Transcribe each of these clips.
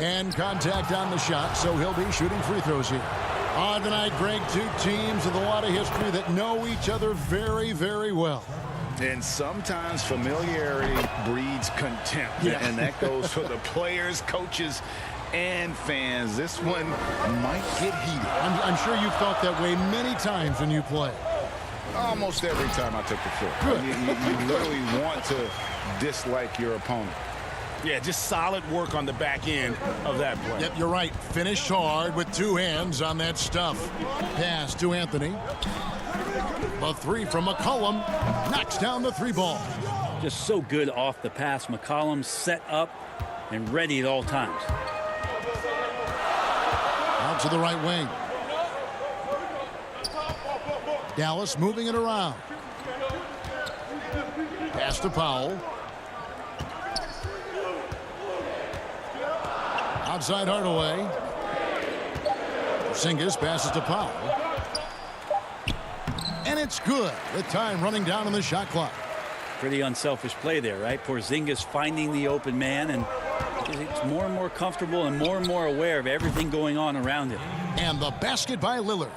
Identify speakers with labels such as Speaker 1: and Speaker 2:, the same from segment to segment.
Speaker 1: And contact on the shot, so he'll be shooting free throws here. On tonight, Greg, two teams with a lot of history that know each other very, very well.
Speaker 2: And sometimes familiarity breeds contempt.
Speaker 1: Yeah.
Speaker 2: And that goes for the players, coaches, and fans. This one might get heated.
Speaker 1: I'm sure you've felt that way many times when you play.
Speaker 2: Almost every time I took the floor.
Speaker 1: Good.
Speaker 2: You literally want to dislike your opponent.
Speaker 3: Yeah, just solid work on the back end of that play.
Speaker 1: Yep, you're right. Finished hard with two hands on that stuff. Pass to Anthony. The three from McCollum. Knocks down the three ball.
Speaker 4: Just so good off the pass. McCollum set up and ready at all times.
Speaker 1: Out to the right wing. Dallas moving it around. Pass to Powell. Outside Hardaway. Porzingis passes to Powell. And it's good with time running down on the shot clock.
Speaker 4: Pretty unselfish play there, right? Porzingis finding the open man, and he's more and more comfortable and more aware of everything going on around him.
Speaker 1: And the basket by Lillard.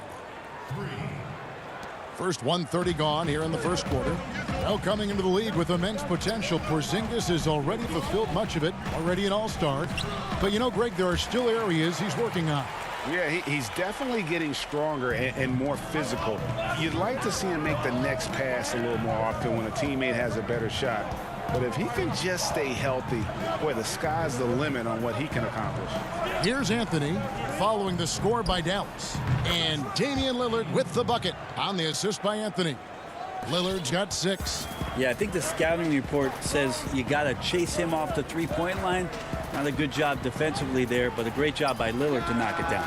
Speaker 1: First 1:30 gone here in the first quarter. Now coming into the league with immense potential, Porzingis has already fulfilled much of it, already an all-star. But you know, Greg, there are still areas he's working on.
Speaker 2: Yeah, he's definitely getting stronger and more physical. You'd like to see him make the next pass a little more often when a teammate has a better shot. But if he can just stay healthy, boy, the sky's the limit on what he can accomplish.
Speaker 1: Here's Anthony following the score by Dallas. And Damian Lillard with the bucket on the assist by Anthony. Lillard's got 6.
Speaker 4: Yeah, I think the scouting report says you got to chase him off the three-point line. Not a good job defensively there, but a great job by Lillard to knock it down.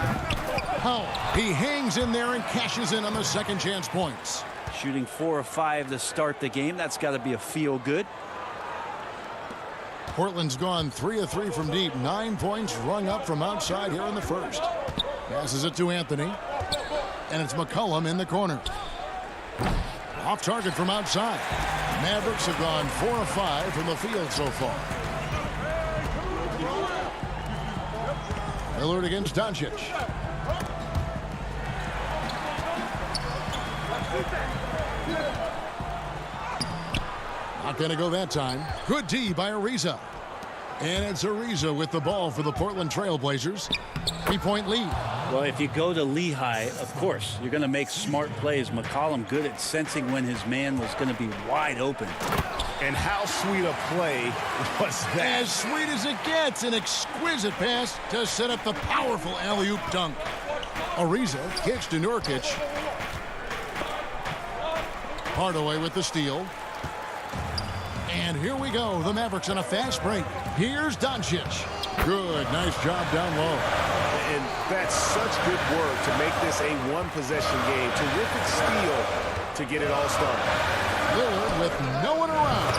Speaker 1: Powell, he hangs in there and cashes in on the second chance points.
Speaker 4: Shooting 4 of 5 to start the game. That's got to be a feel-good.
Speaker 1: Portland's gone 3 of 3 from deep. 9 points rung up from outside here in the first. Passes it to Anthony. And it's McCollum in the corner. Off target from outside. Mavericks have gone 4 of 5 from the field so far. Lillard against Doncic. Not going to go that time. Good D by Ariza. And it's Ariza with the ball for the Portland Trail Blazers. 3-point lead.
Speaker 4: Well, if you go to Lehigh, of course, you're going to make smart plays. McCollum good at sensing when his man was going to be wide open.
Speaker 2: And how sweet a play was that?
Speaker 1: As sweet as it gets. An exquisite pass to set up the powerful alley-oop dunk. Ariza kicks to Nurkic. Hardaway with the steal. And here we go. The Mavericks on a fast break. Here's Doncic. Good. Nice job down low.
Speaker 2: And that's such good work to make this a one-possession game. Terrific steal to get it all started.
Speaker 1: Lillard with no one around.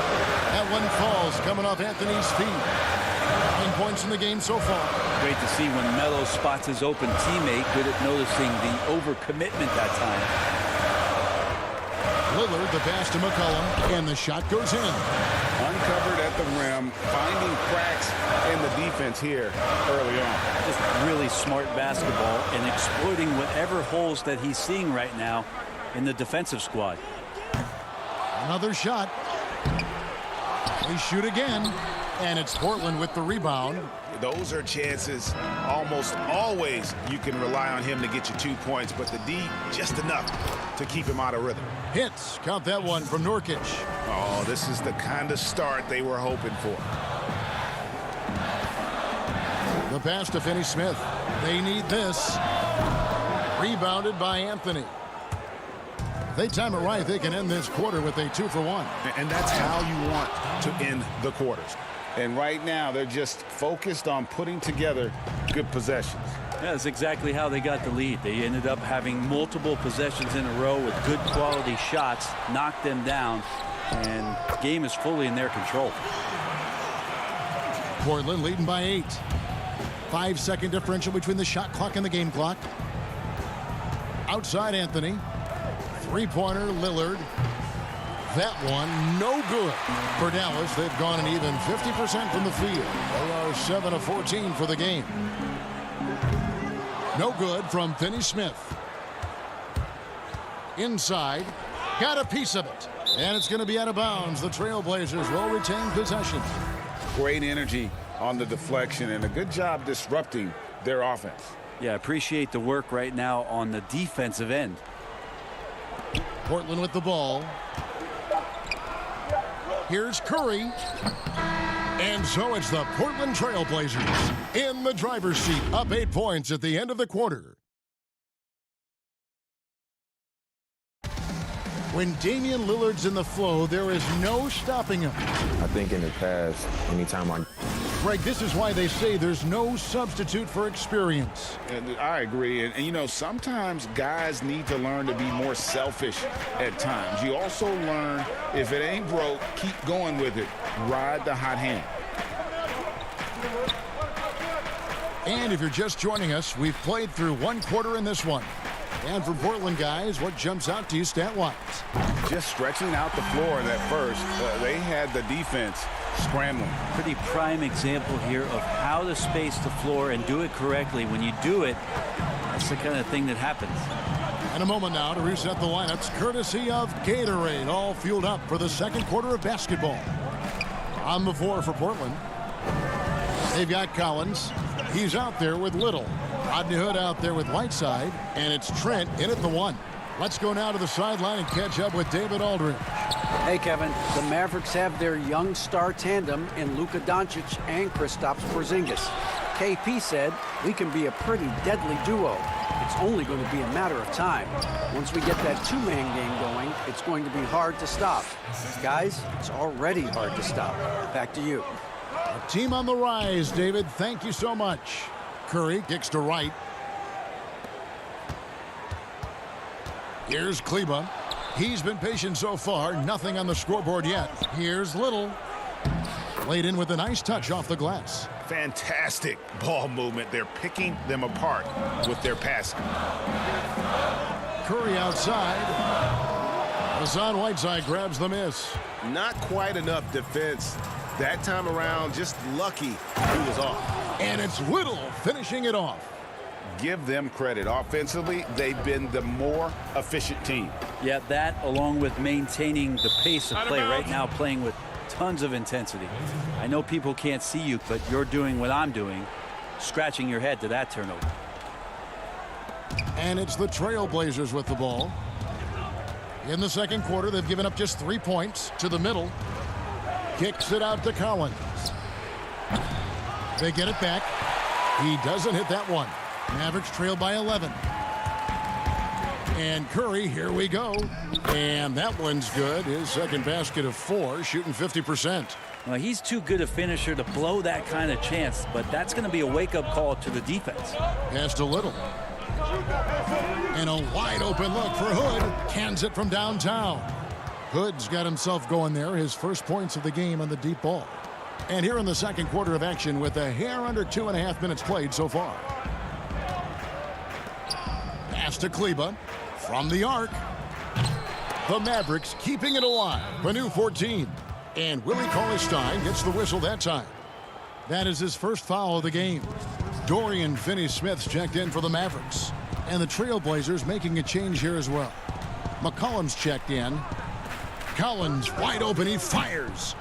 Speaker 1: That one falls coming off Anthony's feet. 9 points in the game so far.
Speaker 4: Great to see when Melo spots his open teammate. Good at noticing the overcommitment that time.
Speaker 1: Lillard, the pass to McCollum, and the shot goes in.
Speaker 2: Uncovered at the rim, finding cracks in the defense here early on.
Speaker 4: Just really smart basketball and exploiting whatever holes that he's seeing right now in the defensive squad.
Speaker 1: Another shot. They shoot again, and it's Portland with the rebound.
Speaker 2: Those are chances almost always you can rely on him to get you 2 points, but the D just enough to keep him out of rhythm.
Speaker 1: Hits. Count that one from Nurkic.
Speaker 2: Oh, this is the kind of start they were hoping for.
Speaker 1: The pass to Finney-Smith. They need this. Rebounded by Anthony. If they time it right, they can end this quarter with a 2-for-1.
Speaker 2: And that's how you want to end the quarters. And right now, they're just focused on putting together good possessions.
Speaker 4: Yeah, that's exactly how they got the lead. They ended up having multiple possessions in a row with good quality shots, knocked them down, and the game is fully in their control.
Speaker 1: Portland leading by 8. 5-second differential between the shot clock and the game clock. Outside Anthony. Three-pointer Lillard. That one no good. For Dallas, they've gone an even 50% from the field. They are 7 of 14 for the game. No good from Finney Smith. Inside. Got a piece of it. And it's going to be out of bounds. The Trailblazers will retain possession.
Speaker 2: Great energy on the deflection and a good job disrupting their offense.
Speaker 4: Yeah, appreciate the work right now on the defensive end.
Speaker 1: Portland with the ball. Here's Curry. And so it's the Portland Trailblazers in the driver's seat, up 8 points at the end of the quarter. When Damian Lillard's in the flow, there is no stopping him.
Speaker 5: I think in the past, anytime
Speaker 1: Greg, this is why they say there's no substitute for experience.
Speaker 2: And I agree. And, you know, sometimes guys need to learn to be more selfish at times. You also learn if it ain't broke, keep going with it. Ride the hot hand.
Speaker 1: And if you're just joining us, we've played through one quarter in this one. And for Portland guys, what jumps out to you stat-wise?
Speaker 2: Just stretching out the floor in that first. They had the defense scrambling.
Speaker 4: Pretty prime example here of how to space the floor and do it correctly. When you do it, that's the kind of thing that happens.
Speaker 1: And a moment now to reset the lineups, courtesy of Gatorade, all fueled up for the second quarter of basketball. On the floor for Portland, they've got Collins. He's out there with Little. Rodney Hood out there with Whiteside, and it's Trent in at the 1. Let's go now to the sideline and catch up with David Aldridge.
Speaker 6: Hey, Kevin. The Mavericks have their young star tandem in Luka Doncic and Kristaps Porzingis. KP said, we can be a pretty deadly duo. It's only going to be a matter of time. Once we get that two-man game going, it's going to be hard to stop. Guys, it's already hard to stop. Back to you.
Speaker 1: A team on the rise, David. Thank you so much. Curry kicks to right. Here's Kleba. He's been patient so far. Nothing on the scoreboard yet. Here's Little. Laid in with a nice touch off the glass.
Speaker 2: Fantastic ball movement. They're picking them apart with their passing.
Speaker 1: Curry outside. Hassan Whiteside grabs the miss.
Speaker 7: Not quite enough defense that time around. Just lucky he was off.
Speaker 1: And it's Little finishing it off.
Speaker 2: Give them credit. Offensively, they've been the more efficient team.
Speaker 4: Yeah, that along with maintaining the pace of play right now, playing with tons of intensity. I know people can't see you, but you're doing what I'm doing, scratching your head to that turnover.
Speaker 1: And it's the Trailblazers with the ball. In the second quarter, they've given up just 3 points to the middle. Kicks it out to Collins. They get it back. He doesn't hit that one. Mavericks trail by 11. And Curry, here we go. And that one's good. His second basket of 4, shooting 50%.
Speaker 4: Well, he's too good a finisher to blow that kind of chance, but that's going to be a wake-up call to the defense.
Speaker 1: Pass to Little. And a wide open look for Hood. Cans it from downtown. Hood's got himself going there. His first points of the game on the deep ball. And here in the second quarter of action with a hair under 2.5 minutes played so far. Pass to Kleba from the arc. The Mavericks keeping it alive. A new 14. And Willie Cauley-Stein gets the whistle that time. That is his first foul of the game. Dorian Finney-Smith's checked in for the Mavericks. And the Trailblazers making a change here as well. McCollum's checked in. Collins wide open. He fires.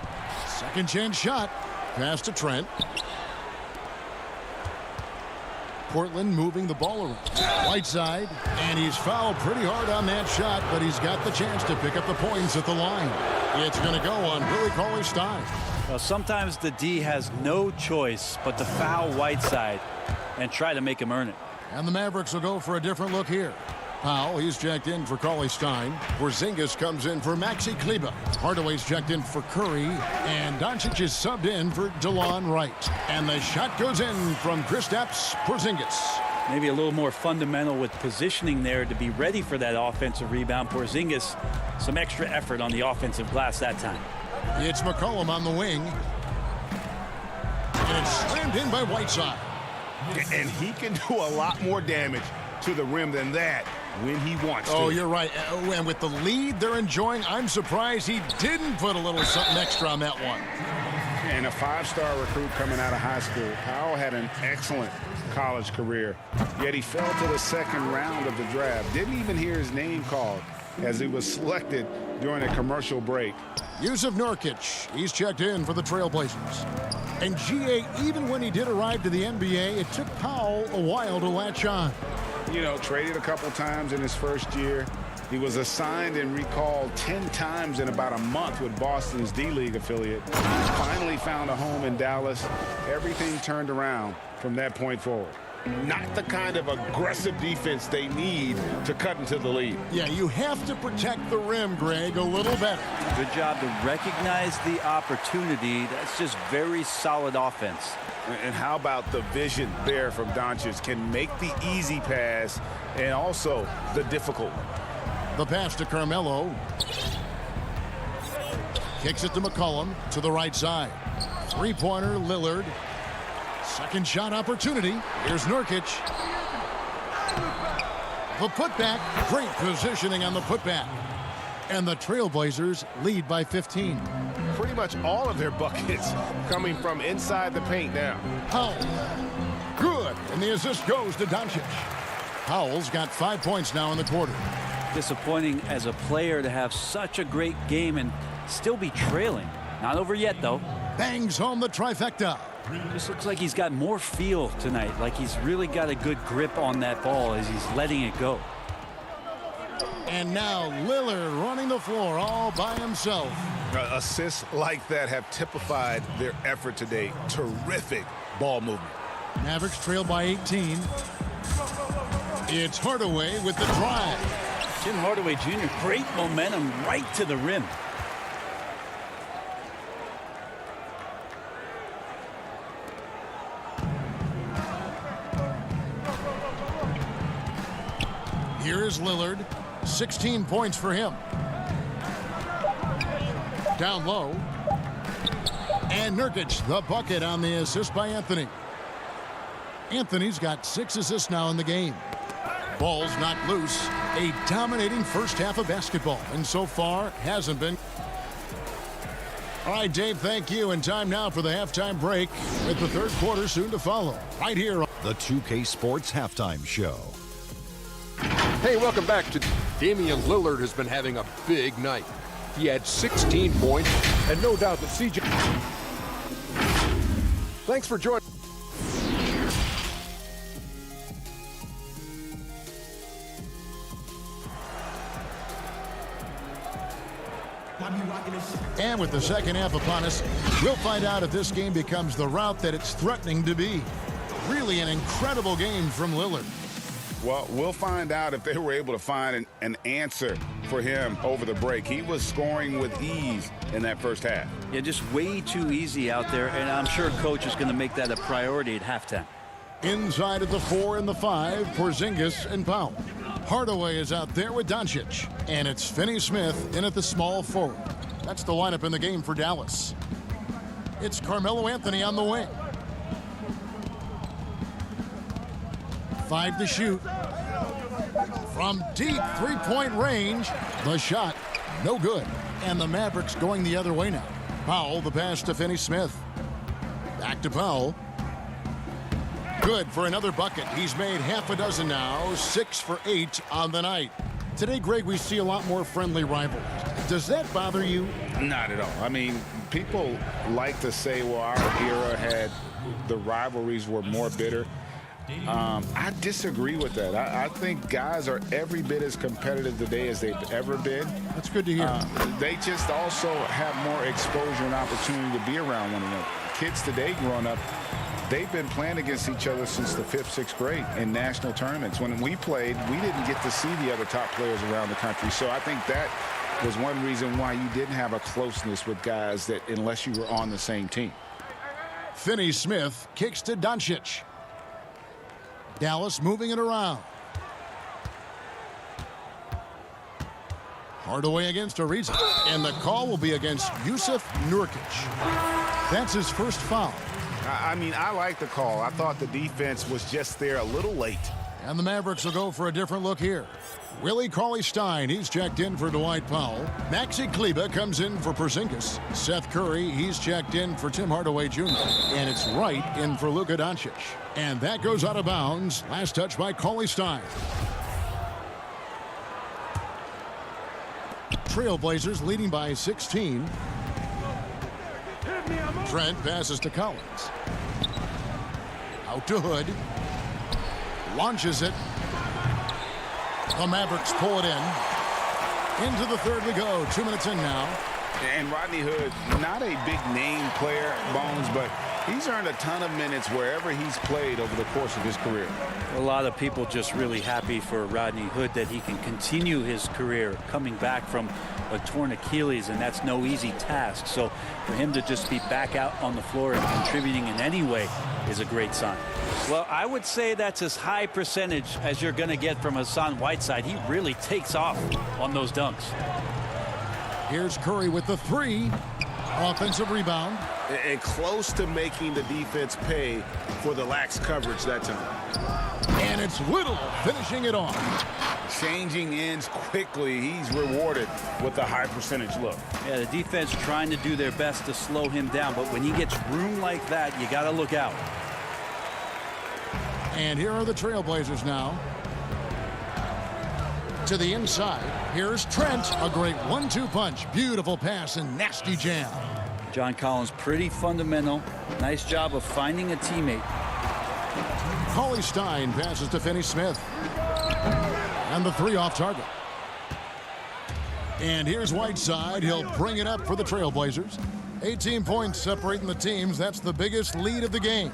Speaker 1: Second chance shot. Pass to Trent. Portland moving the ball around. Whiteside. And he's fouled pretty hard on that shot, but he's got the chance to pick up the points at the line. It's going to go on Willie Cauley-Stein.
Speaker 4: Well, sometimes the D has no choice but to foul Whiteside and try to make him earn it.
Speaker 1: And the Mavericks will go for a different look here. Powell, he's checked in for Cauley-Stein. Porzingis comes in for Maxi Kleba. Hardaway's checked in for Curry. And Doncic is subbed in for DeLon Wright. And the shot goes in from Kristaps Porzingis.
Speaker 4: Maybe a little more fundamental with positioning there to be ready for that offensive rebound. Porzingis, some extra effort on the offensive glass that time.
Speaker 1: It's McCollum on the wing. And it's slammed in by Whiteside.
Speaker 2: And he can do a lot more damage to the rim than that
Speaker 3: when he wants to.
Speaker 1: Oh, you're right. And with the lead they're enjoying, I'm surprised he didn't put a little something extra on that one.
Speaker 2: And a five-star recruit coming out of high school. Powell had an excellent college career, yet he fell to the second round of the draft. Didn't even hear his name called as he was selected during a commercial break.
Speaker 1: Yusuf Nurkic, he's checked in for the Trailblazers. And GA, even when he did arrive to the NBA, it took Powell a while to latch on.
Speaker 2: You know, traded a couple times in his first year. He was assigned and recalled 10 times in about a month with Boston's D-League affiliate. Finally found a home in Dallas. Everything turned around from that point forward.
Speaker 7: Not the kind of aggressive defense they need to cut into the lead.
Speaker 1: Yeah, you have to protect the rim, Greg, a little better.
Speaker 4: Good job to recognize the opportunity. That's just very solid offense.
Speaker 7: And how about the vision there from Doncic? Can make the easy pass and also the difficult one.
Speaker 1: The pass to Carmelo. Kicks it to McCollum to the right side. Three-pointer, Lillard. Second shot opportunity. Here's Nurkic. The putback. Great positioning on the putback. And the Trailblazers lead by 15.
Speaker 7: Pretty much all of their buckets coming from inside the paint now.
Speaker 1: Powell. Good. And the assist goes to Doncic. Powell's got 5 points now in the quarter.
Speaker 4: Disappointing as a player to have such a great game and still be trailing. Not over yet, though.
Speaker 1: Bangs home the trifecta.
Speaker 4: Just looks like he's got more feel tonight, like he's really got a good grip on that ball as he's letting it go.
Speaker 1: And now Lillard running the floor all by himself.
Speaker 7: Assists like that have typified their effort today. Terrific ball movement.
Speaker 1: Mavericks trail by 18. It's Hardaway with the drive.
Speaker 4: Tim Hardaway Jr., great momentum right to the rim.
Speaker 1: Here's Lillard. 16 points for him. Down low. And Nurkic, the bucket on the assist by Anthony. Anthony's got 6 assists now in the game. Ball's knocked loose. A dominating first half of basketball, and so far hasn't been. All right, Dave, thank you. And time now for the halftime break with the third quarter soon to follow. Right here on
Speaker 8: The 2K Sports Halftime Show.
Speaker 9: Hey, welcome back to Damian Lillard has been having a big night. He had 16 points, and no doubt that CJ. Thanks for joining.
Speaker 1: And with the second half upon us, we'll find out if this game becomes the route that it's threatening to be. Really an incredible game from Lillard.
Speaker 2: Well, we'll find out if they were able to find an answer for him over the break. He was scoring with ease in that first half.
Speaker 4: Yeah, just way too easy out there, and I'm sure coach is going to make that a priority at halftime.
Speaker 1: Inside at the 4 and the 5, Porzingis and Powell. Hardaway is out there with Doncic, and it's Finney-Smith in at the small forward. That's the lineup in the game for Dallas. It's Carmelo Anthony on the wing. 5 to shoot. From deep three-point range, the shot, no good. And the Mavericks going the other way now. Powell, the pass to Finney-Smith. Back to Powell. Good for another bucket. He's made half a dozen now, 6 for 8 on the night. Today, Greg, we see a lot more friendly rivalries. Does that bother you?
Speaker 2: Not at all. I mean, people like to say, well, our era had the rivalries were more bitter. I disagree with that. I think guys are every bit as competitive today as they've ever been.
Speaker 1: That's good to hear.
Speaker 2: They just also have more exposure and opportunity to be around one another. Kids today growing up, they've been playing against each other since the 5th, 6th grade in national tournaments. When we played, we didn't get to see the other top players around the country. So I think that was one reason why you didn't have a closeness with guys that unless you were on the same team.
Speaker 1: Finney-Smith kicks to Doncic. Dallas moving it around. Hardaway against Ariza. And the call will be against Yusuf Nurkic. That's his first foul.
Speaker 2: I mean, I like the call. I thought the defense was just there a little late.
Speaker 1: And the Mavericks will go for a different look here. Willie Cauley-Stein, he's checked in for Dwight Powell. Maxi Kleber comes in for Porzingis. Seth Curry, he's checked in for Tim Hardaway Jr. And it's Wright in for Luka Doncic. And that goes out of bounds. Last touch by Cauley-Stein. Trailblazers leading by 16. Trent passes to Collins. Out to Hood. Launches it. The Mavericks pull it in. Into the third we go. 2 minutes in now.
Speaker 2: And Rodney Hood, not a big name player, Bones, but he's earned a ton of minutes wherever he's played over the course of his career.
Speaker 4: A lot of people just really happy for Rodney Hood that he can continue his career coming back from a torn Achilles, and that's no easy task. So for him to just be back out on the floor and contributing in any way is a great sign. Well, I would say that's as high percentage as you're going to get from Hassan Whiteside. He really takes off on those dunks.
Speaker 1: Here's Curry with the three. Offensive rebound.
Speaker 7: And close to making the defense pay for the lax coverage that time.
Speaker 1: And it's Little finishing it off.
Speaker 2: Changing ends quickly. He's rewarded with a high percentage look.
Speaker 4: Yeah, the defense trying to do their best to slow him down, but when he gets room like that, you got to look out.
Speaker 1: And here are the Trailblazers now. To the inside. Here's Trent. A great 1-2 punch. Beautiful pass and nasty jam.
Speaker 4: John Collins pretty fundamental. Nice job of finding a teammate.
Speaker 1: Cauley-Stein passes to Finney-Smith. And the three off target. And here's Whiteside. He'll bring it up for the Trailblazers. 18 points separating the teams. That's the biggest lead of the game.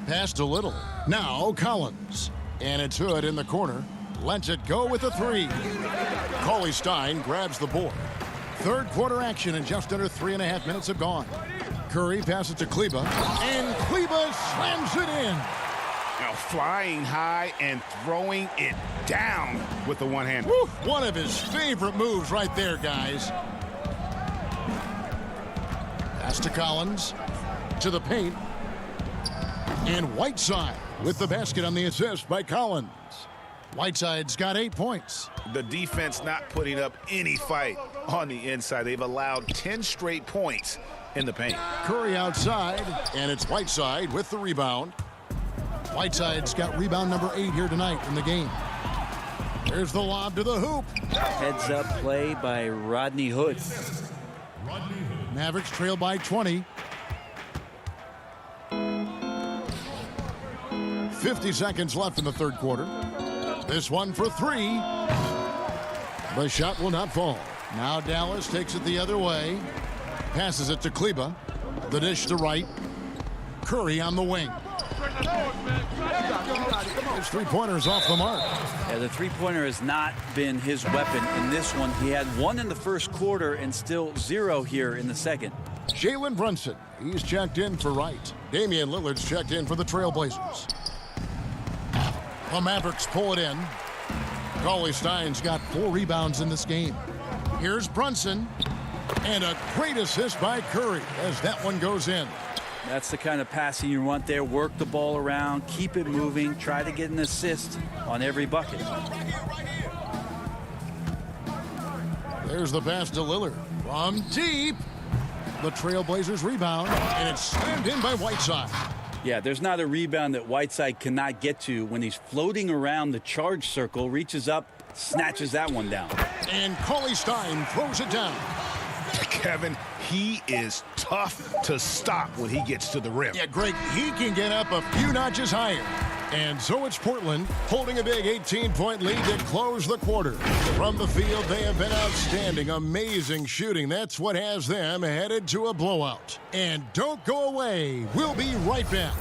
Speaker 1: Pass to Little. Now Collins. And it's Hood in the corner. Lets it go with a three. Cauley-Stein grabs the board. Third quarter action and just under 3.5 minutes have gone. Curry passes to Kleber. And Kleber slams it in.
Speaker 2: Now flying high and throwing it down with the one-hand.
Speaker 1: One of his favorite moves right there, guys. Pass to Collins. To the paint. And Whiteside with the basket on the assist by Collins. Whiteside's got 8 points.
Speaker 2: The defense not putting up any fight on the inside. They've allowed 10 straight points in the paint.
Speaker 1: Curry outside, and it's Whiteside with the rebound. Whiteside's got rebound number 8 here tonight in the game. There's the lob to the hoop.
Speaker 4: Heads up play by Rodney Hood.
Speaker 1: Mavericks trail by 20. 50 seconds left in the third quarter. This one for three. The shot will not fall. Now Dallas takes it the other way. Passes it to Kleber. The dish to Wright. Curry on the wing. His three-pointer's off the mark.
Speaker 4: Yeah, the three-pointer has not been his weapon in this one. He had 1 in the first quarter and still 0 here in the second.
Speaker 1: Jalen Brunson, he's checked in for Wright. Damian Lillard's checked in for the Trailblazers. The Mavericks pull it in. Cauley-Stein's got 4 rebounds in this game. Here's Brunson. And a great assist by Curry as that one goes in.
Speaker 4: That's the kind of passing you want there. Work the ball around, keep it moving, try to get an assist on every bucket.
Speaker 1: There's the pass to Lillard. From deep. The Trailblazers rebound, and it's slammed in by Whiteside.
Speaker 4: Yeah, there's not a rebound that Whiteside cannot get to when he's floating around the charge circle, reaches up, snatches that one down.
Speaker 1: And Cauley-Stein throws it down.
Speaker 7: Kevin, he is tough to stop when he gets to the rim.
Speaker 1: Yeah, Greg, he can get up a few notches higher. And so it's Portland holding a big 18-point lead to close the quarter. From the field, they have been outstanding. Amazing shooting. That's what has them headed to a blowout. And don't go away. We'll be right back.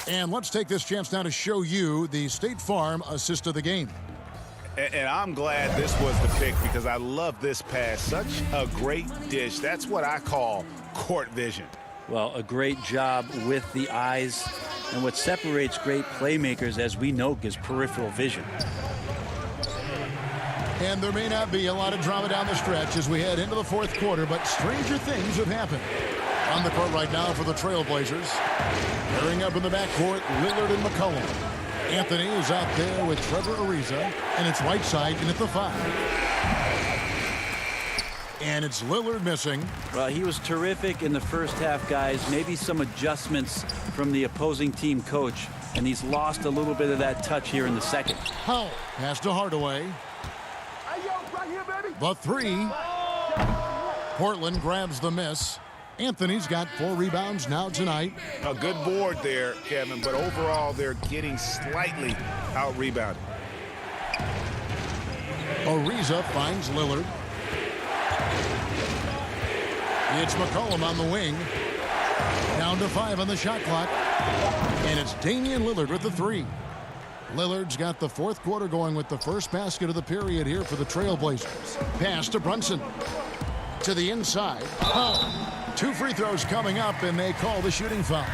Speaker 1: And let's take this chance now to show you the State Farm assist of the game.
Speaker 2: And I'm glad this was the pick because I love this pass. Such a great dish. That's what I call court vision.
Speaker 4: Well, a great job with the eyes. And what separates great playmakers, as we know, is peripheral vision.
Speaker 1: And there may not be a lot of drama down the stretch as we head into the fourth quarter, but stranger things have happened. On the court right now for the Trailblazers. Pairing up in the backcourt, Lillard and McCollum. Anthony is out there with Trevor Ariza, and it's Whiteside in at the 5. And it's Lillard missing.
Speaker 4: Well, he was terrific in the first half, guys. Maybe some adjustments from the opposing team coach, and he's lost a little bit of that touch here in the second.
Speaker 1: Powell pass to Hardaway. The 3. Portland grabs the miss. Anthony's got 4 rebounds now tonight.
Speaker 2: A good board there, Kevin, but overall they're getting slightly out-rebounded.
Speaker 1: Ariza finds Lillard. It's McCollum on the wing. Down to 5 on the shot clock. And it's Damian Lillard with the 3. Lillard's got the 4th quarter going with the first basket of the period here for the Trailblazers. Pass to Brunson. To the inside. Oh, 2 free throws coming up, and they call the shooting foul.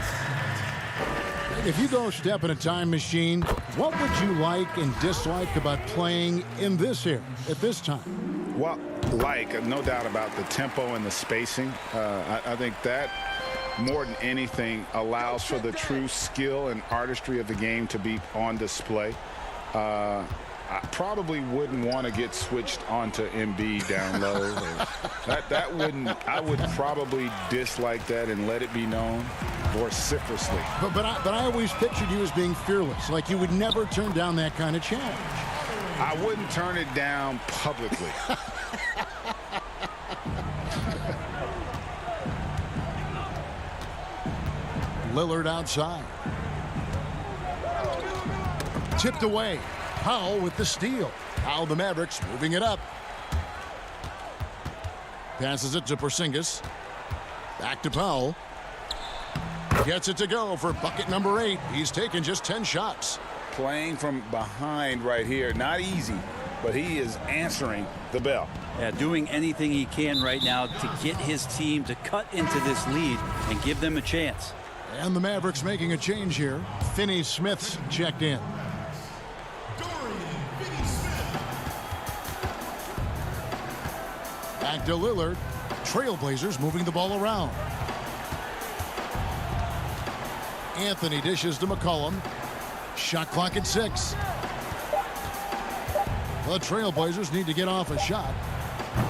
Speaker 1: If you go step in a time machine, what would you like and dislike about playing in this era at this time?
Speaker 2: Well, no doubt about the tempo and the spacing. I think that more than anything allows for the true skill and artistry of the game to be on display. I probably wouldn't want to get switched onto Embiid down low. that wouldn't. I would probably dislike that and let it be known vociferously.
Speaker 1: But I always pictured you as being fearless, like you would never turn down that kind of challenge.
Speaker 2: I wouldn't turn it down publicly.
Speaker 1: Lillard outside. Tipped away. Powell with the steal. Powell, the Mavericks, moving it up. Passes it to Porzingis. Back to Powell. Gets it to go for bucket number 8. He's taken just 10 shots.
Speaker 2: Playing from behind right here. Not easy, but he is answering the bell.
Speaker 4: Yeah, doing anything he can right now to get his team to cut into this lead and give them a chance.
Speaker 1: And the Mavericks making a change here. Finney-Smith's checked in. Back to Lillard. Trailblazers moving the ball around. Anthony dishes to McCollum. Shot clock at 6. The Trailblazers need to get off a shot.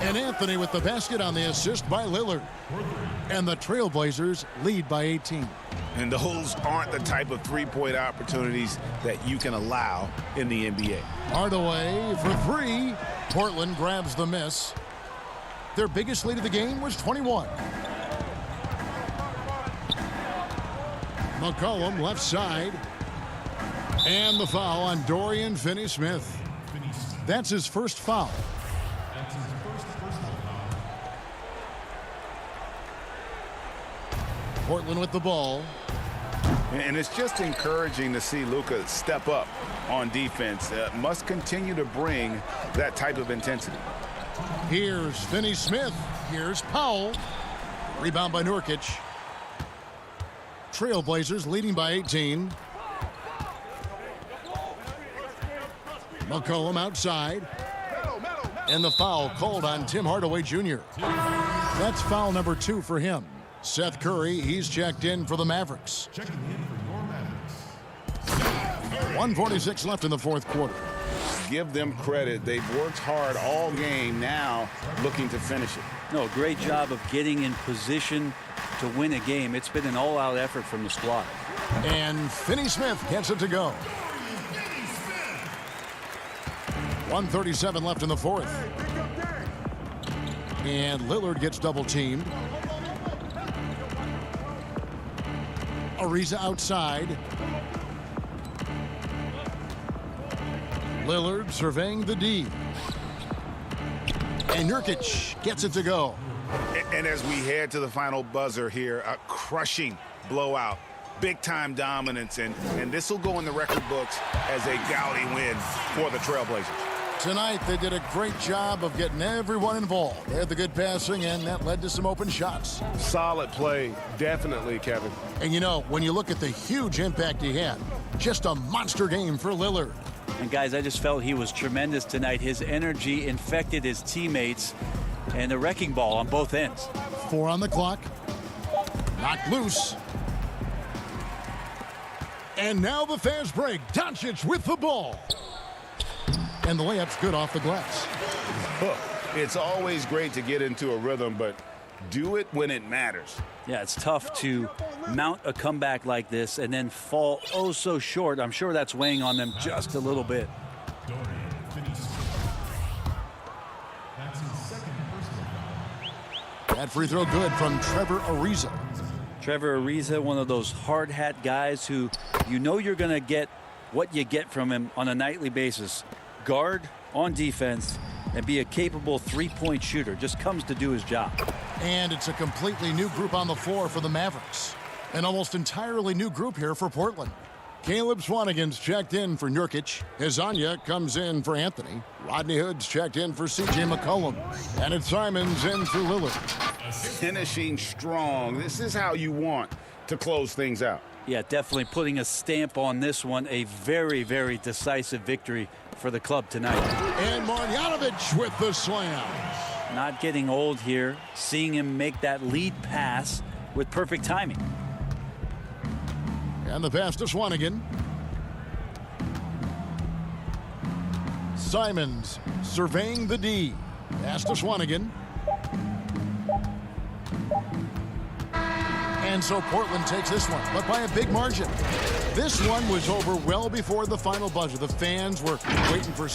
Speaker 1: And Anthony with the basket on the assist by Lillard. And the Trailblazers lead by 18.
Speaker 2: And those aren't the type of three-point opportunities that you can allow in the NBA.
Speaker 1: Hardaway for 3. Portland grabs the miss. Their biggest lead of the game was 21. McCollum left side. And the foul on Dorian Finney-Smith. That's his first foul. Portland with the ball.
Speaker 2: And it's just encouraging to see Luka step up on defense. Must continue to bring that type of intensity.
Speaker 1: Here's Finney-Smith. Here's Powell. Rebound by Nurkic. Trailblazers leading by 18. McCollum outside. And the foul called on Tim Hardaway Jr. That's foul number 2 for him. Seth Curry, he's checked in for the Mavericks. 1:46 left in the 4th quarter.
Speaker 2: Give them credit. They've worked hard all game, now looking to finish it.
Speaker 4: No, great job of getting in position to win a game. It's been an all-out effort from the squad.
Speaker 1: And Finney-Smith gets it to go. 1:37 left in the 4th. And Lillard gets double-teamed. Ariza outside. Lillard surveying the D. And Nurkic gets it to go.
Speaker 2: And as we head to the final buzzer here, a crushing blowout, big-time dominance, and this will go in the record books as a gaudy win for the Trailblazers.
Speaker 1: Tonight, they did a great job of getting everyone involved. They had the good passing, and that led to some open shots.
Speaker 7: Solid play, definitely, Kevin.
Speaker 1: And you know, when you look at the huge impact he had, just a monster game for Lillard.
Speaker 4: And guys, I just felt he was tremendous tonight. His energy infected his teammates, and the wrecking ball on both ends.
Speaker 1: 4 on the clock. Knocked loose. And now the fast break. Doncic with the ball. And the layup's good off the glass.
Speaker 2: It's always great to get into a rhythm, but do it when it matters.
Speaker 4: Yeah, it's tough to mount a comeback like this and then fall oh so short. I'm sure that's weighing on them just a little bit.
Speaker 1: That free throw good from Trevor Ariza.
Speaker 4: Trevor Ariza, one of those hard hat guys who you know you're going to get what you get from him on a nightly basis. Guard on defense and be a capable three-point shooter. Just comes to do his job.
Speaker 1: And it's a completely new group on the floor for the Mavericks. An almost entirely new group here for Portland. Caleb Swanigan's checked in for Nurkic. Hezonja comes in for Anthony. Rodney Hood's checked in for C.J. McCollum. And it's Simons in for Lillard.
Speaker 2: Finishing strong. This is how you want to close things out.
Speaker 4: Yeah, definitely putting a stamp on this one. A very, very decisive victory for the club tonight.
Speaker 1: And Marjanovic with the slam.
Speaker 4: Not getting old here. Seeing him make that lead pass with perfect timing.
Speaker 1: And the pass to Swanigan. Simons surveying the D. Pass to Swanigan. And so Portland takes this one, but by a big margin. This one was over well before the final buzzer. The fans were waiting for...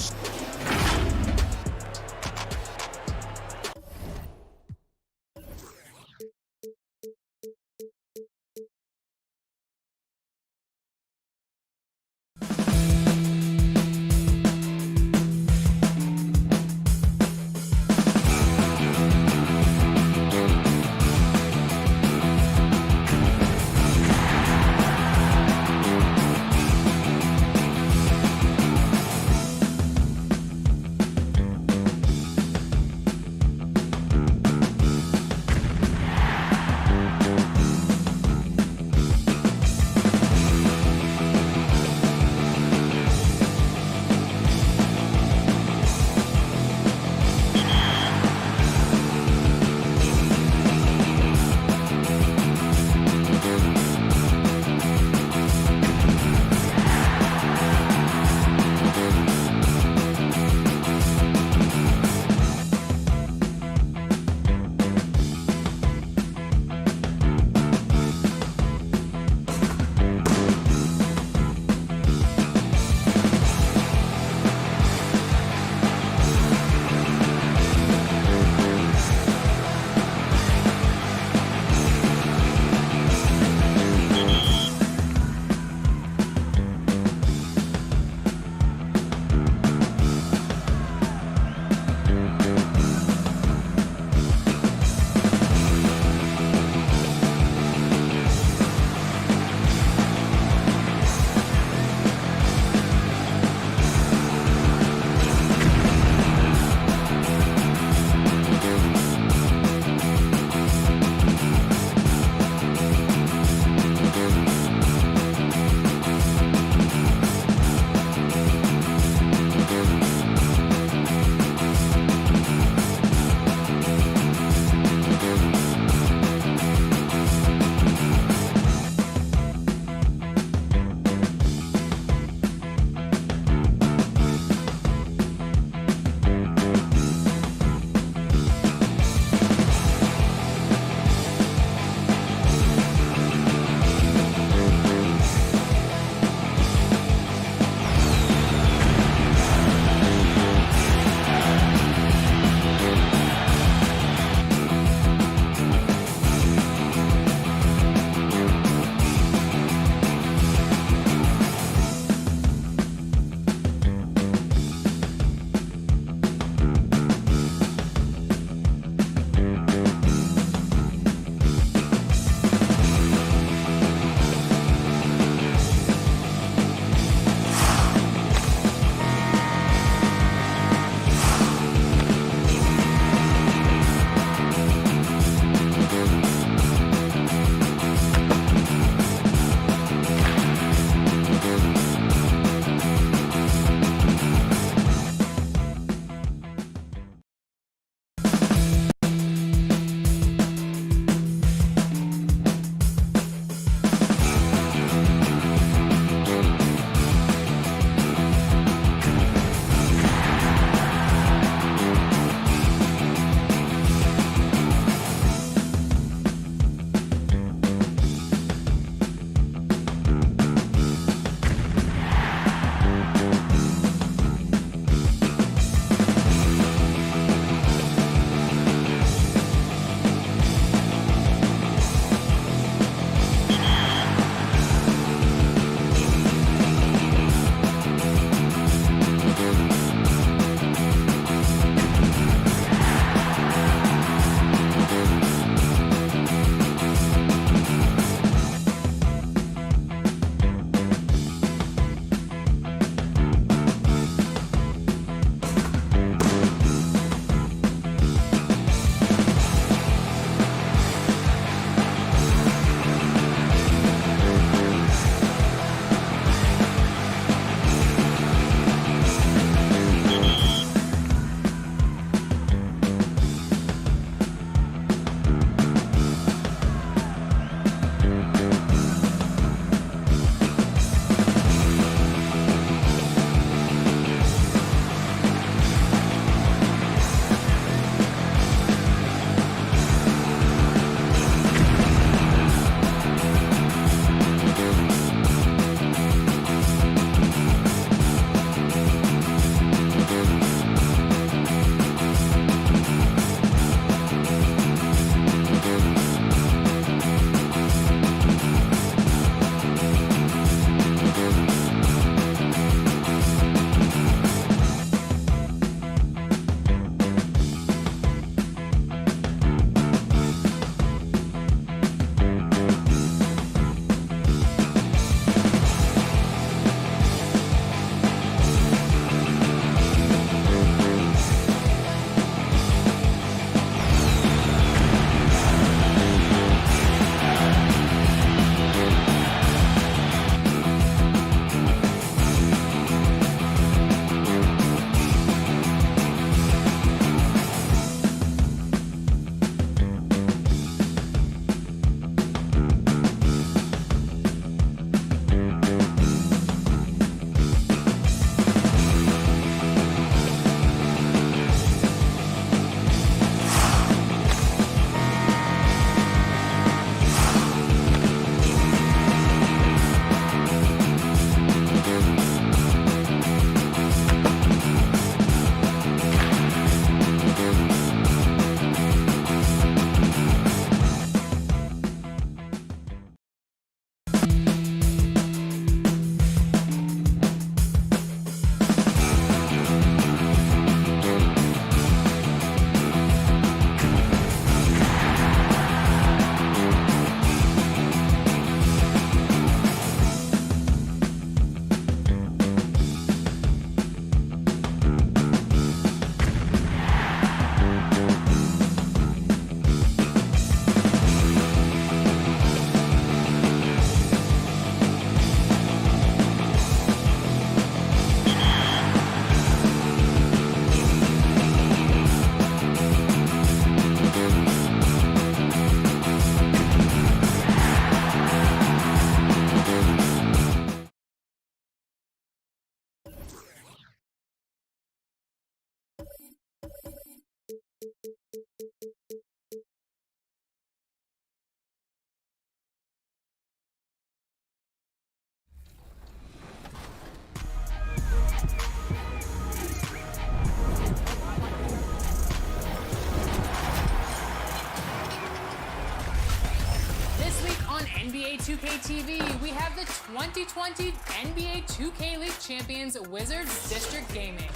Speaker 10: 2K TV, we have the 2020 NBA 2K League champions Wizards District Gaming.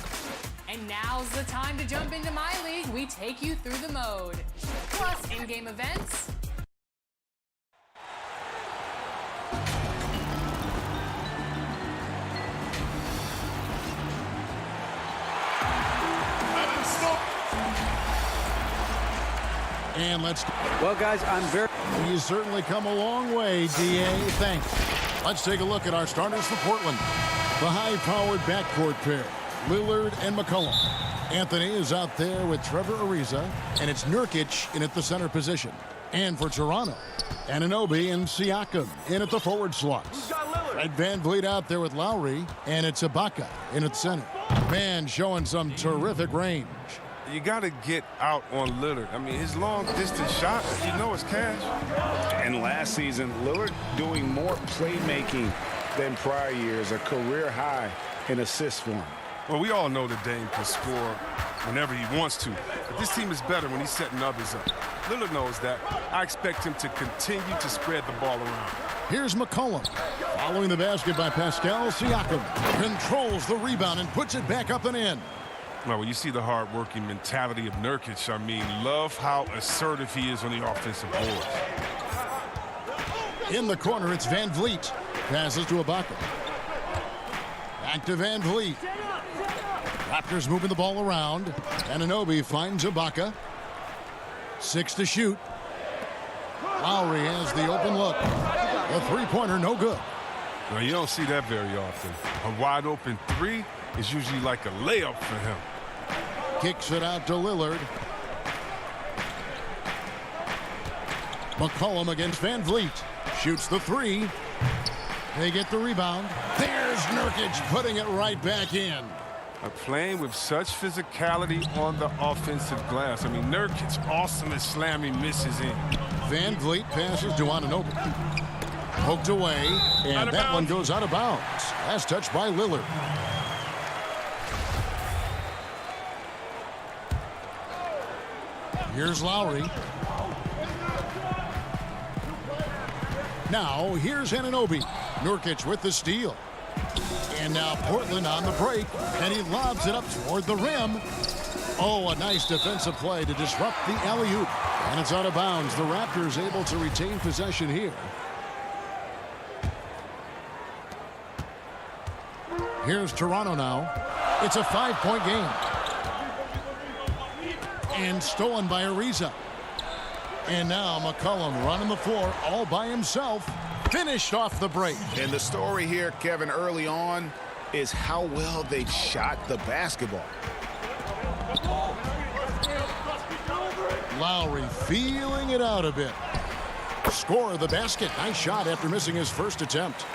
Speaker 10: And now's the time to jump into my league. We take you through the mode, plus in-game events.
Speaker 1: And let's...
Speaker 6: Well, guys,
Speaker 1: He's certainly come a long way, D.A. Thanks. Let's take a look at our starters for Portland. The high-powered backcourt pair, Lillard and McCollum. Anthony is out there with Trevor Ariza, and it's Nurkic in at the center position. And for Toronto, Anunoby and Siakam in at the forward slots. Fred VanVleet out there with Lowry, and it's Ibaka in at center. Man showing some terrific range.
Speaker 11: You got to get out on Lillard. I mean, his long-distance shot, you know it's cash.
Speaker 2: And last season, Lillard doing more playmaking than prior years, a career high in assists for him.
Speaker 11: Well, we all know that Dame can score whenever he wants to. But this team is better when he's setting others up. Lillard knows that. I expect him to continue to spread the ball around.
Speaker 1: Here's McCollum. Following the basket by Pascal Siakam. Controls the rebound and puts it back up and in.
Speaker 11: Well, when you see the hard-working mentality of Nurkic, I mean, love how assertive he is on the offensive boards.
Speaker 1: In the corner, it's VanVleet. Passes to Ibaka. Back to VanVleet. Raptors moving the ball around. Anunoby finds Ibaka. 6 to shoot. Lowry has the open look. The three-pointer, no good.
Speaker 11: Well, you don't see that very often. A wide-open three is usually like a layup for him.
Speaker 1: Kicks it out to Lillard. McCollum against VanVleet. Shoots the three. They get the rebound. There's Nurkic putting it right back in.
Speaker 11: Playing with such physicality on the offensive glass. I mean, Nurkic awesome at slamming misses in.
Speaker 1: VanVleet passes to Anunoby. Poked away, and that one goes out of bounds. Last touch by Lillard. Here's Lowry. Now, here's Anunoby. Nurkic with the steal. And now Portland on the break, and he lobs it up toward the rim. Oh, a nice defensive play to disrupt the alley-oop. And it's out of bounds. The Raptors able to retain possession here. Here's Toronto now. It's a 5-point game. And stolen by Ariza. And now McCollum running the floor all by himself. Finished off the break.
Speaker 2: And the story here, Kevin, early on is how well they shot the basketball.
Speaker 1: Lowry feeling it out a bit. Score of the basket. Nice shot after missing his first attempt.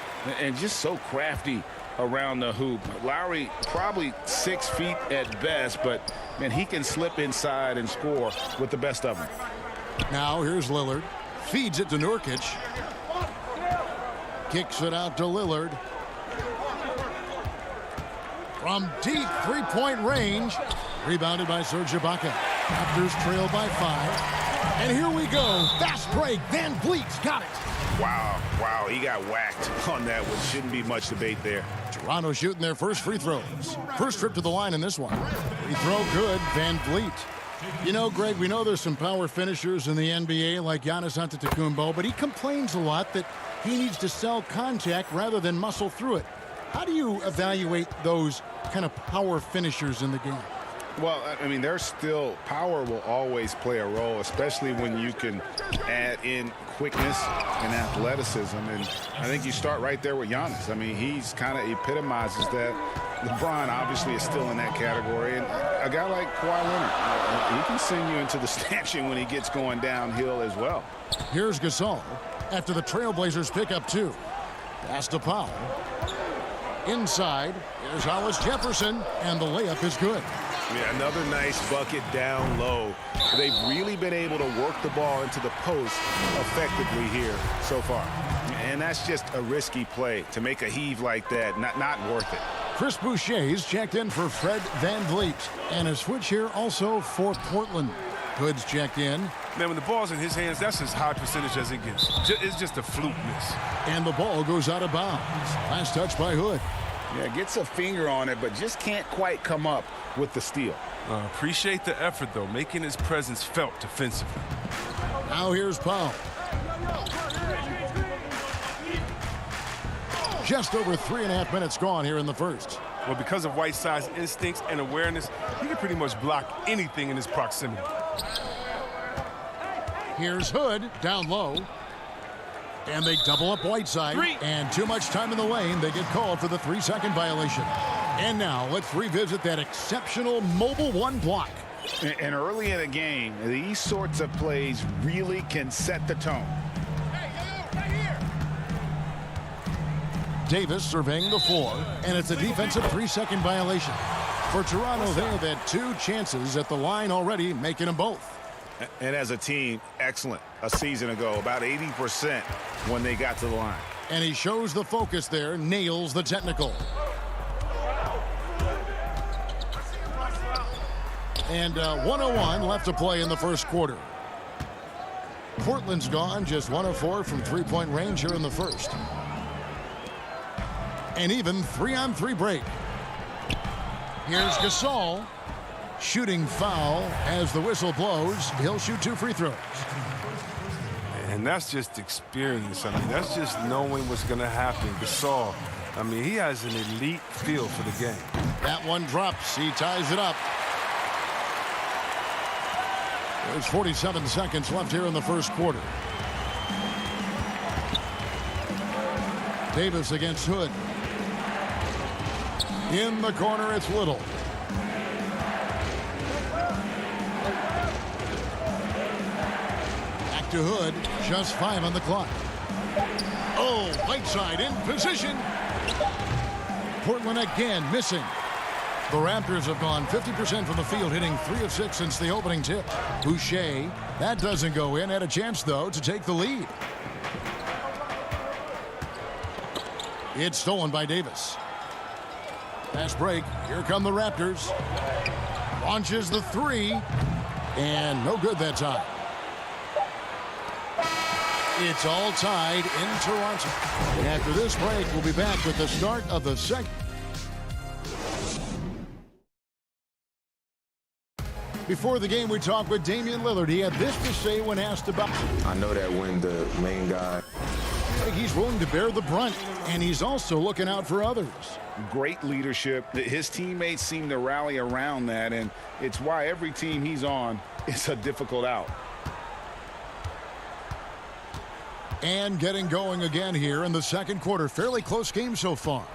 Speaker 2: And just so crafty around the hoop. Lowry probably 6 feet at best, but man, he can slip inside and score with the best of them.
Speaker 1: Now here's Lillard. Feeds it to Nurkic. Kicks it out to Lillard. From deep three-point range. Rebounded by Serge Ibaka. Raptors trail by 5. And here we go. Fast break. VanVleet's got it.
Speaker 2: Wow, he got whacked on that one. Shouldn't be much debate there.
Speaker 1: Toronto shooting their first free throws. First trip to the line in this one. Free throw good. VanVleet. You know, Greg, we know there's some power finishers in the NBA like Giannis Antetokounmpo, but he complains a lot that he needs to sell contact rather than muscle through it. How do you evaluate those kind of power finishers in the game?
Speaker 2: Well, I mean, there's still power will always play a role, especially when you can add in quickness and athleticism. And I think you start right there with Giannis. I mean, he's kind of epitomizes that. LeBron obviously is still in that category. And a guy like Kawhi Leonard, he can send you into the stanchion when he gets going downhill as well.
Speaker 1: Here's Gasol after the Trailblazers pick up 2. Pass to Powell. Inside, here's Hollis Jefferson, and the layup is good.
Speaker 2: Yeah, another nice bucket down low. They've really been able to work the ball into the post effectively here so far. And that's just a risky play to make a heave like that. Not worth it.
Speaker 1: Chris Boucher's checked in for Fred VanVleet. And a switch here also for Portland. Hood's checked in.
Speaker 11: Man, when the ball's in his hands, that's as high percentage as it gets. It's just a fluke miss.
Speaker 1: And the ball goes out of bounds. Last touch by Hood.
Speaker 2: Yeah, gets a finger on it, but just can't quite come up with the steal.
Speaker 11: Appreciate the effort, though, making his presence felt defensively.
Speaker 1: Now here's Powell. Just over 3.5 minutes gone here in the first.
Speaker 11: Well, because of Whiteside's instincts and awareness, he can pretty much block anything in his proximity.
Speaker 1: Here's Hood down low. And they double up Whiteside. And too much time in the lane. They get called for the 3-second violation. And now let's revisit that exceptional mobile one block.
Speaker 2: And early in a game, these sorts of plays really can set the tone.
Speaker 1: Davis surveying the floor, and it's a defensive 3-second violation. For Toronto, they have had 2 chances at the line already, making them both.
Speaker 2: And as a team, excellent. A season ago, about 80% when they got to the line.
Speaker 1: And he shows the focus there, nails the technical. And 1:01 left to play in the first quarter. Portland's gone just 1 of 4 from 3-point range here in the first. And even 3-on-3 break. Here's Gasol. Shooting foul as the whistle blows. He'll shoot 2 free throws.
Speaker 11: And that's just experience. I mean, that's just knowing what's going to happen. Gasol, I mean, he has an elite feel for the game.
Speaker 1: That one drops. He ties it up. There's 47 seconds left here in the first quarter. Davis against Hood. In the corner, it's Little. Back to Hood. Just 5 on the clock. Oh, Whiteside in position. Portland again missing. The Raptors have gone 50% from the field, hitting 3 of 6 since the opening tip. Boucher, that doesn't go in. Had a chance, though, to take the lead. It's stolen by Davis. Fast break. Here come the Raptors. Launches the 3. And no good that time. It's all tied in Toronto. And after this break, we'll be back with the start of the second. Before the game, we talked with Damian Lillard. He had this to say when asked about.
Speaker 5: I know that when the main guy.
Speaker 1: He's willing to bear the brunt, and he's also looking out for others.
Speaker 2: Great leadership. His teammates seem to rally around that, and it's why every team he's on is a difficult out.
Speaker 1: And getting going again here in the second quarter. Fairly close game so far.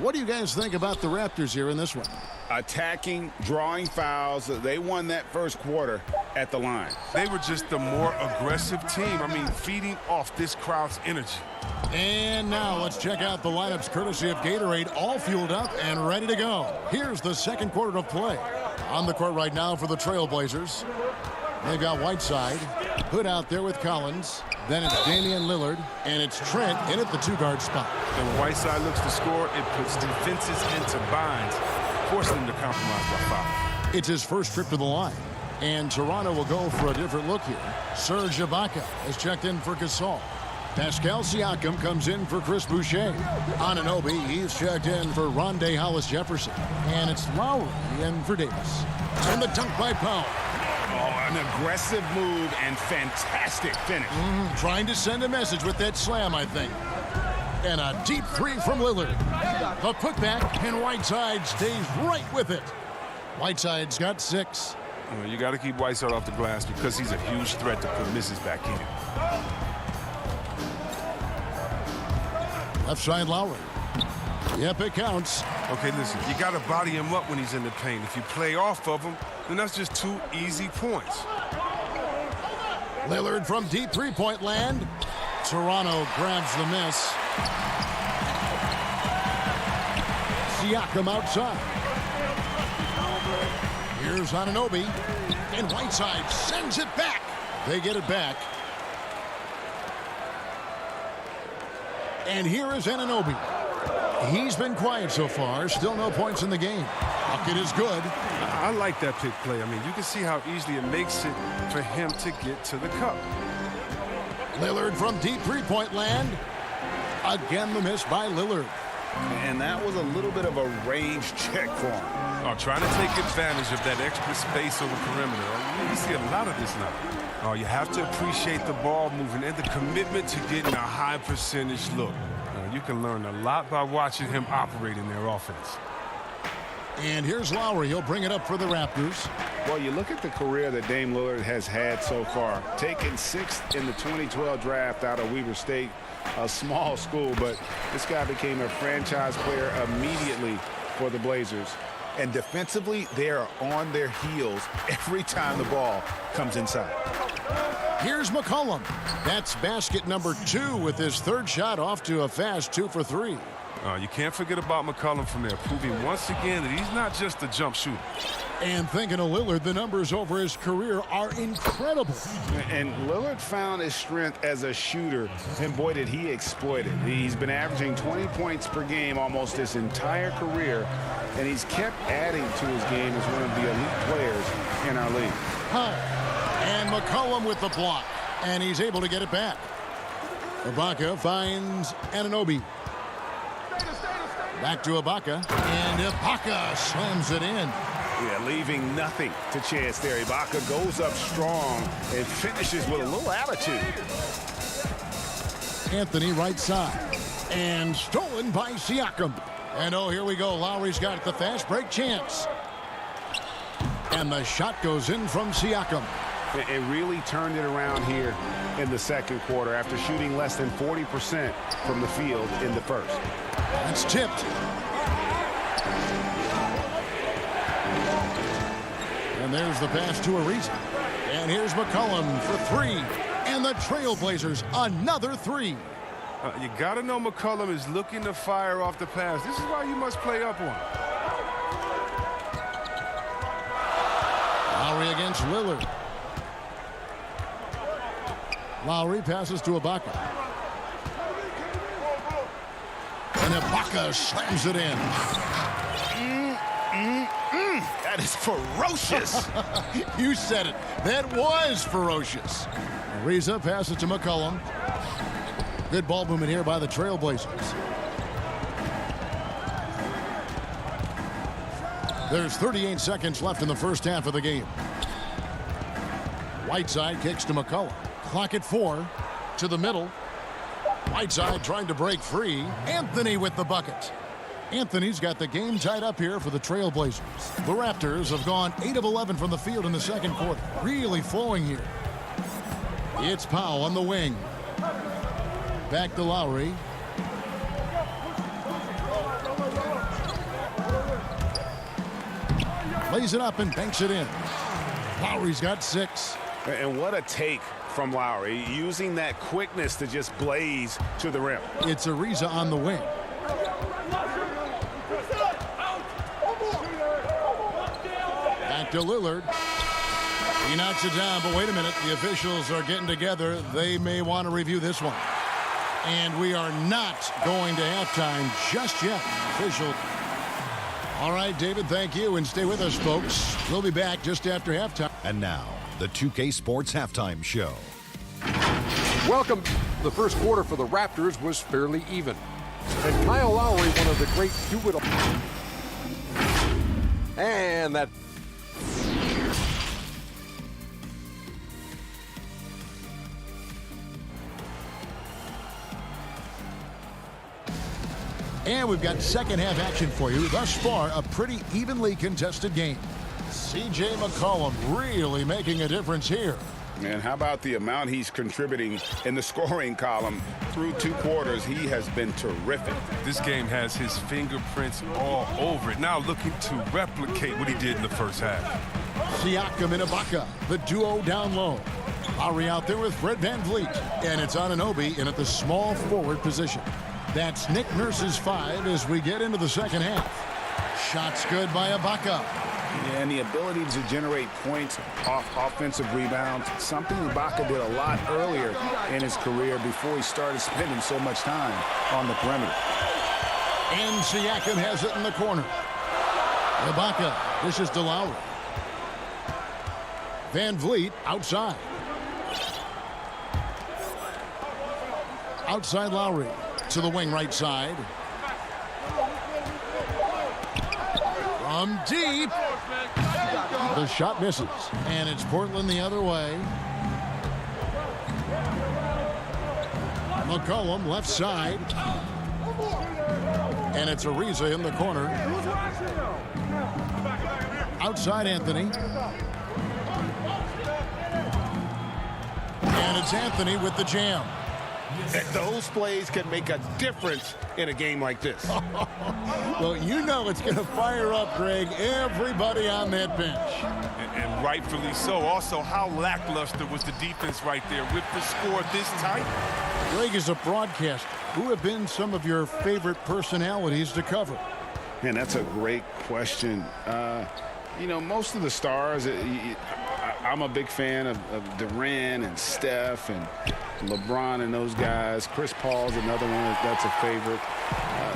Speaker 1: What do you guys think about the Raptors here in this one?
Speaker 2: Attacking, drawing fouls. They won that first quarter at the line.
Speaker 11: They were just the more aggressive team. I mean, feeding off this crowd's energy.
Speaker 1: And now let's check out the lineups courtesy of Gatorade, all fueled up and ready to go. Here's the second quarter of play. On the court right now for the Trailblazers. They've got Whiteside. Hood out there with Collins. Then it's Damian Lillard, and it's Trent in at the 2-guard spot.
Speaker 11: And when Whiteside looks to score, it puts defenses into binds, forcing them to compromise by foul.
Speaker 1: It's his first trip to the line, and Toronto will go for a different look here. Serge Ibaka has checked in for Gasol. Pascal Siakam comes in for Chris Boucher. Anunoby, he's checked in for Rondé Hollis-Jefferson. And it's Lowry in for Davis. And the dunk by Powell.
Speaker 2: Oh, an aggressive move and fantastic finish.
Speaker 1: Trying to send a message with that slam, I think. And a deep 3 from Lillard. The putback, and Whiteside stays right with it. Whiteside's got 6.
Speaker 11: You got to keep Whiteside off the glass because he's a huge threat to put misses back in.
Speaker 1: Left side Lowry. Yep, it counts.
Speaker 11: Okay, listen, you got to body him up when he's in the paint. If you play off of him, then that's just 2 easy points.
Speaker 1: Lillard from deep 3-point land. Toronto grabs the miss. Siakam outside. Here's Anunoby. And Whiteside sends it back. They get it back. And here is Anunoby. He's been quiet so far. Still no points in the game. Bucket is good.
Speaker 11: I like that pick play. I mean, you can see how easily it makes it for him to get to the cup.
Speaker 1: Lillard from deep three-point land. Again, the miss by Lillard.
Speaker 2: And that was a little bit of a range check for him.
Speaker 11: Oh, trying to take advantage of that extra space on the perimeter. Oh, you see a lot of this now. Oh, you have to appreciate the ball moving and the commitment to getting a high percentage look. You can learn a lot by watching him operate in their offense.
Speaker 1: And here's Lowry. He'll bring it up for the Raptors.
Speaker 2: Well, you look at the career that Dame Lillard has had so far. Taken 6th in the 2012 draft out of Weber State, a small school, but this guy became a franchise player immediately for the Blazers. And defensively, they are on their heels every time the ball comes inside.
Speaker 1: Here's McCollum. That's basket number 2 with his third shot off to a fast 2 for 3.
Speaker 11: You can't forget about McCollum from there, proving once again that he's not just a jump shooter.
Speaker 1: And thinking of Lillard, the numbers over his career are incredible.
Speaker 2: And Lillard found his strength as a shooter, and boy, did he exploit it. He's been averaging 20 points per game almost his entire career, and he's kept adding to his game as one of the elite players in our league.
Speaker 1: And McCollum with the block, and he's able to get it back. Ibaka finds Anunoby. Back to Ibaka, and Ibaka slams it in.
Speaker 2: Yeah, leaving nothing to chance there. Ibaka goes up strong and finishes with a little attitude.
Speaker 1: Anthony right side, and stolen by Siakam. And oh, here we go. Lowry's got the fast break chance. And the shot goes in from Siakam.
Speaker 2: It really turned it around here in the second quarter after shooting less than 40% from the field in the first.
Speaker 1: That's tipped. And there's the pass to Ariza. And here's McCollum for 3. And the Trailblazers, another 3.
Speaker 11: You got to know McCollum is looking to fire off the pass. This is why you must play up on him.
Speaker 1: Lowry against Lillard. Lowry passes to Ibaka. And Ibaka slams it in.
Speaker 2: That is ferocious.
Speaker 1: You said it. That was ferocious. Ariza passes to McCollum. Good ball movement here by the Trailblazers. There's 38 seconds left in the first half of the game. Whiteside kicks to McCollum. Clock at 4. To the middle. Whiteside trying to break free. Anthony with the bucket. Anthony's got the game tied up here for the Trailblazers. The Raptors have gone 8 of 11 from the field in the second quarter. Really flowing here. It's Powell on the wing. Back to Lowry. Lays it up and banks it in. Lowry's got 6.
Speaker 2: And what a take from Lowry, using that quickness to just blaze to the rim.
Speaker 1: It's Ariza on the wing. Back to Lillard. He knocks it down, but wait a minute. The officials are getting together. They may want to review this one. And we are not going to halftime just yet. Official. All right, David, thank you. And stay with us, folks. We'll be back just after halftime.
Speaker 8: And now, the 2K Sports Halftime Show.
Speaker 9: Welcome. The first quarter for the Raptors was fairly even. And Kyle Lowry, one of the great do-it-all. And that...
Speaker 1: And we've got second half action for you. Thus far, a pretty evenly contested game. C.J. McCollum really making a difference here.
Speaker 2: And how about the amount he's contributing in the scoring column through 2 quarters? He has been terrific.
Speaker 11: This game has his fingerprints all over it. Now looking to replicate what he did in the first half.
Speaker 1: Siakam and Ibaka, the duo down low. Lowry out there with Fred VanVleet. And it's Anunoby in at the small forward position. That's Nick Nurse's 5 as we get into the second half. Shots good by Ibaka.
Speaker 2: Yeah, and the ability to generate points off offensive rebounds, something Ibaka did a lot earlier in his career before he started spending so much time on the perimeter.
Speaker 1: And Siakam has it in the corner. Ibaka dishes to Lowry. Van Vliet outside. Outside Lowry to the wing right side. From deep. The shot misses. And it's Portland the other way. McCollum left side. And it's Ariza in the corner. Outside Anthony. And it's Anthony with the jam.
Speaker 7: Those plays can make a difference in a game like this.
Speaker 1: Well, you know it's going to fire up, Greg, everybody on that bench.
Speaker 11: And rightfully so. Also, how lackluster was the defense right there with the score this tight?
Speaker 1: Greg, is a broadcaster, who have been some of your favorite personalities to cover?
Speaker 2: Man, that's a great question. You know, most of the stars, I'm a big fan of Durant and Steph and LeBron and those guys. Chris Paul's another one that's a favorite.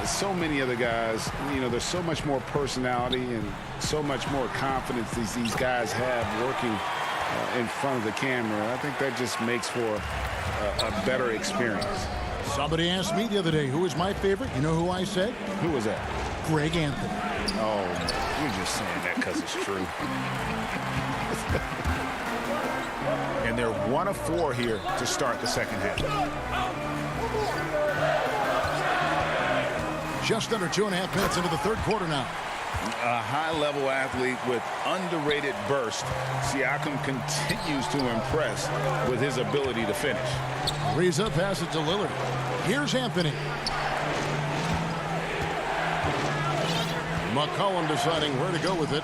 Speaker 2: So many other guys, you know, there's so much more personality and so much more confidence these guys have working in front of the camera. I think that just makes for a better experience.
Speaker 1: Somebody asked me the other day, who is my favorite? You know who I said?
Speaker 2: Who was that?
Speaker 1: Greg Anthony.
Speaker 2: Oh, you're just saying that because it's true. And they're 1 of 4 here to start the second half.
Speaker 1: Just under 2.5 minutes into the third quarter now.
Speaker 7: A high-level athlete with underrated burst. Siakam continues to impress with his ability to finish.
Speaker 1: Ariza passes to Lillard. Here's Anthony. McCollum deciding where to go with it.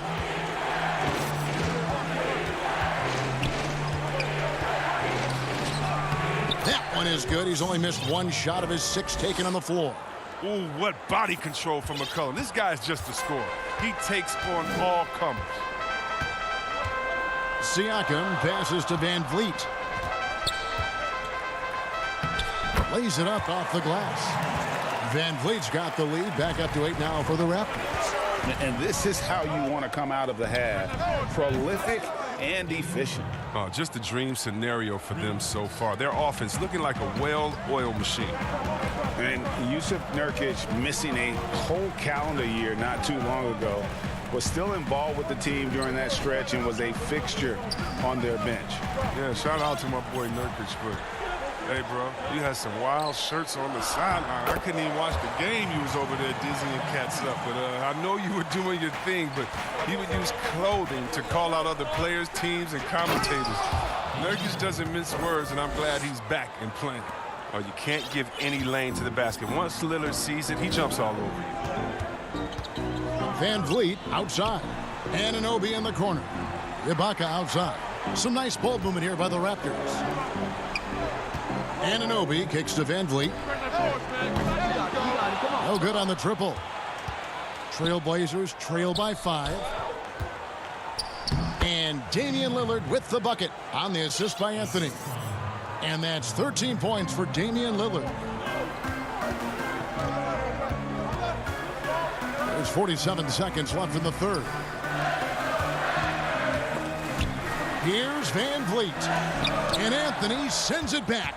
Speaker 1: That one is good. He's only missed 1 shot of his 6 taken on the floor.
Speaker 11: Ooh, what body control from McCollum. This guy's just a scorer. He takes on all comers.
Speaker 1: Siakam passes to Van Vliet. Lays it up off the glass. Van Vliet's got the lead. Back up to 8 now for the Raptors.
Speaker 2: And this is how you want to come out of the half. Prolific and efficient.
Speaker 11: Oh, just a dream scenario for them so far. Their offense looking like a well-oiled machine.
Speaker 2: And Jusuf Nurkic, missing a whole calendar year not too long ago, was still involved with the team during that stretch and was a fixture on their bench.
Speaker 11: Yeah, shout out to my boy Nurkic, but hey, bro, you had some wild shirts on the sideline. I couldn't even watch the game. You was over there dizzying cats up. But I know you were doing your thing, but he would use clothing to call out other players, teams, and commentators. Nurkic doesn't mince words, and I'm glad he's back and playing. Oh, you can't give any lane to the basket. Once Lillard sees it, he jumps all over you.
Speaker 1: Van Vliet outside. Anunoby in the corner. Ibaka outside. Some nice ball movement here by the Raptors. Anunoby kicks to Van Vliet. No good on the triple. Trailblazers trail by 5. And Damian Lillard with the bucket on the assist by Anthony. And that's 13 points for Damian Lillard. There's 47 seconds left in the third. Here's Van Vliet. And Anthony sends it back.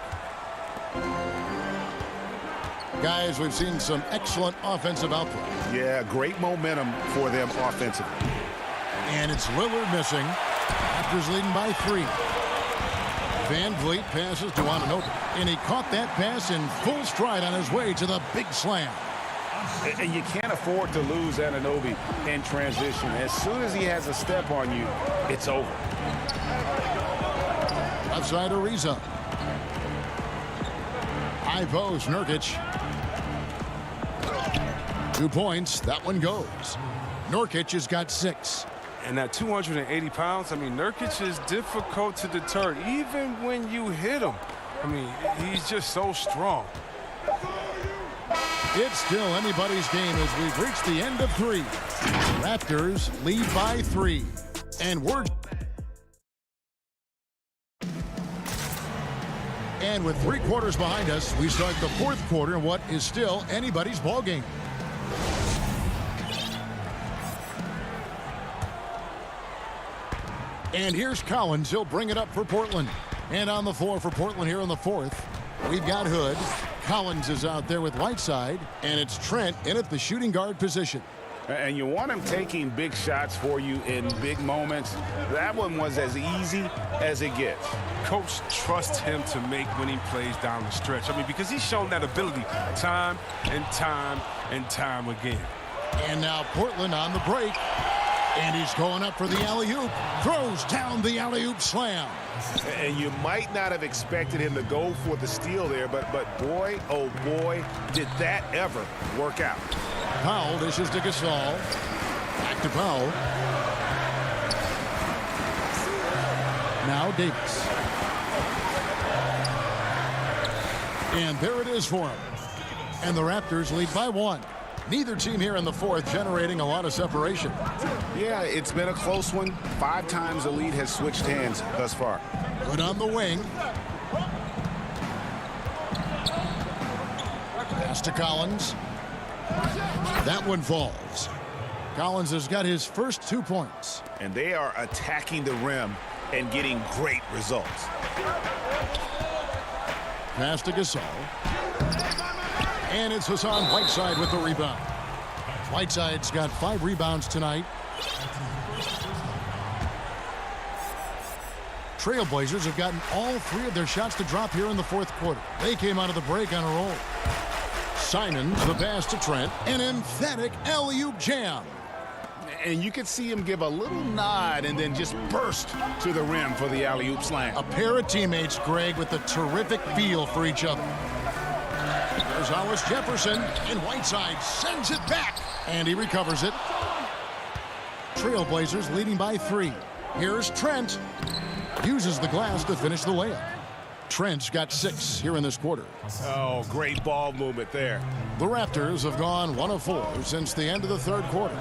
Speaker 1: Guys, we've seen some excellent offensive output.
Speaker 2: Yeah, great momentum for them offensively.
Speaker 1: And it's Lillard missing. Raptors leading by 3. Van Vliet passes to Anunoby. And he caught that pass in full stride on his way to the big slam.
Speaker 2: And you can't afford to lose Anunoby in transition. As soon as he has a step on you, it's over.
Speaker 1: Outside Ariza. High post, Nurkic. 2 points. That one goes. Nurkic has got 6.
Speaker 11: And at 280 pounds, I mean, Nurkic is difficult to deter, even when you hit him. I mean, he's just so strong.
Speaker 1: It's still anybody's game as we've reached the end of 3. Raptors lead by 3. And with 3 quarters behind us, we start the 4th quarter in what is still anybody's ball game. And here's Collins. He'll bring it up for Portland. And on the floor for Portland here in the fourth, we've got Hood. Collins is out there with Whiteside. And it's Trent in at the shooting guard position.
Speaker 2: And you want him taking big shots for you in big moments. That one was as easy as it gets.
Speaker 11: Coach trusts him to make winning plays down the stretch. I mean, because he's shown that ability time and time and time again.
Speaker 1: And now Portland on the break. And he's going up for the alley-oop. Throws down the alley-oop slam.
Speaker 2: And you might not have expected him to go for the steal there, but boy, oh boy, did that ever work out.
Speaker 1: Powell dishes to Gasol. Back to Powell. Now Davis. And there it is for him. And the Raptors lead by 1. Neither team here in the fourth generating a lot of separation.
Speaker 2: Yeah, it's been a close one. 5 times the lead has switched hands thus far.
Speaker 1: Good on the wing. Pass to Collins. That one falls. Collins has got his first 2 points.
Speaker 2: And they are attacking the rim and getting great results.
Speaker 1: Pass to Gasol. And it's Hassan Whiteside with the rebound. Whiteside's got 5 rebounds tonight. Trailblazers have gotten all 3 of their shots to drop here in the fourth quarter. They came out of the break on a roll. Simons, the pass to Trent. An emphatic alley-oop jam.
Speaker 2: And you could see him give a little nod and then just burst to the rim for the alley-oop slam.
Speaker 1: A pair of teammates, Greg, with a terrific feel for each other. There's Hollis Jefferson, and Whiteside sends it back. And he recovers it. Trailblazers leading by 3. Here's Trent. Uses the glass to finish the layup. Trent's got 6 here in this quarter.
Speaker 2: Oh, great ball movement there.
Speaker 1: The Raptors have gone 1 of 4 since the end of the third quarter.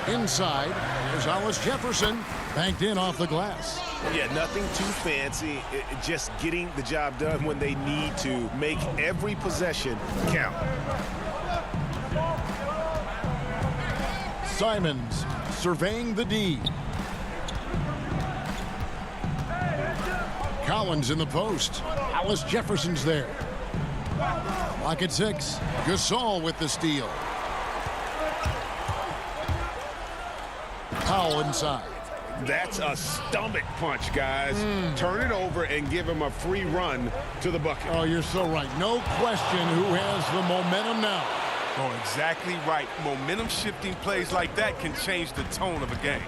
Speaker 1: Inside, there's Hollis Jefferson, banked in off the glass.
Speaker 2: Yeah, nothing too fancy. Just getting the job done when they need to. Make every possession count.
Speaker 1: Simons surveying the D. Collins in the post. Hollis Jefferson's there. Clock at 6. Gasol with the steal. Powell inside.
Speaker 2: That's a stomach punch, guys. Turn it over and give him a free run to the bucket.
Speaker 1: Oh, you're so right. No question who has the momentum now.
Speaker 11: Oh, exactly right. Momentum shifting plays like that can change the tone of a game.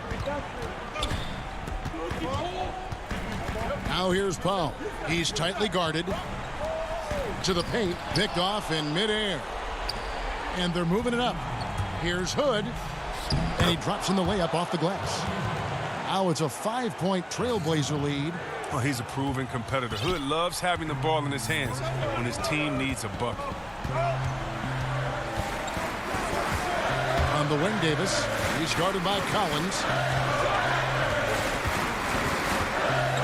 Speaker 1: Now here's Powell. He's tightly guarded. To the paint, picked off in midair. And they're moving it up. Here's Hood. And he drops in the layup off the glass. Now it's a 5-point Trailblazer lead.
Speaker 11: Oh, he's a proven competitor. Hood loves having the ball in his hands when his team needs a bucket.
Speaker 1: On the wing, Davis. He's guarded by Collins.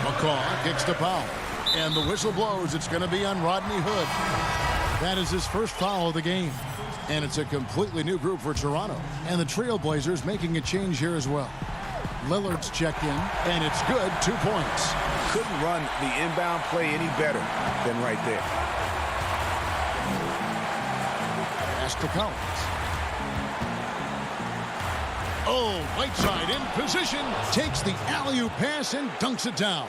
Speaker 1: McCaw kicks to Powell. And the whistle blows. It's going to be on Rodney Hood. That is his first foul of the game. And it's a completely new group for Toronto. And the Trailblazers making a change here as well. Lillard's checked in, and it's good. 2 points.
Speaker 2: Couldn't run the inbound play any better than right there.
Speaker 1: Pass to Collins. Oh, Whiteside in position. Takes the alley-oop pass and dunks it down.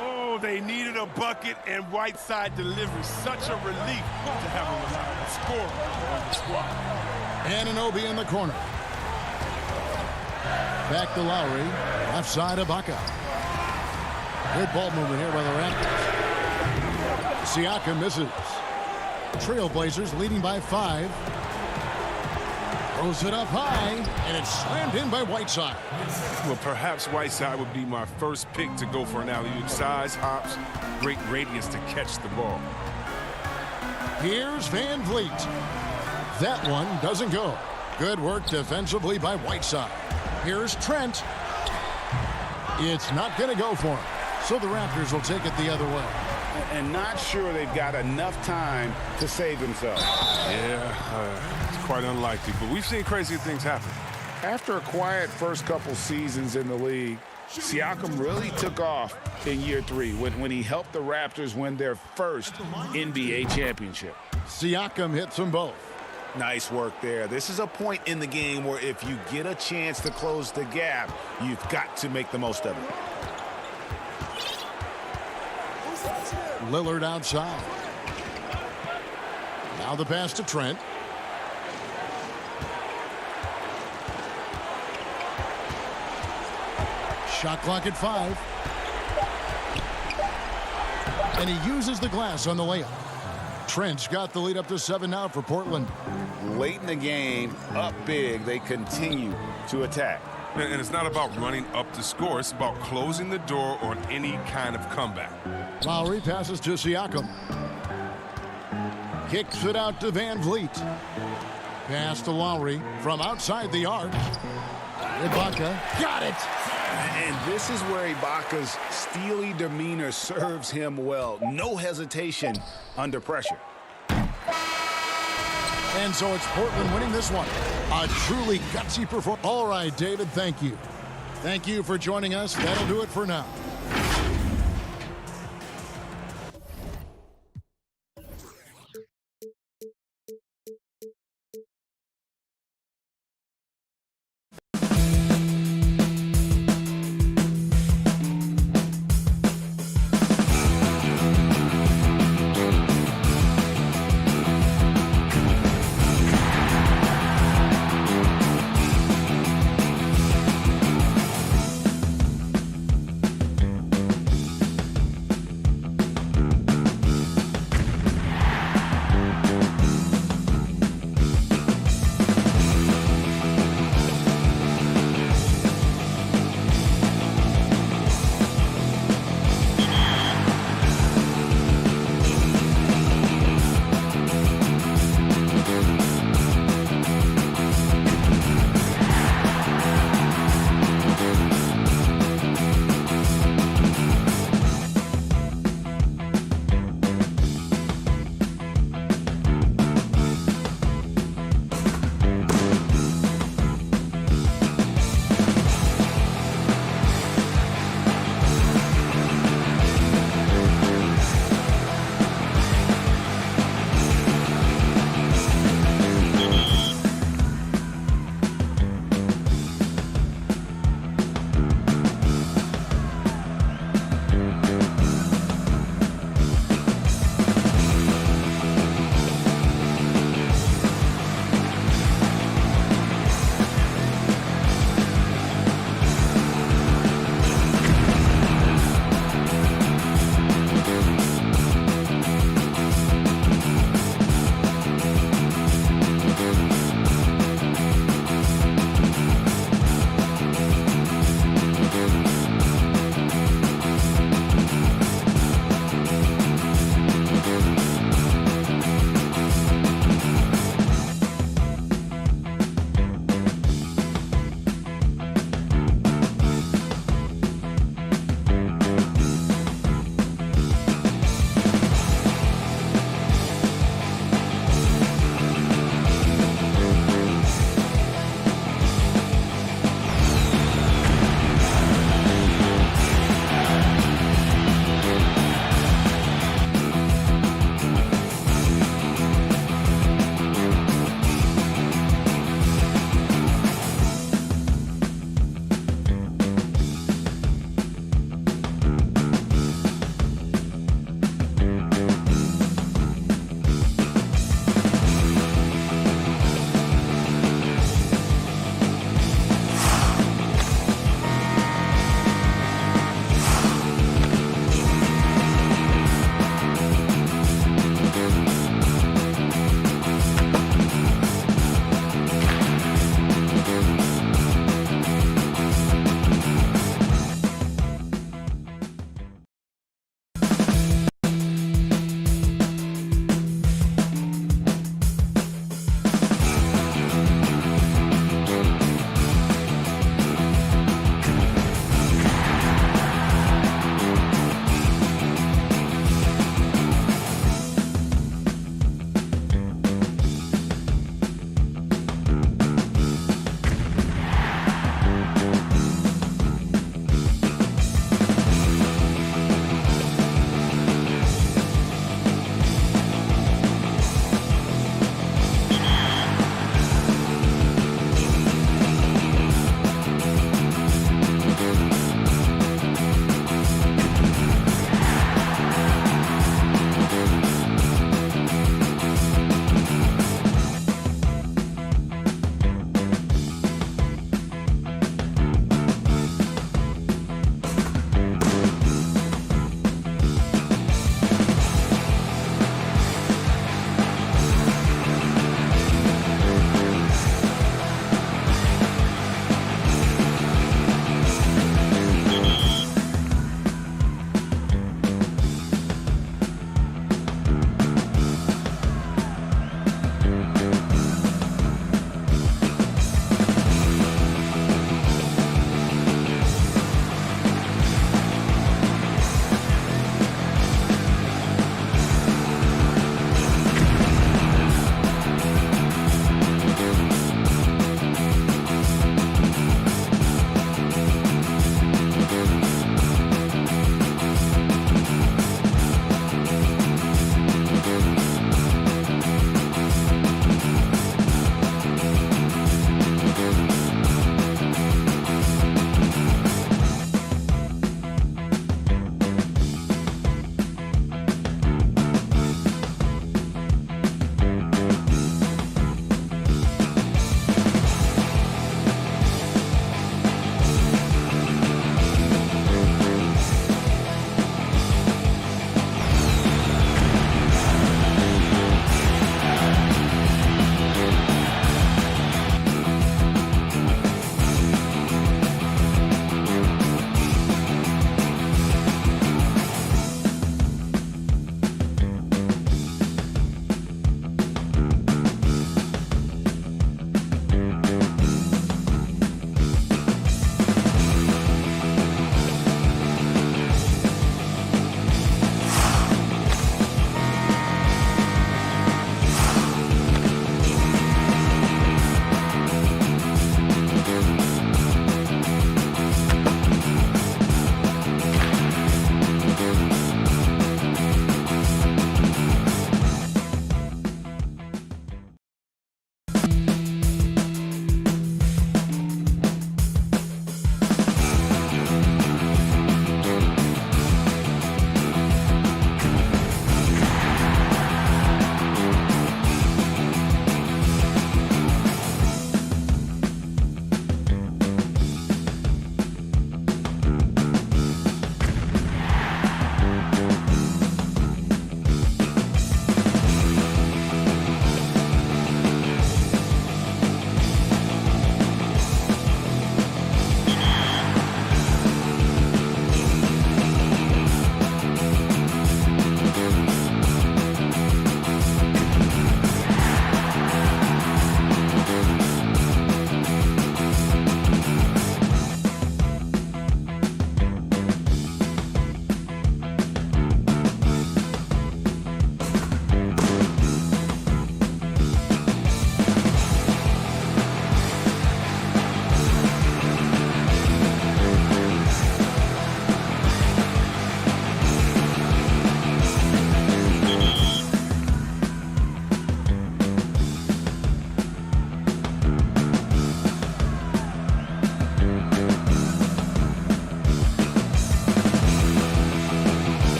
Speaker 11: Oh, they needed a bucket, and Whiteside delivers. Such a relief to have a scorer on the squad.
Speaker 1: Anunoby in the corner. Back to Lowry. Left side of Ibaka. Good ball movement here by the Raptors. Siakam misses. Trailblazers leading by 5. Throws it up high, and it's slammed in by Whiteside.
Speaker 11: Well, perhaps Whiteside would be my first pick to go for an alley-oop. Size, hops, great radius to catch the ball.
Speaker 1: Here's Van Vliet. That one doesn't go. Good work defensively by Whiteside. Here's Trent. It's not going to go for him. So the Raptors will take it the other way.
Speaker 2: And not sure they've got enough time to save themselves.
Speaker 11: Yeah, it's quite unlikely, but we've seen crazy things happen.
Speaker 2: After a quiet first couple seasons in the league, Siakam really took off in year 3 when he helped the Raptors win their first NBA championship.
Speaker 1: Siakam hits them both.
Speaker 2: Nice work there. This is a point in the game where if you get a chance to close the gap, you've got to make the most of it.
Speaker 1: Lillard outside. Now the pass to Trent. Shot clock at 5. And he uses the glass on the layup. Trent's got the lead up to 7 now for Portland.
Speaker 2: Late in the game, up big, they continue to attack.
Speaker 11: And it's not about running up to score. It's about closing the door on any kind of comeback.
Speaker 1: Lowry passes to Siakam. Kicks it out to Van Vliet. Pass to Lowry from outside the arc. Ibaka got it.
Speaker 2: And this is where Ibaka's steely demeanor serves him well. No hesitation under pressure.
Speaker 1: And so it's Portland winning this one. A truly gutsy performance. All right, David, thank you. Thank you for joining us. That'll do it for now.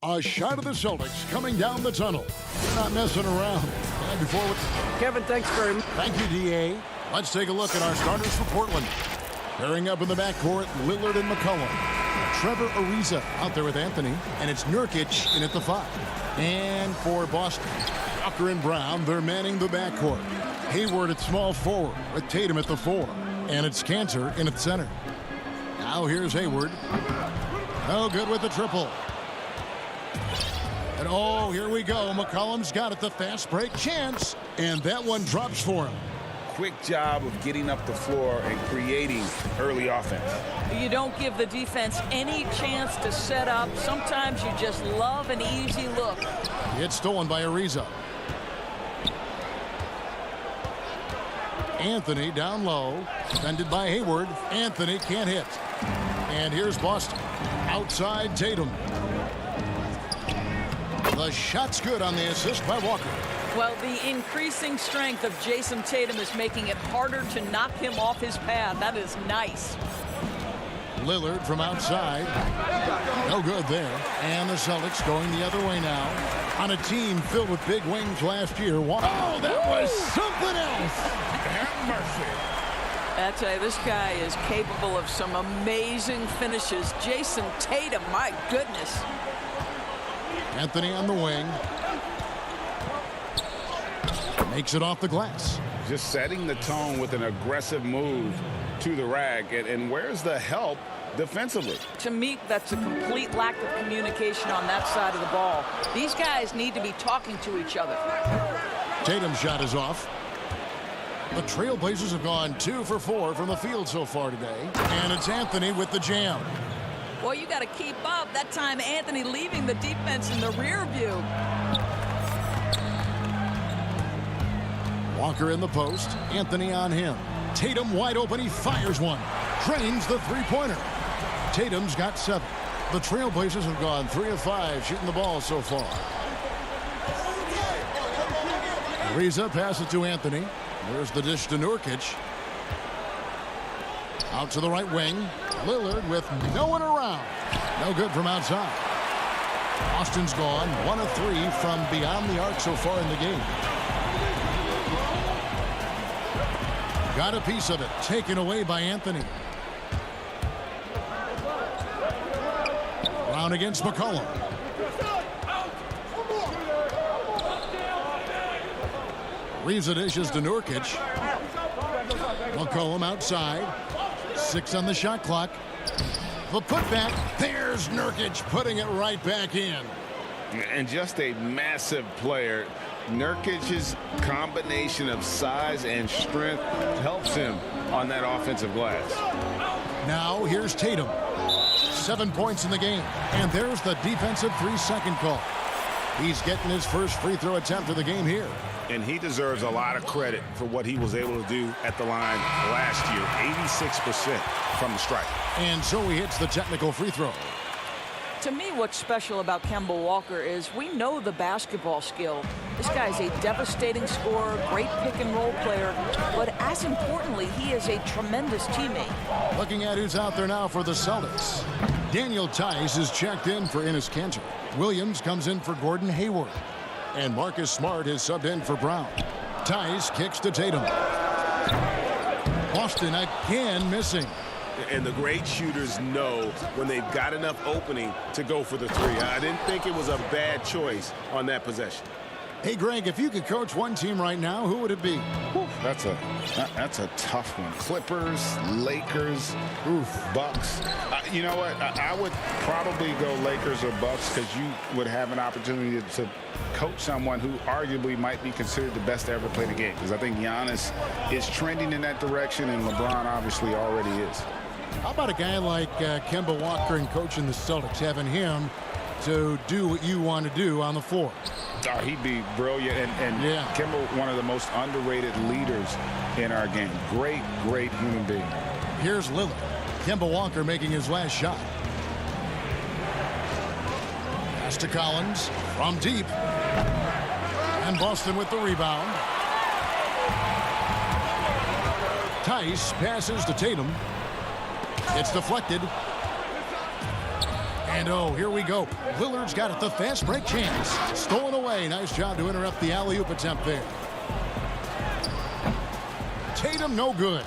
Speaker 1: A shot of the Celtics coming down the tunnel. They're not messing around. And before
Speaker 6: Kevin, thanks very much.
Speaker 1: Thank you, DA. Let's take a look at our starters for Portland. Pairing up in the backcourt, Lillard and McCollum. Trevor Ariza out there with Anthony, and it's Nurkic in at the 5. And for Boston, Walker and Brown, they're manning the backcourt. Hayward at small forward with Tatum at the 4. And it's Cantor in at center. Now here's Hayward. No good with the triple. And oh, here we go. McCollum's got it, the fast break chance. And that one drops for him.
Speaker 7: Quick job of getting up the floor and creating early offense.
Speaker 12: You don't give the defense any chance to set up. Sometimes you just love an easy look.
Speaker 1: It's stolen by Ariza. Anthony down low. Defended by Hayward. Anthony can't hit. And here's Boston. Outside Tatum. The shot's good on the assist by Walker.
Speaker 12: Well, the increasing strength of Jason Tatum is making it harder to knock him off his path. That is nice.
Speaker 1: Lillard from outside. No good there. And the Celtics going the other way now. On a team filled with big wings last year. Oh, that was something else. Have mercy.
Speaker 12: I tell you, this guy is capable of some amazing finishes. Jason Tatum, my goodness.
Speaker 1: Anthony on the wing. Makes it off the glass.
Speaker 2: Just setting the tone with an aggressive move to the rag. And where's the help defensively?
Speaker 12: To me, that's a complete lack of communication on that side of the ball. These guys need to be talking to each other.
Speaker 1: Tatum's shot is off. The Trailblazers have gone 2 for 4 from the field so far today. And it's Anthony with the jam.
Speaker 12: Boy, you got to keep up. That time, Anthony leaving the defense in the rear view.
Speaker 1: Walker in the post. Anthony on him. Tatum wide open. He fires one. Drains the three-pointer. Tatum's got 7. The Trailblazers have gone 3 of 5 shooting the ball so far. Ariza passes to Anthony. There's the dish to Nurkic. Out to the right wing. Lillard with no one around. No good from outside. Austin's gone 1 of 3 from beyond the arc so far in the game. Got a piece of it. Taken away by Anthony. Brown against McCollum. Ariza dishes to Nurkic. McCollum outside. 6 on the shot clock. The putback. There's Nurkic putting it right back in.
Speaker 2: And just a massive player. Nurkic's combination of size and strength helps him on that offensive glass.
Speaker 1: Now here's Tatum. 7 points in the game. And there's the defensive 3-second call. He's getting his first free throw attempt of the game here.
Speaker 2: And he deserves a lot of credit for what he was able to do at the line last year. 86% from the stripe.
Speaker 1: And so he hits the technical free throw.
Speaker 12: To me, what's special about Kemba Walker is we know the basketball skill. This guy's a devastating scorer, great pick-and-roll player, but as importantly, he is a tremendous teammate.
Speaker 1: Looking at who's out there now for the Celtics. Daniel Tice is checked in for Enes Kanter. Williams comes in for Gordon Hayward. And Marcus Smart is subbed in for Brown. Tice kicks to Tatum. Boston again missing.
Speaker 7: And the great shooters know when they've got enough opening to go for the 3. I didn't think it was a bad choice on that possession.
Speaker 1: Hey, Greg, if you could coach one team right now, who would it be?
Speaker 2: That's a tough one. Clippers, Lakers, Bucks. You know what? I would probably go Lakers or Bucks because you would have an opportunity to coach someone who arguably might be considered the best to ever play the game. Because I think Giannis is trending in that direction, and LeBron obviously already is.
Speaker 1: How about a guy like Kemba Walker and coaching the Celtics, having him to do what you want to do on the floor?
Speaker 2: Oh, he'd be brilliant. And
Speaker 1: yeah.
Speaker 2: Kemba, one of the most underrated leaders in our game. Great, great human being.
Speaker 1: Here's Lillard. Kemba Walker making his last shot. Pass to Collins from deep. And Boston with the rebound. Tice passes to Tatum. It's deflected. And oh, here we go. Lillard's got it, the fast break chance. Stolen away. Nice job to interrupt the alley-oop attempt there. Tatum, no good.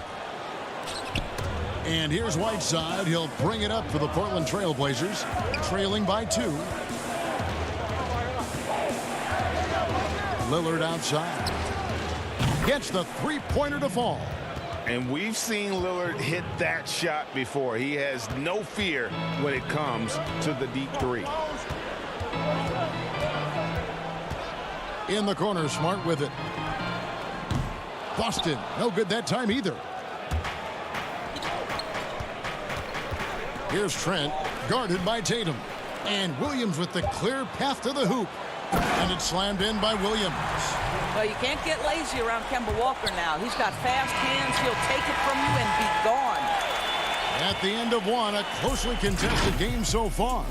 Speaker 1: And here's Whiteside. He'll bring it up for the Portland Trail Blazers, trailing by 2. Lillard outside. Gets the three-pointer to fall.
Speaker 2: And we've seen Lillard hit that shot before. He has no fear when it comes to the deep three.
Speaker 1: In the corner, Smart with it. Boston, no good that time either. Here's Trent, guarded by Tatum. And Williams with the clear path to the hoop. And it's slammed in by Williams.
Speaker 12: Well, you can't get lazy around Kemba Walker now. He's got fast hands. He'll take it from you and be gone.
Speaker 1: At the end of one, a closely contested game so far.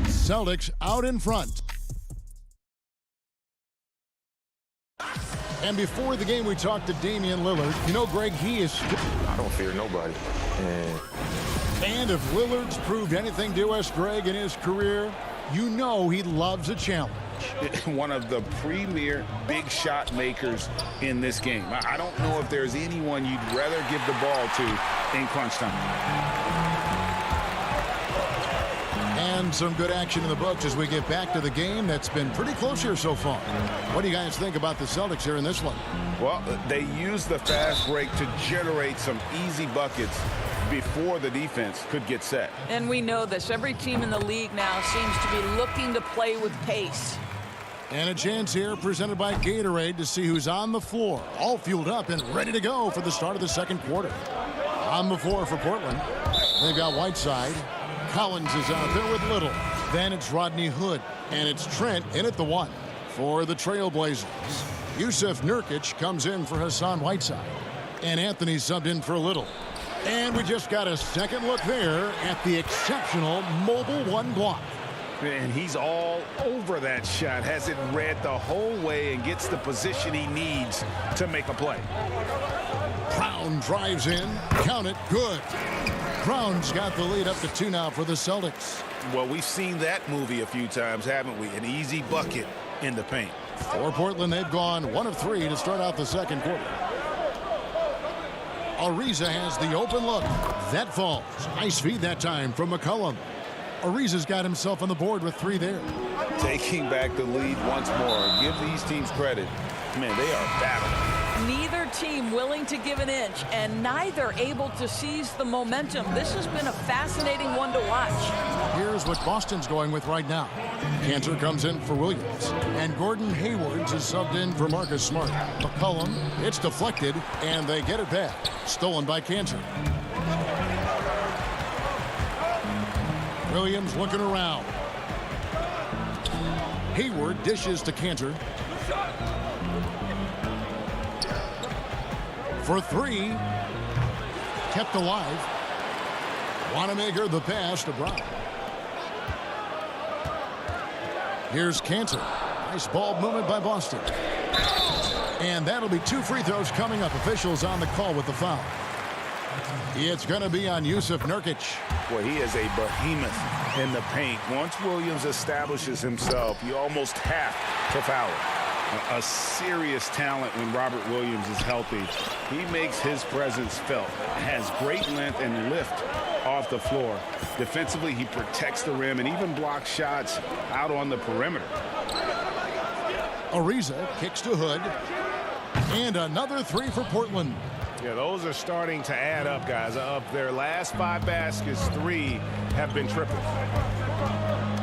Speaker 1: Celtics out in front. And before the game, we talked to Damian Lillard. You know, Greg, he is...
Speaker 5: I don't fear nobody.
Speaker 1: And if Lillard's proved anything to us, Greg, in his career, you know he loves a challenge.
Speaker 2: One of the premier big shot makers in this game. I don't know if there's anyone you'd rather give the ball to in crunch time.
Speaker 1: And some good action in the books as we get back to the game that's been pretty close here so far. What do you guys think about the Celtics here in this one?
Speaker 2: Well, they use the fast break to generate some easy buckets before the defense could get set.
Speaker 12: And we know this. Every team in the league now seems to be looking to play with pace.
Speaker 1: And a chance here presented by Gatorade to see who's on the floor. All fueled up and ready to go for the start of the second quarter. On the floor for Portland, they've got Whiteside. Collins is out there with Little. Then it's Rodney Hood. And it's Trent in at the 1 for the Trailblazers. Yusuf Nurkic comes in for Hassan Whiteside. And Anthony subbed in for Little. And we just got a second look there at the exceptional mobile 1 block.
Speaker 2: And he's all over that shot, has it read the whole way and gets the position he needs to make a play.
Speaker 1: Brown drives in, count it, good. Brown's got the lead up to 2 now for the Celtics.
Speaker 2: Well, we've seen that movie a few times, haven't we? An easy bucket in the paint.
Speaker 1: For Portland, they've gone 1 of 3 to start out the second quarter. Ariza has the open look. That falls. Nice feed that time from McCollum. Ariza's got himself on the board with 3 there.
Speaker 2: Taking back the lead once more. Give these teams credit. Man, they are battling.
Speaker 12: Neither team willing to give an inch, and neither able to seize the momentum. This has been a fascinating one to watch.
Speaker 1: Here's what Boston's going with right now. Cantor comes in for Williams, and Gordon Hayward is subbed in for Marcus Smart. McCollum, it's deflected, and they get it back. Stolen by Cantor. Williams looking around. Hayward dishes to Cantor. For 3. Kept alive. Wanamaker the pass to Brown. Here's Cantor. Nice ball movement by Boston. And that'll be 2 free throws coming up. Officials on the call with the foul. It's going to be on Yusuf Nurkic.
Speaker 2: Boy, he is a behemoth in the paint. Once Williams establishes himself, you almost have to foul him. A serious talent when Robert Williams is healthy. He makes his presence felt. Has great length and lift off the floor. Defensively, he protects the rim and even blocks shots out on the perimeter.
Speaker 1: Ariza kicks to Hood. And another 3 for Portland.
Speaker 2: Yeah, those are starting to add up, guys. Of their last 5 baskets, 3 have been triples.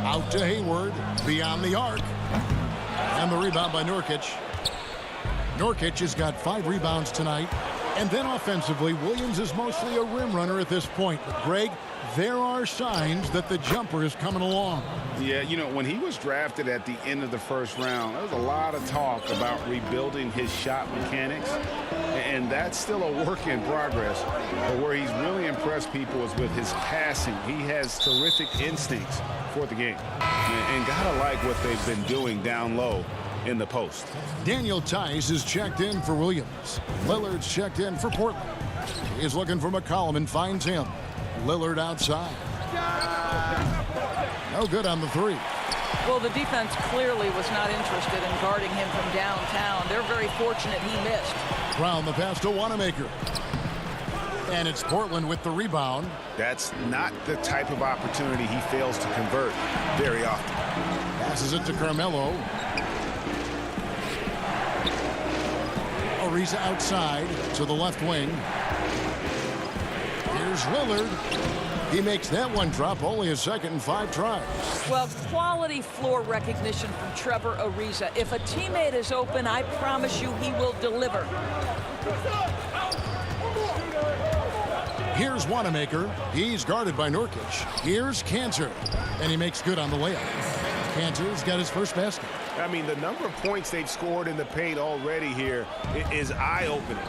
Speaker 1: Out to Hayward, beyond the arc. And the rebound by Nurkic. Nurkic has got 5 rebounds tonight. And then offensively, Williams is mostly a rim runner at this point. But Greg, there are signs that the jumper is coming along.
Speaker 2: Yeah, you know, when he was drafted at the end of the first round, there was a lot of talk about rebuilding his shot mechanics. And that's still a work in progress. But where he's really impressed people is with his passing. He has terrific instincts for the game. And gotta like what they've been doing down low in the post.
Speaker 1: Daniel Tice is checked in for Williams. Lillard's checked in for Portland. He's looking for McCollum and finds him. Lillard outside. No good on the three.
Speaker 12: Well, the defense clearly was not interested in guarding him from downtown. They're very fortunate he missed.
Speaker 1: Brown the pass to Wanamaker. And it's Portland with the rebound.
Speaker 2: That's not the type of opportunity he fails to convert very often.
Speaker 1: Passes it to Carmelo. Ariza outside to the left wing. Here's Lillard. He makes that one drop, only his second in 5 tries.
Speaker 12: Well, quality floor recognition from Trevor Ariza. If a teammate is open, I promise you he will deliver.
Speaker 1: Here's Wanamaker. He's guarded by Nurkic. Here's Cantor. And he makes good on the layup. Cantor's got his first basket.
Speaker 2: I mean, the number of points they've scored in the paint already here is eye-opening.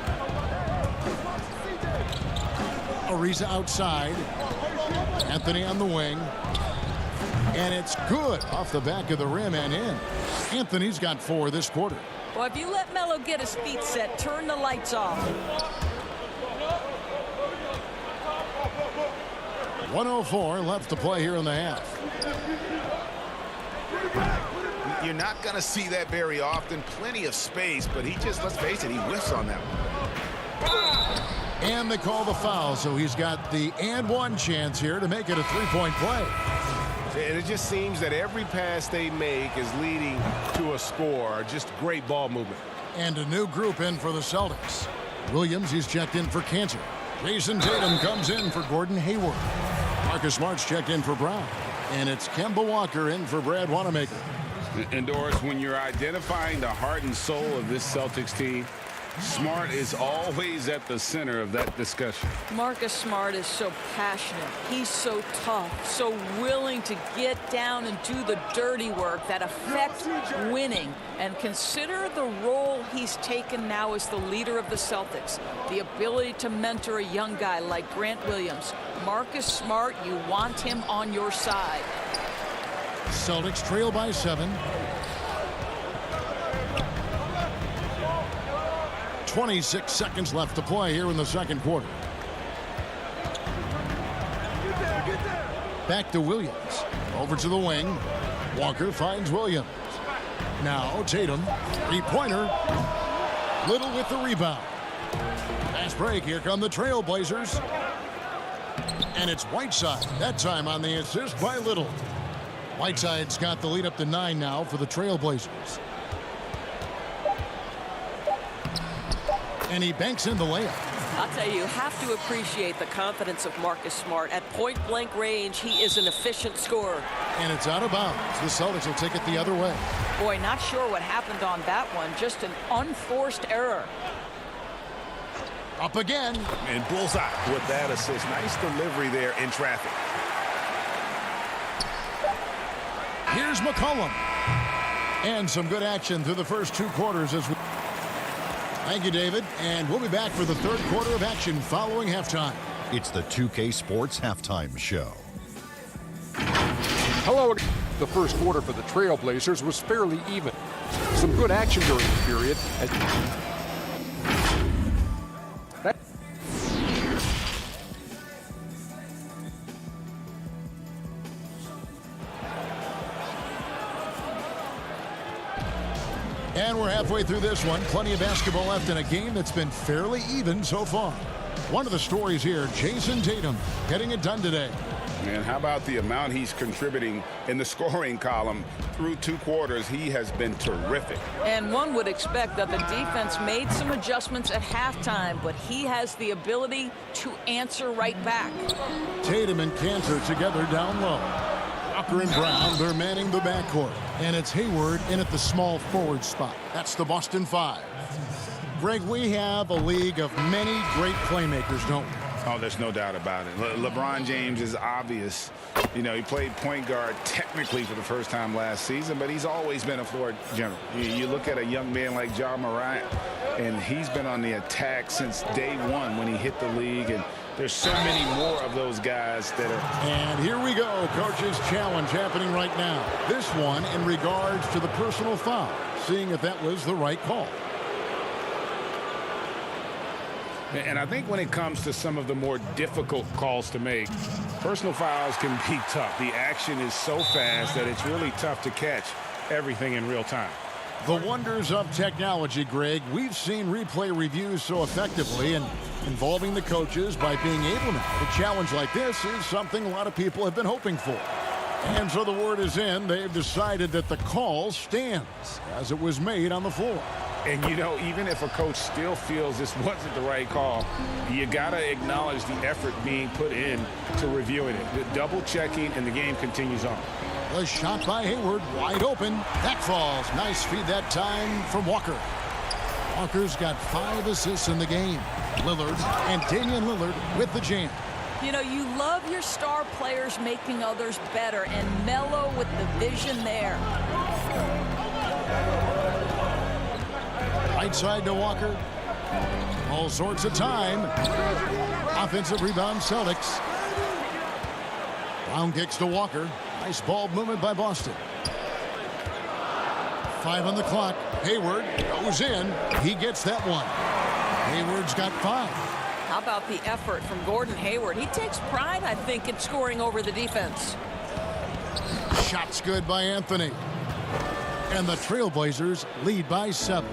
Speaker 1: Ariza outside. Anthony on the wing. And it's good off the back of the rim and in. Anthony's got 4 this quarter.
Speaker 12: Well, if you let Melo get his feet set, turn the lights off.
Speaker 1: 1:04 left to play here in the half.
Speaker 2: You're not going to see that very often. Plenty of space, but he just, let's face it, he whiffs on that one.
Speaker 1: And they call the foul, so he's got the and one chance here to make it a 3-point play.
Speaker 2: And it just seems that every pass they make is leading to a score. Just great ball movement.
Speaker 1: And a new group in for the Celtics. Williams, he's checked in for Cantor. Jason Tatum comes in for Gordon Hayward. Marcus Smart's checked in for Brown. And it's Kemba Walker in for Brad Wanamaker.
Speaker 2: And Doris, when you're identifying the heart and soul of this Celtics team, Smart is always at the center of that discussion.
Speaker 12: Marcus Smart is so passionate. He's so tough, so willing to get down and do the dirty work that affects winning. And consider the role he's taken now as the leader of the Celtics. The ability to mentor a young guy like Grant Williams. Marcus Smart, you want him on your side.
Speaker 1: Celtics trail by 7. 26 seconds left to play here in the second quarter. Back to Williams. Over to the wing. Walker finds Williams. Now Tatum. 3-pointer. Little with the rebound. Fast break. Here come the Trailblazers. And it's Whiteside. That time on the assist by Little. Whiteside's got the lead up to 9 now for the Trailblazers. And he banks in the layup.
Speaker 13: I'll tell you have to appreciate the confidence of Marcus Smart. At point-blank range, he is an efficient scorer.
Speaker 1: And it's out of bounds. The Celtics will take it the other way.
Speaker 12: Boy, not sure what happened on that one. Just an unforced error.
Speaker 1: Up again.
Speaker 2: And bullseye with that assist. Nice delivery there in traffic.
Speaker 1: Here's McCollum. And some good action through the first 2 quarters as we... Thank you, David. And we'll be back for the third quarter of action following halftime.
Speaker 8: It's the 2K Sports Halftime Show.
Speaker 9: Hello. The first quarter for the Trailblazers was fairly even. Some good action during the period.
Speaker 1: And we're halfway through this one. Plenty of basketball left in a game that's been fairly even so far. One of the stories here, Jason Tatum getting it done today.
Speaker 2: And how about the amount he's contributing in the scoring column through 2 quarters? He has been terrific.
Speaker 12: And one would expect that the defense made some adjustments at halftime, but he has the ability to answer right back.
Speaker 1: Tatum and Cantor together down low. Walker and Brown, they're manning the backcourt. And it's Hayward in at the small forward spot. That's the Boston 5. Greg, we have a league of many great playmakers, don't we?
Speaker 2: Oh, there's no doubt about it. LeBron James is obvious. You know, he played point guard technically for the first time last season, but he's always been a floor general. You look at a young man like Ja Morant, and he's been on the attack since day one when he hit the league, and there's so many more of those guys that are...
Speaker 1: And here we go, coach's challenge happening right now. This one in regards to the personal foul, seeing if that was the right call.
Speaker 2: And I think when it comes to some of the more difficult calls to make, Personal fouls can be tough. The action is so fast that it's really tough to catch everything in real time.
Speaker 1: The wonders of technology, Greg. We've seen replay reviews so effectively, and involving the coaches by being able to a challenge like this is something a lot of people have been hoping for. And so the word is in. They've decided that the call stands as it was made on the floor.
Speaker 2: And, you know, even if a coach still feels this wasn't the right call, you got to acknowledge the effort being put in to reviewing it. The double checking, and the game continues on.
Speaker 1: The shot by Hayward, wide open. That falls. Nice feed that time from Walker. Walker's got 5 assists in the game. Lillard and Damian Lillard with the jam.
Speaker 12: You know, you love your star players making others better, and Melo with the vision there.
Speaker 1: Right side to Walker. All sorts of time. Offensive rebound, Celtics. Brown kicks to Walker. Nice ball movement by Boston. 5 on the clock. Hayward goes in. He gets that one. Hayward's got 5.
Speaker 12: How about the effort from Gordon Hayward? He takes pride, I think, in scoring over the defense.
Speaker 1: Shot's good by Anthony. And the Trailblazers lead by 7.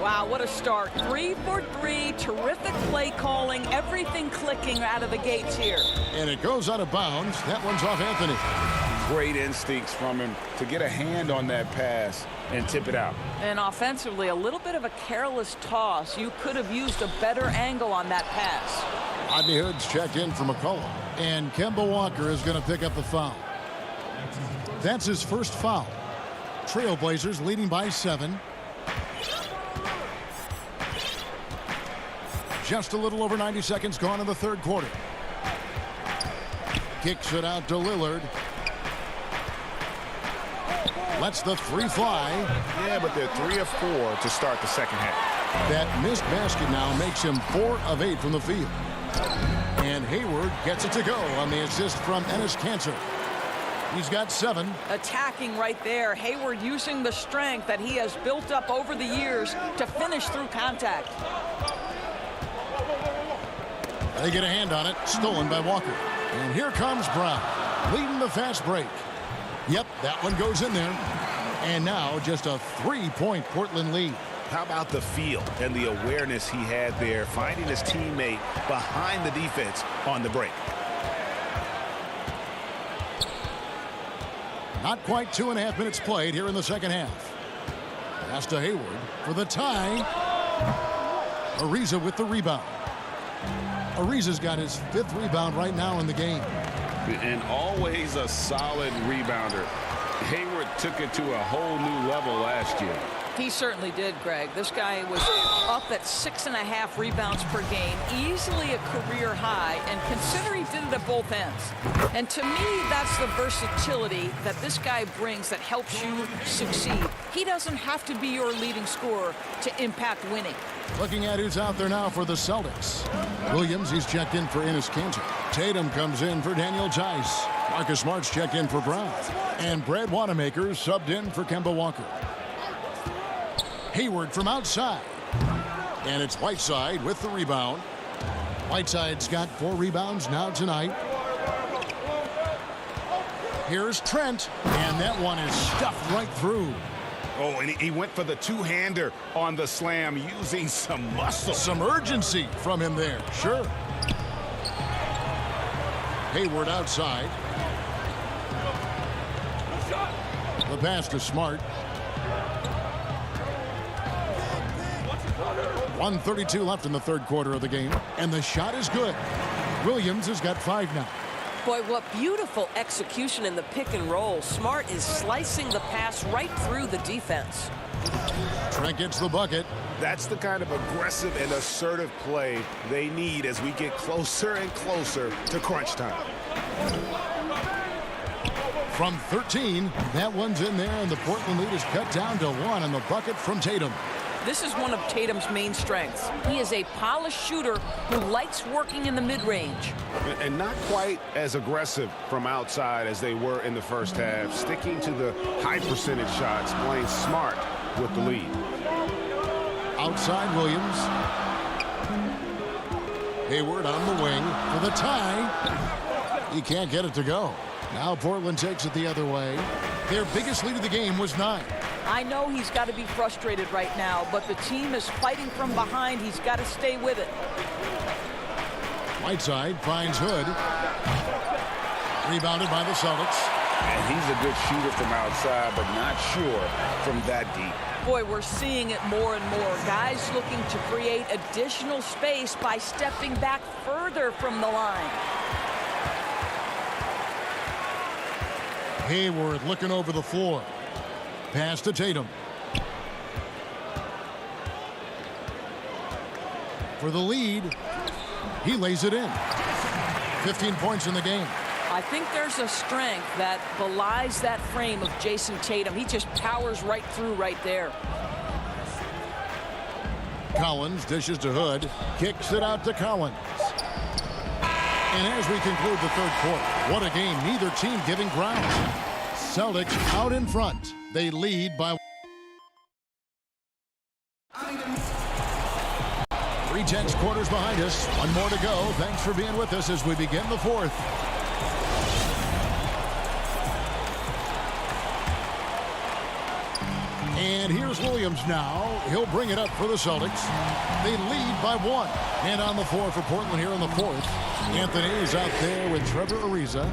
Speaker 12: Wow, what a start. 3 for 3. Terrific play calling. Everything clicking out of the gates here.
Speaker 1: And it goes out of bounds. That one's off Anthony.
Speaker 2: Great instincts from him to get a hand on that pass and tip it out.
Speaker 12: And offensively, a little bit of a careless toss. You could have used a better angle on that pass.
Speaker 1: Rodney Hood's checked in for McCullough. And Kemba Walker is going to pick up the foul. That's his first foul. Trailblazers leading by 7. Just a little over 90 seconds gone in the third quarter. Kicks it out to Lillard. Lets the 3 fly.
Speaker 2: Yeah, but they're 3 of 4 to start the second half.
Speaker 1: That missed basket now makes him 4 of 8 from the field. And Hayward gets it to go on the assist from Enes Kanter. He's got 7.
Speaker 12: Attacking right there. Hayward using the strength that he has built up over the years to finish through contact.
Speaker 1: They get a hand on it. Stolen by Walker. And here comes Brown, leading the fast break. Yep, that one goes in there. And now just a 3-point Portland lead.
Speaker 2: How about the feel and the awareness he had there, finding his teammate behind the defense on the break.
Speaker 1: Not quite 2.5 minutes played here in the second half. Pass to Hayward for the tie. Ariza with the rebound. Ariza's got his 5th rebound right now in the game.
Speaker 2: And always a solid rebounder. Hayward took it to a whole new level last year.
Speaker 12: He certainly did, Greg. This guy was up at 6.5 rebounds per game, easily a career high, and consider he did it at both ends. And to me, that's the versatility that this guy brings that helps you succeed. He doesn't have to be your leading scorer to impact winning.
Speaker 1: Looking at who's out there now for the Celtics. Williams, he's checked in for Enes Kanter. Tatum comes in for Daniel Tice. Marcus Smart's checked in for Brown. And Brad Wanamaker subbed in for Kemba Walker. Hayward from outside. And it's Whiteside with the rebound. Whiteside's got 4 rebounds now tonight. Here's Trent. And that one is stuffed right through.
Speaker 2: Oh, and he went for the two-hander on the slam, using some muscle.
Speaker 1: Some urgency from him there. Sure. Hayward outside. The pass to Smart. 1:32 left in the third quarter of the game. And the shot is good. Williams has got 5 now.
Speaker 13: Boy, what beautiful execution in the pick and roll. Smart is slicing the pass right through the defense.
Speaker 1: Trent gets the bucket.
Speaker 2: That's the kind of aggressive and assertive play they need as we get closer and closer to crunch time.
Speaker 1: From 13, that one's in there, and the Portland lead is cut down to 1 on the bucket from Tatum.
Speaker 12: This is one of Tatum's main strengths. He is a polished shooter who likes working in the mid-range.
Speaker 2: And not quite as aggressive from outside as they were in the first half, sticking to the high percentage shots, playing smart with the lead.
Speaker 1: Outside Williams. Hayward on the wing for the tie. He can't get it to go. Now Portland takes it the other way. Their biggest lead of the game was 9.
Speaker 12: I know he's got to be frustrated right now, but the team is fighting from behind. He's got to stay with it.
Speaker 1: Whiteside finds Hood. Rebounded by the Celtics.
Speaker 2: And he's a good shooter from outside, but not sure from that deep.
Speaker 12: Boy, we're seeing it more and more. Guys looking to create additional space by stepping back further from the line.
Speaker 1: Hayward looking over the floor. Pass to Tatum. For the lead, he lays it in. 15 points in the game.
Speaker 12: I think there's a strength that belies that frame of Jason Tatum. He just powers right through right there.
Speaker 1: Collins dishes to Hood. Kicks it out to Collins. And as we conclude the third quarter, what a game. Neither team giving ground. Celtics out in front. They lead by 3/10 quarters behind us. One more to go. Thanks for being with us as we begin the fourth. And here's Williams now. He'll bring it up for the Celtics. They lead by 1. And on the floor for Portland here in the fourth. Anthony is out there with Trevor Ariza.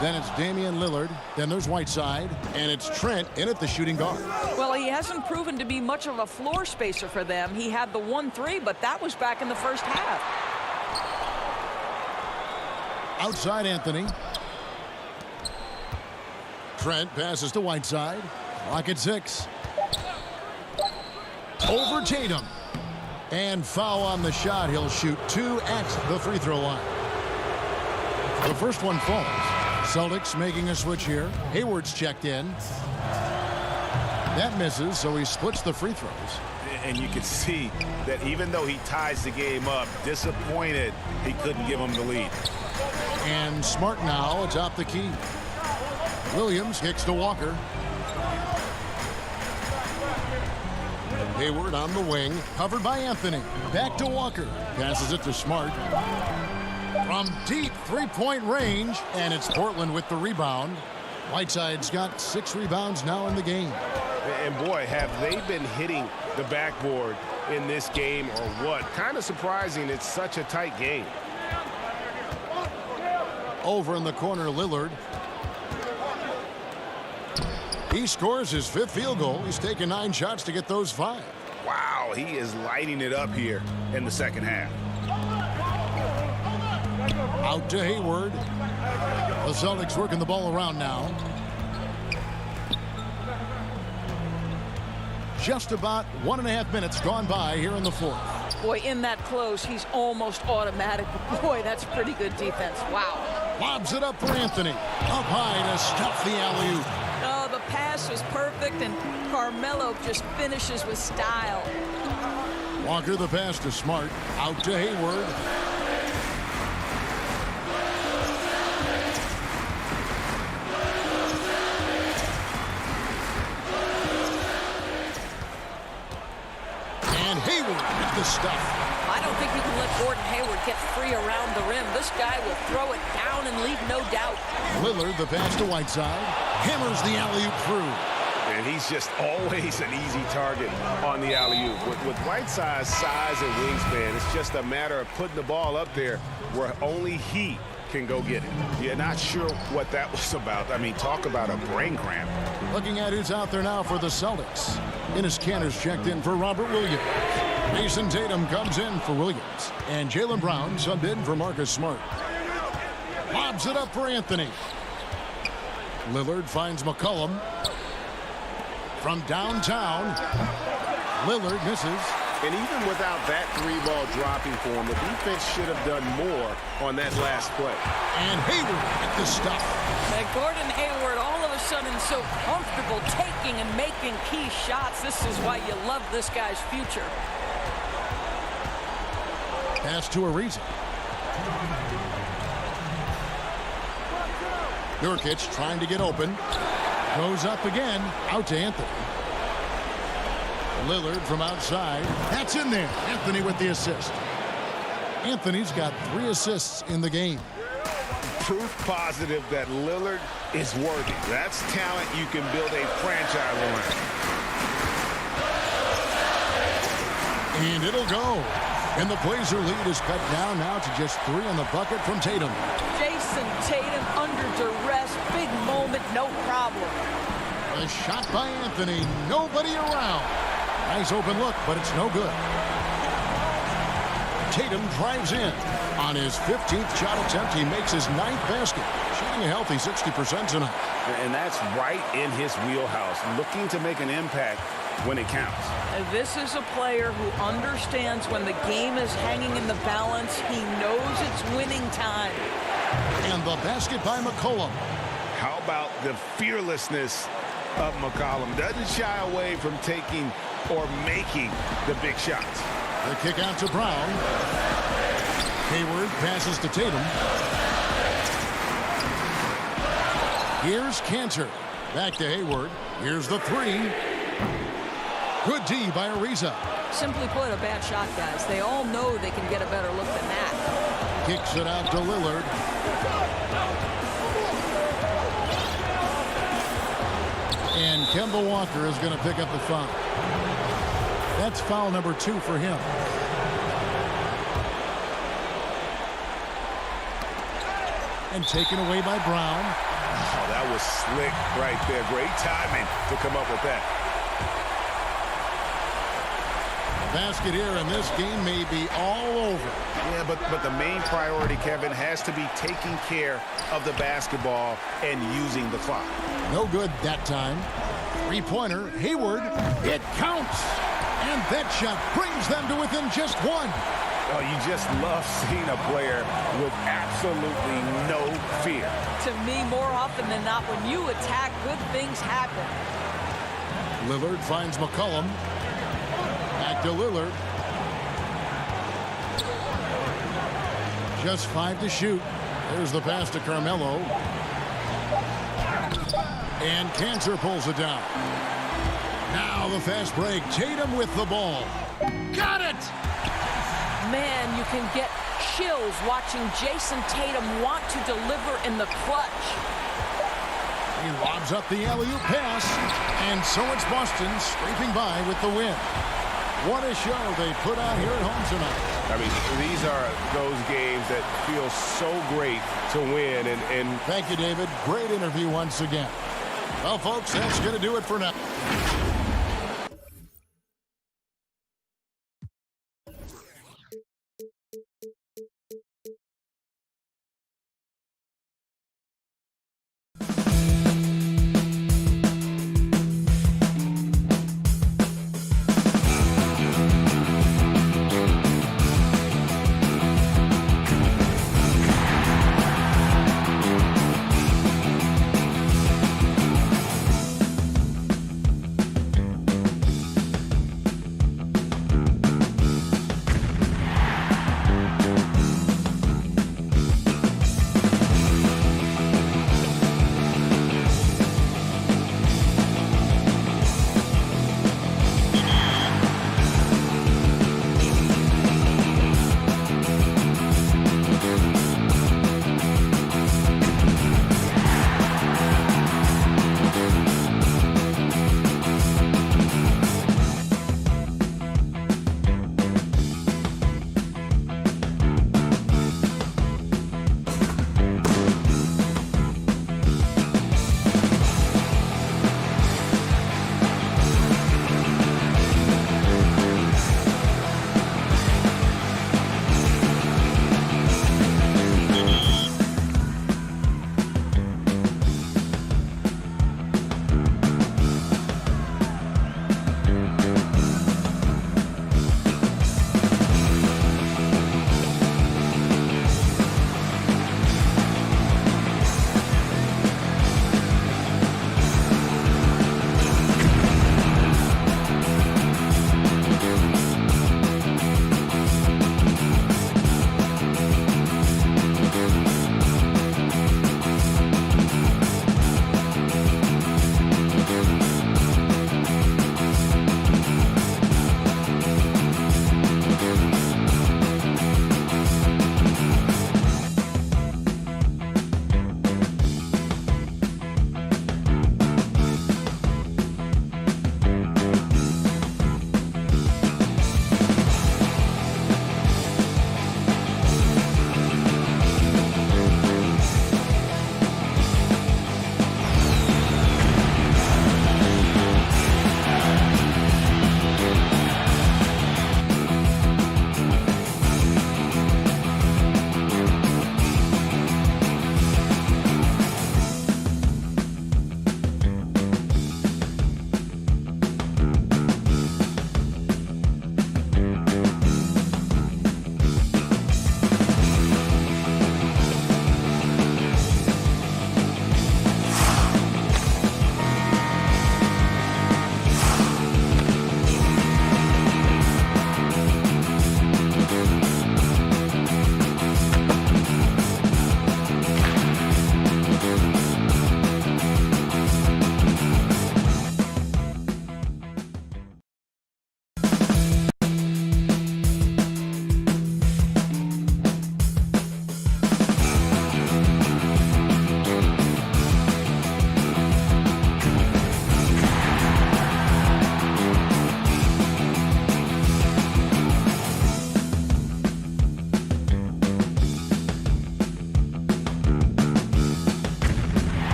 Speaker 1: Then it's Damian Lillard. Then there's Whiteside. And it's Trent in at the shooting guard.
Speaker 12: Well, he hasn't proven to be much of a floor spacer for them. He had the 1-3, but that was back in the first half.
Speaker 1: Outside Anthony. Trent passes to Whiteside. Clock at 6. Over Tatum. And foul on the shot. He'll shoot 2 at the free throw line. The first one falls. Celtics making a switch here. Hayward's checked in. That misses, so he splits the free throws.
Speaker 2: And you can see that even though he ties the game up, disappointed he couldn't give him the lead.
Speaker 1: And Smart now atop the key. Williams kicks to Walker. Hayward on the wing, covered by Anthony. Back to Walker. Passes it to Smart. From deep three-point range, and it's Portland with the rebound. Whiteside's got 6 rebounds now in the game.
Speaker 2: And boy, have they been hitting the backboard in this game or what? Kind of surprising it's such a tight game.
Speaker 1: Over in the corner, Lillard. He scores his 5th field goal. He's taken 9 shots to get those 5.
Speaker 2: Wow, he is lighting it up here in the second half.
Speaker 1: Out to Hayward. The Celtics working the ball around now. Just about 1.5 minutes gone by here in the fourth.
Speaker 12: Boy, in that close, he's almost automatic. But boy, that's pretty good defense. Wow.
Speaker 1: Lobs it up for Anthony. Up high to stuff the alley-oop.
Speaker 12: Oh, the pass was perfect, and Carmelo just finishes with style.
Speaker 1: Walker the pass to Smart. Out to Hayward. And Hayward with the stuff.
Speaker 12: I don't think you can let Gordon Hayward get free around the rim. This guy will throw it down and leave no doubt.
Speaker 1: Lillard the pass to Whiteside. Hammers the alley-oop through.
Speaker 2: And he's just always an easy target on the alley-oop. With Whiteside's size and wingspan, it's just a matter of putting the ball up there where only he can go get it. You're not sure what that was about. I mean, talk about a brain cramp.
Speaker 1: Looking at who's out there now for the Celtics. Enes Kanter's checked in for Robert Williams. Mason Tatum comes in for Williams. And Jaylen Brown subbed in for Marcus Smart. Lobs it up for Anthony. Lillard finds McCollum. From downtown, Lillard misses.
Speaker 2: And even without that 3-ball dropping for him, the defense should have done more on that last play.
Speaker 1: And Hayward at the stuff.
Speaker 12: And Gordon Hayward all of a sudden so comfortable taking and making key shots. This is why you love this guy's future.
Speaker 1: Pass to Ariza. Nurkic trying to get open. Goes up again. Out to Anthony. Lillard from outside. That's in there. Anthony with the assist. Anthony's got 3 assists in the game.
Speaker 2: proof positive that Lillard is worthy. That's talent you can build a franchise around.
Speaker 1: And it'll go. And the Blazer lead is cut down now to just 3 on the bucket from Tatum.
Speaker 12: Jason Tatum under duress. Big moment, no problem.
Speaker 1: A shot by Anthony. Nobody around. Nice open look, but it's no good. Tatum drives in. On his 15th shot attempt, he makes his 9th basket. Shooting a healthy 60% tonight.
Speaker 2: And that's right in his wheelhouse. Looking to make an impact when it counts.
Speaker 12: This is a player who understands when the game is hanging in the balance. He knows it's winning time.
Speaker 1: And the basket by McCollum.
Speaker 2: How about the fearlessness of McCollum? Doesn't shy away from taking or making the big shots.
Speaker 1: The kick out to Brown. Hayward passes to Tatum. Here's Cantor. Back to Hayward. Here's the 3. Good D by Ariza.
Speaker 12: Simply put, a bad shot, guys. They all know they can get a better look than that.
Speaker 1: Kicks it out to Lillard. And Kemba Walker is going to pick up the foul. That's foul number 2 for him. And taken away by Brown.
Speaker 2: Oh, that was slick right there. Great timing to come up with that.
Speaker 1: Basket here, and this game may be all over.
Speaker 2: Yeah, but the main priority, Kevin, has to be taking care of the basketball and using the clock.
Speaker 1: No good that time. 3-pointer, Hayward. It counts. And that shot brings them to within just 1.
Speaker 2: Oh, you just love seeing a player with absolutely no fear.
Speaker 12: To me, more often than not, when you attack, good things happen.
Speaker 1: Lillard finds McCollum. Back to Lillard. Just 5 to shoot. There's the pass to Carmelo. And Cantor pulls it down. Now the fast break. Tatum with the ball. Got it!
Speaker 12: Man, you can get chills watching Jason Tatum want to deliver in the clutch.
Speaker 1: He lobs up the alley-oop pass. And so it's Boston scraping by with the win. What a show they put on here at home tonight.
Speaker 2: I mean, these are those games that feel so great to win. And
Speaker 1: thank you, David. Great interview once again. Well, folks, that's going to do it for now.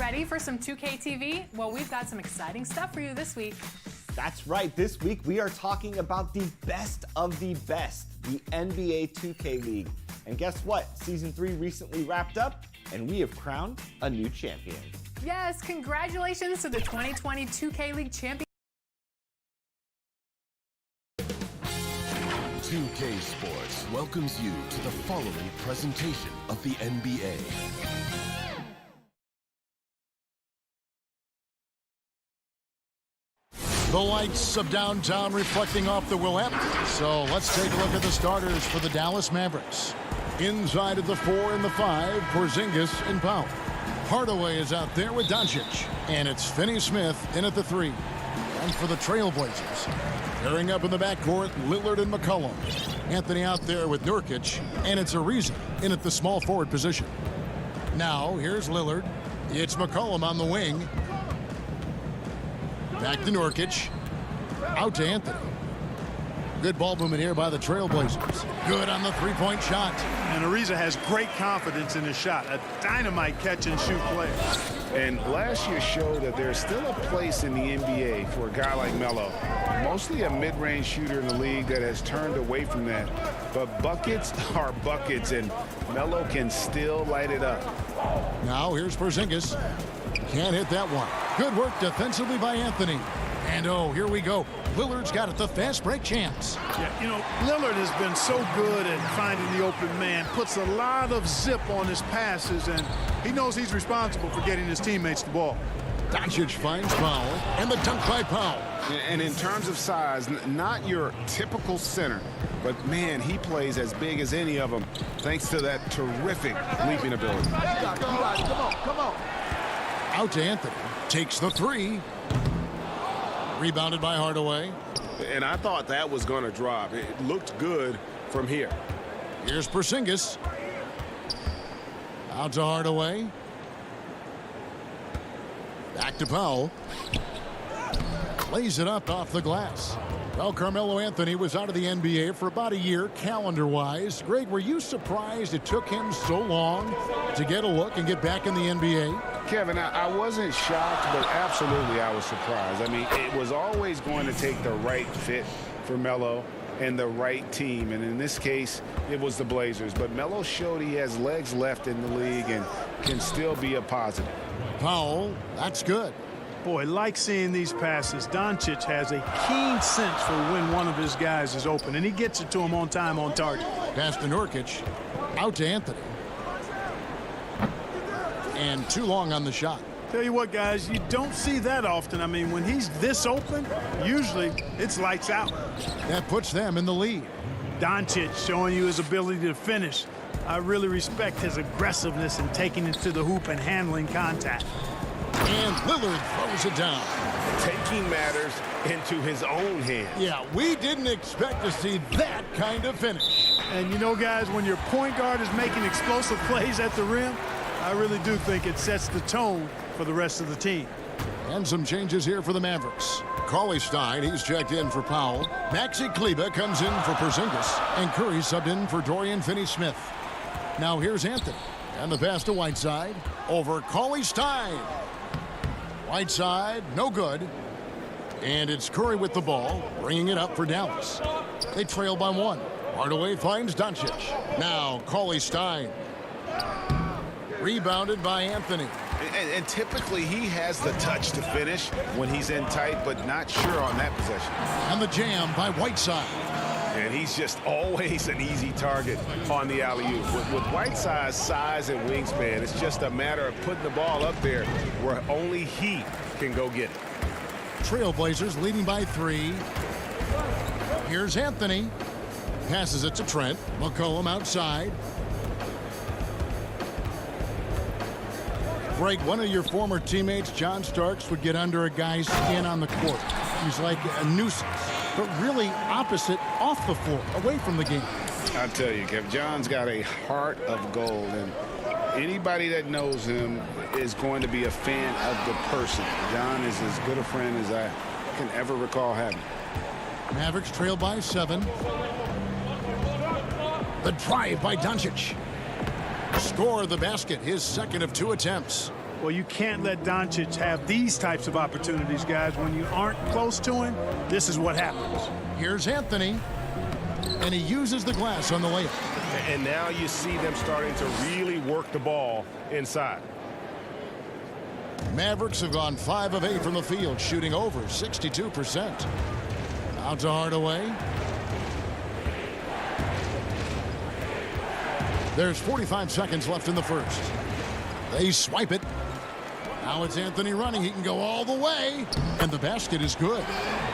Speaker 10: Ready for some 2K TV? Well, we've got some exciting stuff for you this week.
Speaker 14: That's right. This week we are talking about the best of the best, the NBA 2K League. And guess what? Season 3 recently wrapped up, and we have crowned a new champion.
Speaker 10: Yes, congratulations to the 2020 2K League champion.
Speaker 15: 2K Sports welcomes you to the following presentation of the NBA.
Speaker 1: The lights of downtown reflecting off the Willamette. So let's take a look at the starters for the Dallas Mavericks. Inside of the 4 and the 5, Porzingis and Powell. Hardaway is out there with Doncic. And it's Finney-Smith in at the 3. And for the Trailblazers, pairing up in the backcourt, Lillard and McCollum. Anthony out there with Nurkic. And it's Ariza in at the small forward position. Now, here's Lillard. It's McCollum on the wing. Back to Nurkic. Out to Anthony. Good ball movement here by the Trailblazers. Good on the three-point shot.
Speaker 16: And Ariza has great confidence in his shot. A dynamite catch-and-shoot player.
Speaker 2: And last year showed that there's still a place in the NBA for a guy like Melo. Mostly a mid-range shooter in the league that has turned away from that. But buckets are buckets, and Melo can still light it up.
Speaker 1: Now here's Porzingis. Can't hit that one. Good work defensively by Anthony. And oh, here we go. Lillard's got it, the fast break chance.
Speaker 16: Yeah, you know, Lillard has been so good at finding the open man, puts a lot of zip on his passes, and he knows he's responsible for getting his teammates the ball.
Speaker 1: Doncic finds Powell, and the dunk by Powell.
Speaker 2: And in terms of size, not your typical center, but man, he plays as big as any of them, thanks to that terrific leaping ability.
Speaker 16: Come on.
Speaker 1: Out to Anthony. Takes the 3. Rebounded by Hardaway.
Speaker 7: And I thought that was going to drop. It looked good from here.
Speaker 1: Here's Porzingis. Out to Hardaway. Back to Powell. Lays it up off the glass. Well, Carmelo Anthony was out of the NBA for about a year, calendar-wise. Greg, were you surprised it took him so long to get a look and get back in the NBA?
Speaker 2: Kevin, I wasn't shocked, but absolutely I was surprised. I mean, it was always going to take the right fit for Melo and the right team. And in this case, it was the Blazers. But Melo showed he has legs left in the league and can still be a positive.
Speaker 1: Powell, that's good.
Speaker 16: Boy, like seeing these passes. Doncic has a keen sense for when one of his guys is open, and he gets it to him on time, on target.
Speaker 1: Pass to Nurkic. Out to Anthony. And too long on the shot.
Speaker 16: Tell you what, guys, you don't see that often. I mean, when he's this open, usually it's lights out.
Speaker 1: That puts them in the lead.
Speaker 16: Doncic showing you his ability to finish. I really respect his aggressiveness in taking it to the hoop and handling contact.
Speaker 1: And Lillard throws it down.
Speaker 7: Taking matters into his own hands.
Speaker 1: Yeah, we didn't expect to see that kind of finish.
Speaker 16: And you know, guys, when your point guard is making explosive plays at the rim, I really do think it sets the tone for the rest of the team.
Speaker 1: And some changes here for the Mavericks. Cauley Stein, he's checked in for Powell. Maxi Kleber comes in for Porzingis. And Curry subbed in for Dorian Finney-Smith. Now here's Anthony. And the pass to Whiteside. Over Cauley Stein. Whiteside, no good. And it's Curry with the ball, bringing it up for Dallas. They trail by 1. Hardaway finds Doncic. Now Cauley Stein. Rebounded by Anthony.
Speaker 2: And typically he has the touch to finish when he's in tight, but not sure on that possession.
Speaker 1: And the jam by Whiteside.
Speaker 7: And he's just always an easy target on the alley-oop. With Whiteside's size and wingspan, it's just a matter of putting the ball up there where only he can go get it.
Speaker 1: Trailblazers leading by 3. Here's Anthony. Passes it to Trent. McCollum outside. Greg, one of your former teammates, John Starks, would get under a guy's skin on the court. He's like a nuisance, but really opposite off the floor, away from the game.
Speaker 2: I'll tell you, Kev, John's got a heart of gold, and anybody that knows him is going to be a fan of the person. John is as good a friend as I can ever recall having.
Speaker 1: Mavericks trail by 7. The drive by Doncic. Score the basket, his second of 2 attempts.
Speaker 16: Well, you can't let Doncic have these types of opportunities, guys. When you aren't close to him, this is what happens.
Speaker 1: Here's Anthony, and he uses the glass on the layup.
Speaker 7: And now you see them starting to really work the ball inside.
Speaker 1: Mavericks have gone 5 of 8 from the field, shooting over 62%. Out to Hardaway. There's 45 seconds left in the first. They swipe it. Now it's Anthony running. He can go all the way. And the basket is good.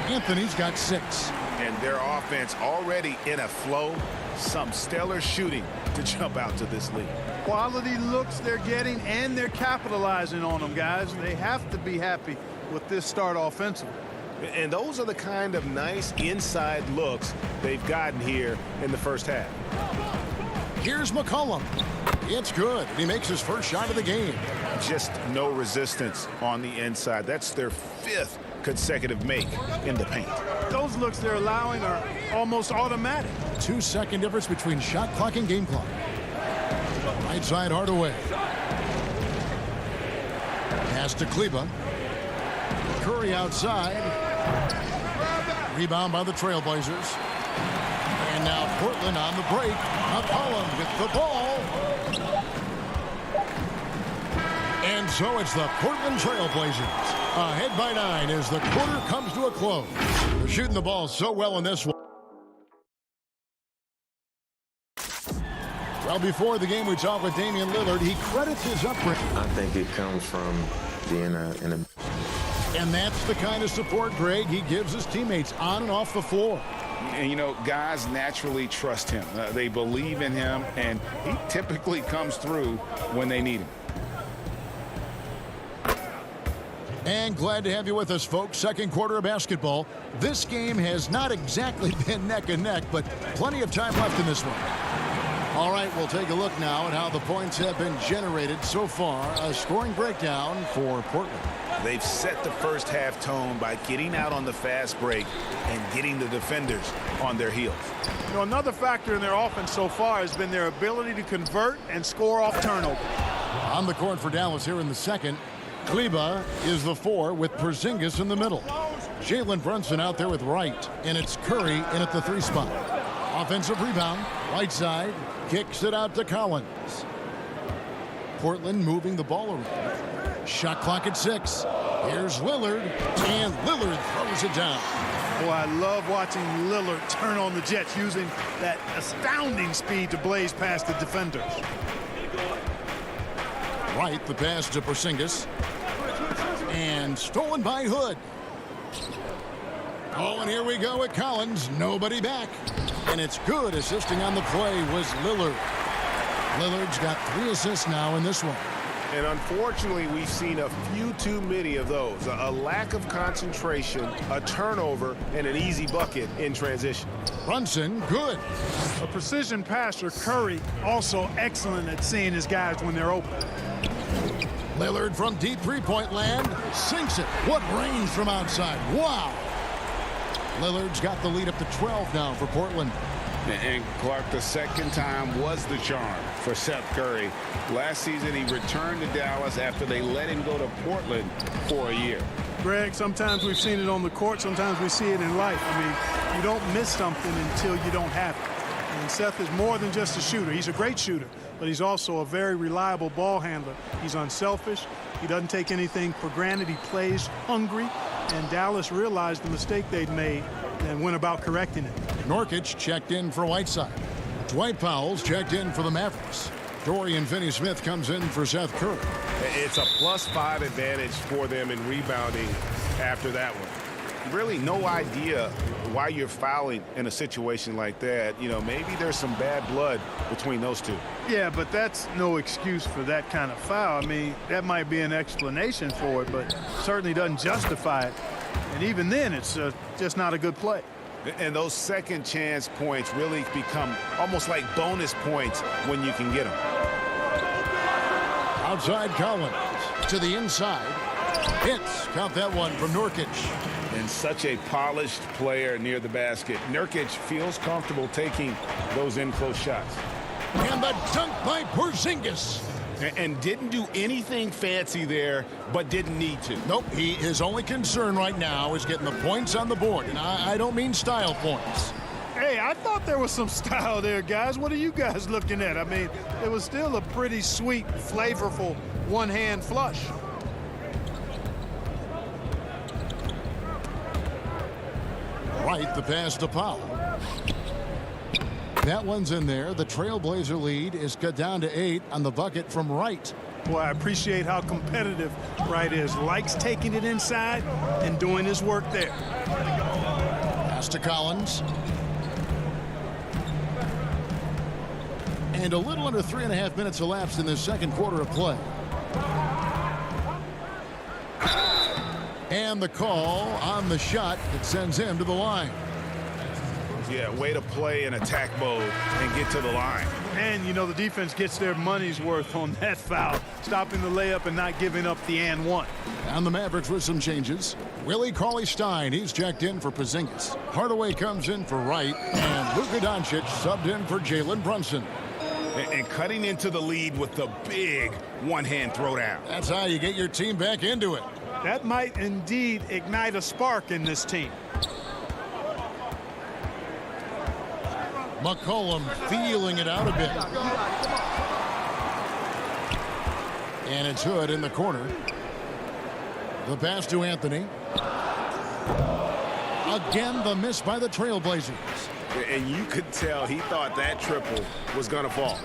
Speaker 1: Anthony's got 6.
Speaker 7: And their offense already in a flow. Some stellar shooting to jump out to this lead.
Speaker 16: Quality looks they're getting, and they're capitalizing on them, guys. They have to be happy with this start offensively.
Speaker 7: And those are the kind of nice inside looks they've gotten here in the first half.
Speaker 1: Here's McCollum. It's good. He makes his first shot of the game.
Speaker 7: Just no resistance on the inside. That's their 5th consecutive make in the paint.
Speaker 16: Those looks they're allowing are almost automatic.
Speaker 1: 2-second difference between shot clock and game clock. Right side Hardaway. Pass to Kleba. Curry outside. Rebound by the Trailblazers. And now Portland on the break. McCollum with the ball. And so it's the Portland Trailblazers ahead by 9 as the quarter comes to a close. They're shooting the ball so well in this one. Well, before the game, we talked with Damian Lillard. He credits his upbringing.
Speaker 5: I think it comes from being in a...
Speaker 1: And that's the kind of support, Greg, he gives his teammates on and off the floor.
Speaker 2: And, you know, guys naturally trust him. They believe in him, and he typically comes through when they need him.
Speaker 1: And glad to have you with us, folks. Second quarter of basketball. This game has not exactly been neck and neck, but plenty of time left in this one. All right, we'll take a look now at how the points have been generated so far. A scoring breakdown for Portland.
Speaker 7: They've set the first half tone by getting out on the fast break and getting the defenders on their heels.
Speaker 16: You know, another factor in their offense so far has been their ability to convert and score off turnover.
Speaker 1: On the court for Dallas here in the second. Kleba is the 4 with Porzingis in the middle. Jalen Brunson out there with Wright, and it's Curry in at the 3 spot. Offensive rebound, right side, kicks it out to Collins. Portland moving the ball around. Shot clock at 6. Here's Lillard, and Lillard throws it down.
Speaker 16: Boy, I love watching Lillard turn on the Jets using that astounding speed to blaze past the defenders.
Speaker 1: Right, the pass to Porzingis. And stolen by Hood. Oh, and here we go with Collins. Nobody back. And it's good. Assisting on the play was Lillard. Lillard's got 3 assists now in this one.
Speaker 7: And unfortunately, we've seen a few too many of those. A lack of concentration, a turnover, and an easy bucket in transition.
Speaker 1: Brunson, good.
Speaker 16: A precision passer, Curry, also excellent at seeing his guys when they're open.
Speaker 1: Lillard from deep three-point land sinks it. What range from outside. Wow. Lillard's got the lead up to 12 now for Portland.
Speaker 2: And Clark, the second time was the charm for Seth Curry. Last season, he returned to Dallas after they let him go to Portland for a year.
Speaker 16: Greg, sometimes we've seen it on the court, sometimes we see it in life. I mean, you don't miss something until you don't have it. And Seth is more than just a shooter. He's a great shooter, but he's also a very reliable ball handler. He's unselfish. He doesn't take anything for granted. He plays hungry, and Dallas realized the mistake they'd made and went about correcting it.
Speaker 1: Nurkic checked in for Whiteside. Dwight Powell's checked in for the Mavericks. Dorian Finney-Smith comes in for Seth Curry.
Speaker 7: It's a +5 advantage for them in rebounding after that one. Really no idea why you're fouling in a situation like that. You know, maybe there's some bad blood between those two.
Speaker 16: Yeah, but that's no excuse for that kind of foul. I mean, that might be an explanation for it, but certainly doesn't justify it. And even then, it's just not a good play.
Speaker 7: And those second chance points really become almost like bonus points when you can get them.
Speaker 1: Outside Collins to the inside. Hits. Count that one from Nurkic.
Speaker 7: And such a polished player near the basket. Nurkic feels comfortable taking those in-close shots.
Speaker 1: And the dunk by Porzingis.
Speaker 3: And didn't do anything fancy there, but didn't need to.
Speaker 1: Nope, his only concern right now is getting the points on the board, and I don't mean style points.
Speaker 16: Hey, I thought there was some style there, guys. What are you guys looking at? I mean, it was still a pretty sweet, flavorful one-hand flush.
Speaker 1: Right, the pass to Powell. That one's in there. The Trailblazer lead is cut down to 8 on the bucket from Wright.
Speaker 16: Boy, I appreciate how competitive Wright is. Likes taking it inside and doing his work there.
Speaker 1: Pass to Collins. And a little under 3.5 minutes elapsed in the second quarter of play. And the call on the shot that sends him to the line.
Speaker 2: Yeah, way to play in attack mode and get to the line.
Speaker 16: And, you know, the defense gets their money's worth on that foul, stopping the layup and not giving up the and one.
Speaker 1: And the Mavericks with some changes. Willie Cauley-Stein, he's checked in for Porzingis. Hardaway comes in for Wright, and Luka Doncic subbed in for Jalen Brunson.
Speaker 3: And cutting into the lead with the big one-hand throwdown.
Speaker 1: That's how you get your team back into it.
Speaker 16: That might indeed ignite a spark in this team.
Speaker 1: McCollum feeling it out a bit. And it's Hood in the corner. The pass to Anthony. Again, the miss by the Trailblazers.
Speaker 2: And you could tell he thought that triple was going to fall.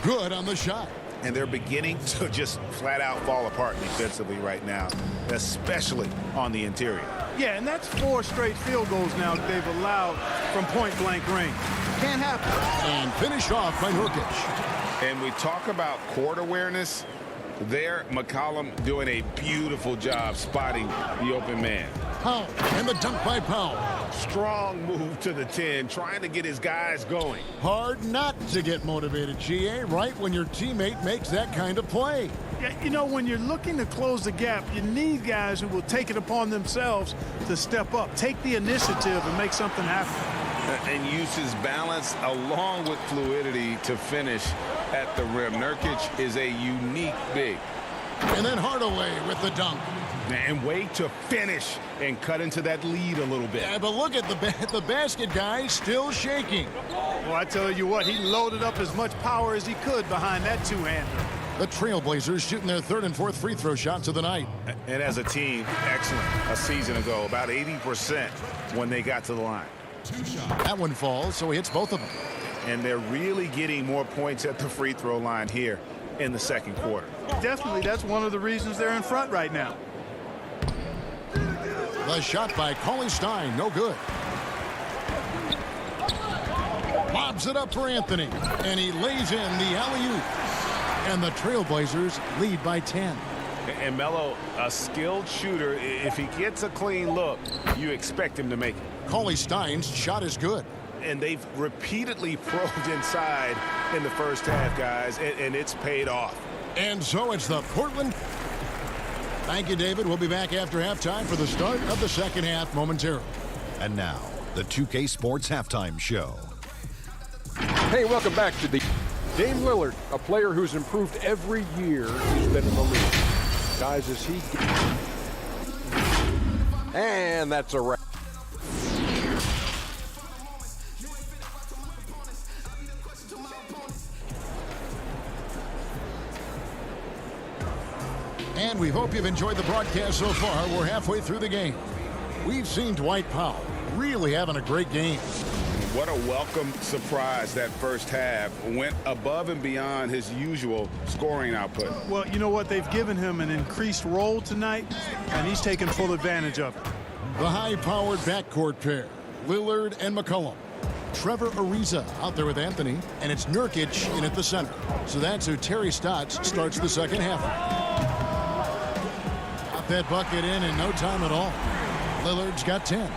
Speaker 1: Good on the shot.
Speaker 2: And they're beginning to just flat out fall apart defensively right now, especially on the interior.
Speaker 16: Yeah, and that's 4 straight field goals now that they've allowed from point-blank range. Can't happen.
Speaker 1: And finish off by Nurkic.
Speaker 2: And we talk about court awareness. There, McCollum doing a beautiful job spotting the open man.
Speaker 1: Powell, and the dunk by Powell.
Speaker 2: Strong move to the 10, trying to get his guys going.
Speaker 1: Hard not to get motivated, GA, right when your teammate makes that kind of play.
Speaker 16: Yeah, you know, when you're looking to close the gap, you need guys who will take it upon themselves to step up, take the initiative and make something happen.
Speaker 2: And uses balance along with fluidity to finish at the rim. Nurkic is a unique big.
Speaker 1: And then Hardaway with the dunk.
Speaker 2: And way to finish and cut into that lead a little bit.
Speaker 1: Yeah, but look at the basket guy still shaking.
Speaker 16: Well, I tell you what, he loaded up as much power as he could behind that two-hander.
Speaker 1: The Trailblazers shooting their 3rd and 4th free throw shots of the night.
Speaker 2: And as a team, excellent. A season ago, about 80% when they got to the line.
Speaker 1: That one falls, so he hits both of them.
Speaker 2: And they're really getting more points at the free throw line here in the second quarter.
Speaker 16: Definitely, that's one of the reasons they're in front right now.
Speaker 1: The shot by Cauley-Stein, no good. Lobs it up for Anthony, and he lays in the alley-oop. And the Trailblazers lead by 10.
Speaker 2: And Melo, a skilled shooter, if he gets a clean look, you expect him to make it.
Speaker 1: Cauley-Stein's shot is good.
Speaker 2: And they've repeatedly probed inside in the first half, guys, and it's paid off.
Speaker 1: And so it's the Portland. Thank you, David. We'll be back after halftime for the start of the second half momentarily.
Speaker 8: And now, the 2K Sports Halftime Show.
Speaker 9: Hey, welcome back to the Dame Lillard, a player who's improved every year he's been in the league. Guys, as he... And that's a wrap.
Speaker 1: And we hope you've enjoyed the broadcast so far. We're halfway through the game. We've seen Dwight Powell really having a great game.
Speaker 2: What a welcome surprise that first half. Went above and beyond his usual scoring output.
Speaker 16: Well, you know what? They've given him an increased role tonight, and he's taken full advantage of it.
Speaker 1: The high-powered backcourt pair, Lillard and McCollum. Trevor Ariza out there with Anthony, and it's Nurkic in at the center. So that's who Terry Stotts starts the second half. That bucket in no time at all. Lillard's got 10.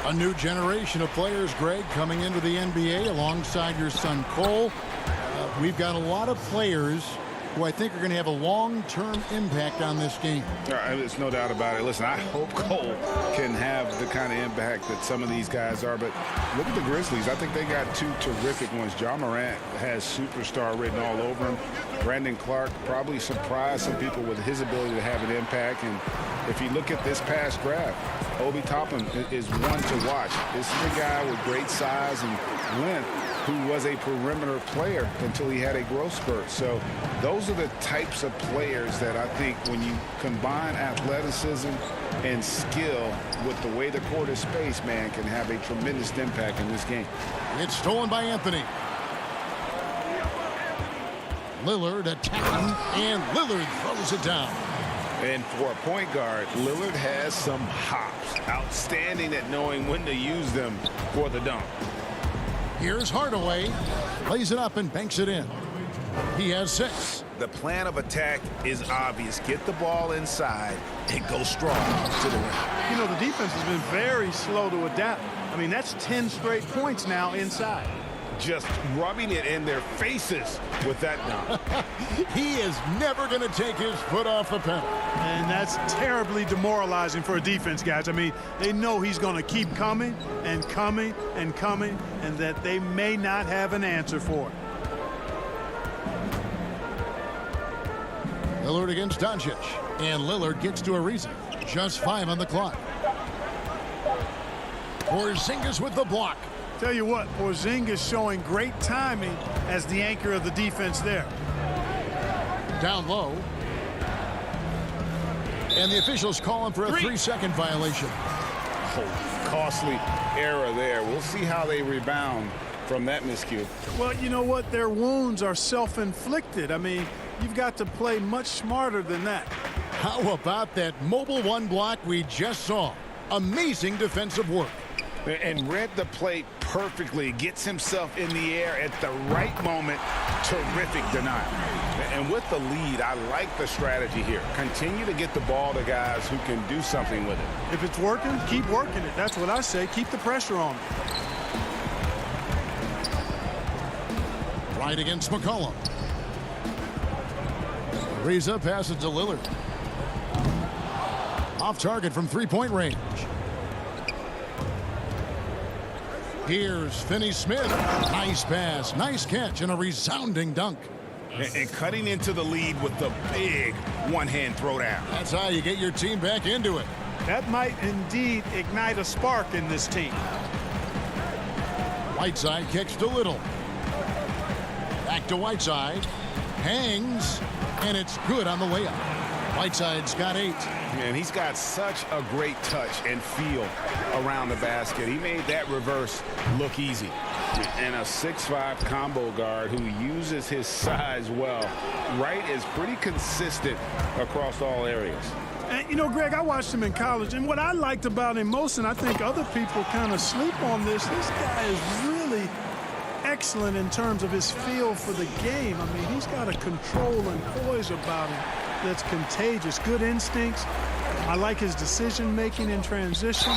Speaker 1: A new generation of players, Greg, coming into the NBA alongside your son Cole. We've got a lot of players who I think are going to have a long-term impact on this game.
Speaker 2: There's no doubt about it. Listen, I hope Cole can have the kind of impact that some of these guys are, but look at the Grizzlies. I think they got two terrific ones. Ja Morant has superstar written all over him. Brandon Clark probably surprised some people with his ability to have an impact. And if you look at this past draft, Obi Toppin is one to watch. This is a guy with great size and length who was a perimeter player until he had a growth spurt. So those are the types of players that I think when you combine athleticism and skill with the way the court is spaced, man, can have a tremendous impact in this game.
Speaker 1: It's stolen by Anthony. Lillard attacking, and Lillard throws it down.
Speaker 2: And for a point guard, Lillard has some hops. Outstanding at knowing when to use them for the dunk.
Speaker 1: Here's Hardaway. Lays it up and banks it in. He has 6.
Speaker 3: The plan of attack is obvious. Get the ball inside and go strong to the rim.
Speaker 16: You know, the defense has been very slow to adapt. I mean, that's 10 straight points now inside.
Speaker 2: Just rubbing it in their faces with that dunk.
Speaker 1: He is never going to take his foot off the pedal.
Speaker 16: And that's terribly demoralizing for a defense, guys. I mean, they know he's going to keep coming and coming and coming, and that they may not have an answer for it.
Speaker 1: Lillard against Doncic, and Lillard gets to a reason. Just 5 on the clock. Porzingis with the block.
Speaker 16: Tell you what, Porzingis showing great timing as the anchor of the defense there.
Speaker 1: Down low. And the officials call him for a 3-second violation.
Speaker 2: Oh, costly error there. We'll see how they rebound from that miscue.
Speaker 16: Well, you know what? Their wounds are self-inflicted. I mean, you've got to play much smarter than that.
Speaker 1: How about that mobile 1 block we just saw? Amazing defensive work.
Speaker 2: And read the play perfectly. Gets himself in the air at the right moment. Terrific denial. And with the lead, I like the strategy here. Continue to get the ball to guys who can do something with it.
Speaker 16: If it's working, keep working it. That's what I say. Keep the pressure on.
Speaker 1: Right against McCollum. Ariza passes to Lillard. Off target from 3-point range. Here's Finney-Smith. Nice pass, nice catch, and a resounding dunk.
Speaker 3: And cutting into the lead with the big one-hand throwdown.
Speaker 1: That's how you get your team back into it.
Speaker 16: That might indeed ignite a spark in this team.
Speaker 1: Whiteside kicks to Little. Back to Whiteside. Hangs, and it's good on the layup. Whiteside's got 8.
Speaker 2: And he's got such a great touch and feel around the basket. He made that reverse look easy. And a 6'5" combo guard who uses his size well. Wright is pretty consistent across all areas.
Speaker 16: And, you know, Greg, I watched him in college, and what I liked about him most, and I think other people kind of sleep on this guy is really excellent in terms of his feel for the game. I mean, he's got a control and poise about him that's contagious. Good instincts. I like his decision-making in transition.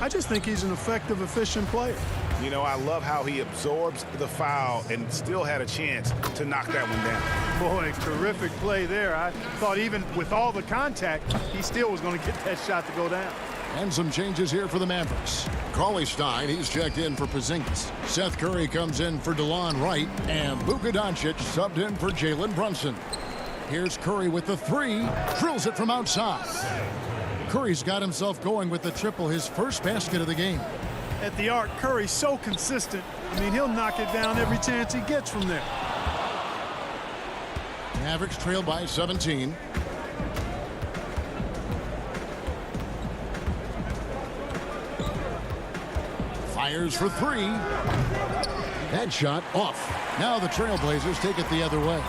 Speaker 16: I just think he's an effective, efficient player.
Speaker 2: You know, I love how he absorbs the foul and still had a chance to knock that one down.
Speaker 16: Boy, terrific play there. I thought even with all the contact, he still was going to get that shot to go down.
Speaker 1: And some changes here for the Mavericks. Cauley Stein, he's checked in for Porzingis. Seth Curry comes in for DeLon Wright. And Luka Doncic subbed in for Jalen Brunson. Here's Curry with the 3. Drills it from outside. Curry's got himself going with the triple, his first basket of the game.
Speaker 16: At the arc, Curry's so consistent. I mean, he'll knock it down every chance he gets from there.
Speaker 1: Mavericks trail by 17. Fires for 3. That shot off. Now the Trailblazers take it the other way.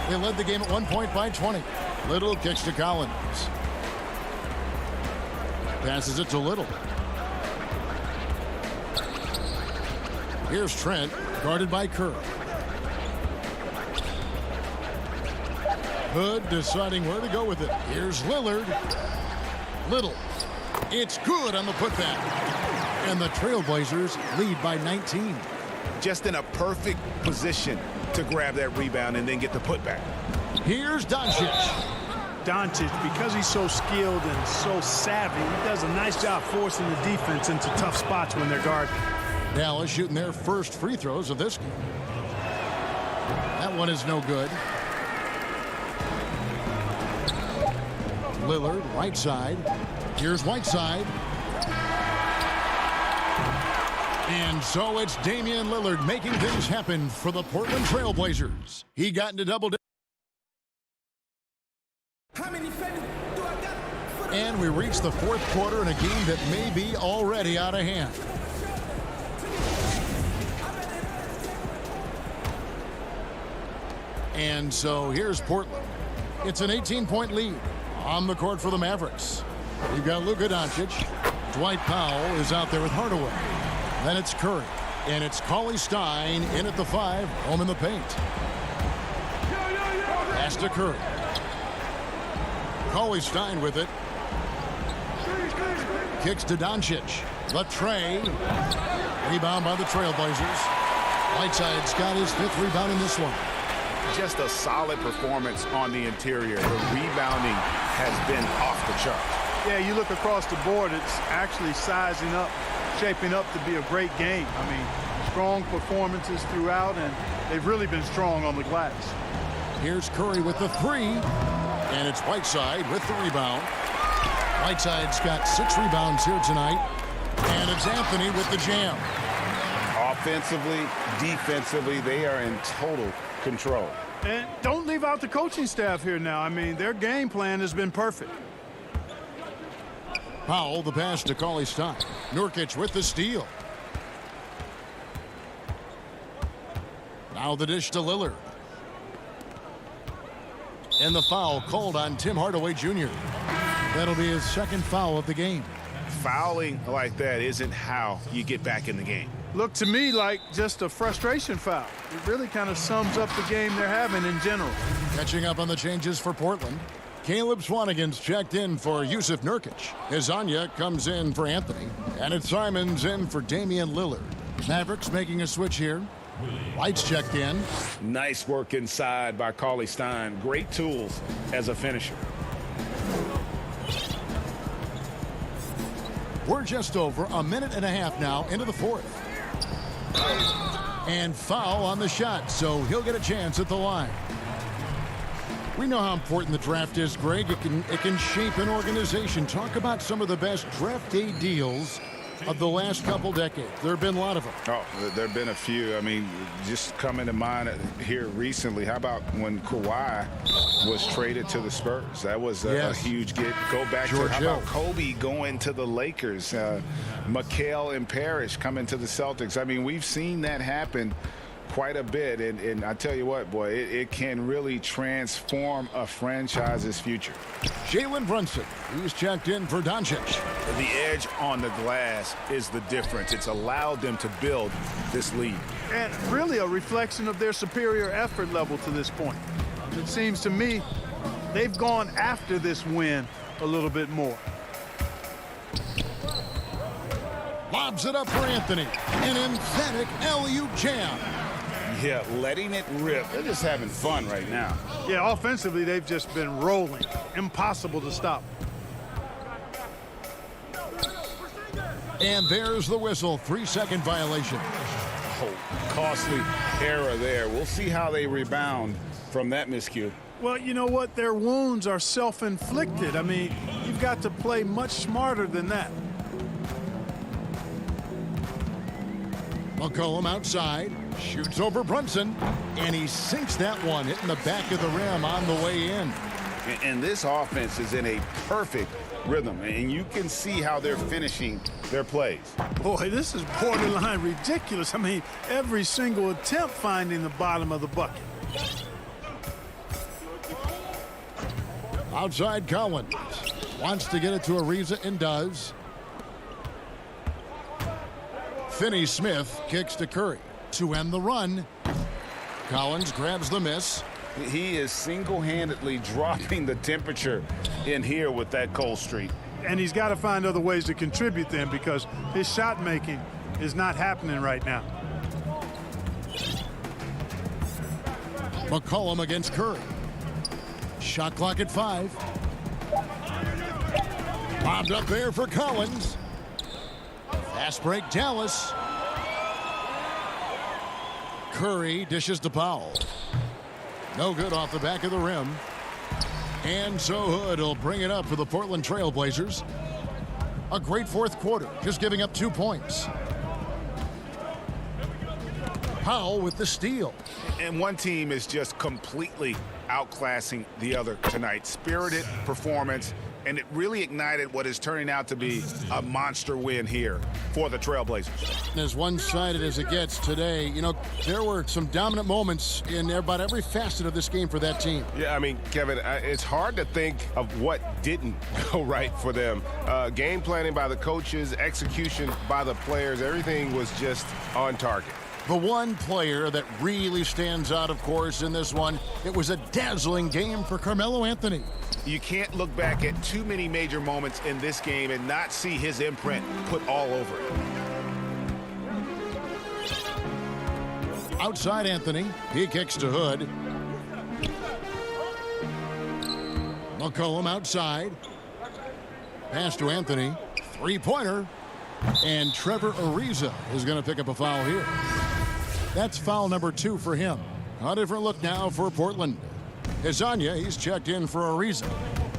Speaker 1: They led the game at 1 point by 20. Little kicks to Collins. Passes it to Little. Here's Trent, guarded by Kerr. Hood deciding where to go with it. Here's Lillard. Little. It's good on the putback. And the Trailblazers lead by 19.
Speaker 2: just in a perfect position to grab that rebound and then get the putback.
Speaker 1: Here's Doncic.
Speaker 16: Doncic, because he's so skilled and so savvy, he does a nice job forcing the defense into tough spots when they're guarding.
Speaker 1: Dallas shooting their first free throws of this game. That one is no good. Lillard, right side. Here's Whiteside. And so it's Damian Lillard making things happen for the Portland Trail Blazers. He got into double digits. And we reach the fourth quarter in a game that may be already out of hand. And so here's Portland. It's an 18-point lead on the court for the Mavericks. You've got Luka Doncic. Dwight Powell is out there with Hardaway. Then it's Curry. And it's Cauley Stein in at the 5, home in the paint. Pass to Curry. Cauley Stein with it. Kicks to Doncic. The tray. Rebound by the Trailblazers. Whiteside's got his 5th rebound in this one.
Speaker 2: Just a solid performance on the interior. The rebounding has been off the charts.
Speaker 16: Yeah, you look across the board, it's actually sizing up, shaping up to be a great game. I mean, strong performances throughout, and they've really been strong on the glass.
Speaker 1: Here's Curry with the 3, and it's Whiteside with the rebound. Whiteside's got 6 rebounds here tonight, and it's Anthony with the jam.
Speaker 2: Offensively, defensively, they are in total control.
Speaker 16: And don't leave out the coaching staff here now. I mean, their game plan has been perfect.
Speaker 1: Powell, the pass to Cauley Stein. Nurkic with the steal. Now the dish to Lillard. And the foul called on Tim Hardaway Jr. That'll be his 2nd foul of the game.
Speaker 2: Fouling like that isn't how you get back in the game.
Speaker 16: Looked to me like just a frustration foul. It really kind of sums up the game they're having in general.
Speaker 1: Catching up on the changes for Portland. Caleb Swanigan's checked in for Yusuf Nurkic. Hezonja comes in for Anthony. And it's Simons in for Damian Lillard. Mavericks making a switch here. White's checked in.
Speaker 2: Nice work inside by Cauley Stein. Great tools as a finisher.
Speaker 1: We're just over a minute and a half now into the 4th. And foul on the shot, so he'll get a chance at the line. We know how important the draft is, Greg. It can shape an organization. Talk about some of the best draft day deals of the last couple decades. There have been a lot of them.
Speaker 2: Oh, there have been a few. I mean, just coming to mind here recently, how about when Kawhi was traded to the Spurs? That was a huge get. Go back to how about Kobe going to the Lakers? Mikal and Parrish coming to the Celtics. I mean, we've seen that happen quite a bit, and I tell you what, boy, it can really transform a franchise's future.
Speaker 1: Jalen Brunson, who's checked in for Doncic.
Speaker 2: The edge on the glass is the difference. It's allowed them to build this lead.
Speaker 16: And really a reflection of their superior effort level to this point. It seems to me they've gone after this win a little bit more.
Speaker 1: Lobs it up for Anthony. An emphatic LU jam.
Speaker 2: Yeah, letting it rip. They're just having fun right now.
Speaker 16: Yeah, offensively, they've just been rolling. Impossible to stop.
Speaker 1: And there's the whistle. 3-second violation.
Speaker 2: Oh, costly error there. We'll see how they rebound from that miscue.
Speaker 16: Well, you know what? Their wounds are self-inflicted. I mean, you've got to play much smarter than that.
Speaker 1: McCollum outside, shoots over Brunson, and he sinks that one, hitting the back of the rim on the way in.
Speaker 2: And this offense is in a perfect rhythm, and you can see how they're finishing their plays.
Speaker 16: Boy, this is borderline ridiculous. I mean, every single attempt finding the bottom of the bucket.
Speaker 1: Outside Collins, wants to get it to Ariza and does. Finney-Smith kicks to Curry to end the run. Collins grabs the miss.
Speaker 2: He is single-handedly dropping the temperature in here with that cold streak.
Speaker 16: And he's got to find other ways to contribute then, because his shot making is not happening right now.
Speaker 1: McCollum against Curry. Shot clock at 5. Bombed up there for Collins. Fast break, Dallas. Curry dishes to Powell. No good off the back of the rim. And so Hood will bring it up for the Portland Trail Blazers. A great fourth quarter, just giving up 2 points. Powell with the steal.
Speaker 2: And one team is just completely outclassing the other tonight. Spirited performance, and it really ignited what is turning out to be a monster win here for the Trailblazers.
Speaker 1: As one-sided as it gets today, you know, there were some dominant moments in about every facet of this game for that team.
Speaker 7: Yeah, I mean, Kevin, it's hard to think of what didn't go right for them. Game planning by the coaches, execution by the players, everything was just on target.
Speaker 1: The one player that really stands out, of course, in this one, it was a dazzling game for Carmelo Anthony.
Speaker 2: You can't look back at too many major moments in this game and not see his imprint put all over it.
Speaker 1: Outside Anthony, he kicks to Hood. McCollum outside. Pass to Anthony. Three-pointer. And Trevor Ariza is going to pick up a foul here. That's foul number 2 for him. A different look now for Portland. Hezonja, he's checked in for Ariza.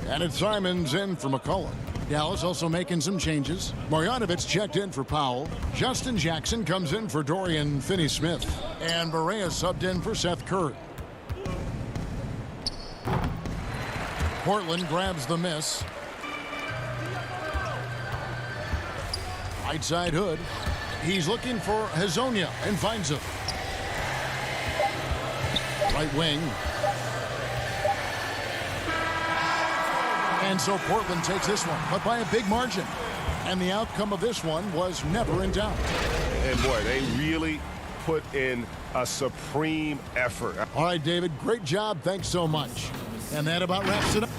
Speaker 1: And it's Simons in for McCollum. Dallas also making some changes. Marjanovic checked in for Powell. Justin Jackson comes in for Dorian Finney-Smith. And Barea subbed in for Seth Curry. Portland grabs the miss. Right side Hood. He's looking for Hezonja and finds him. Right wing. And so Portland takes this one, but by a big margin. And the outcome of this one was never in doubt.
Speaker 7: And boy, they really put in a supreme effort.
Speaker 1: All right, David, great job. Thanks so much. And that about wraps it up.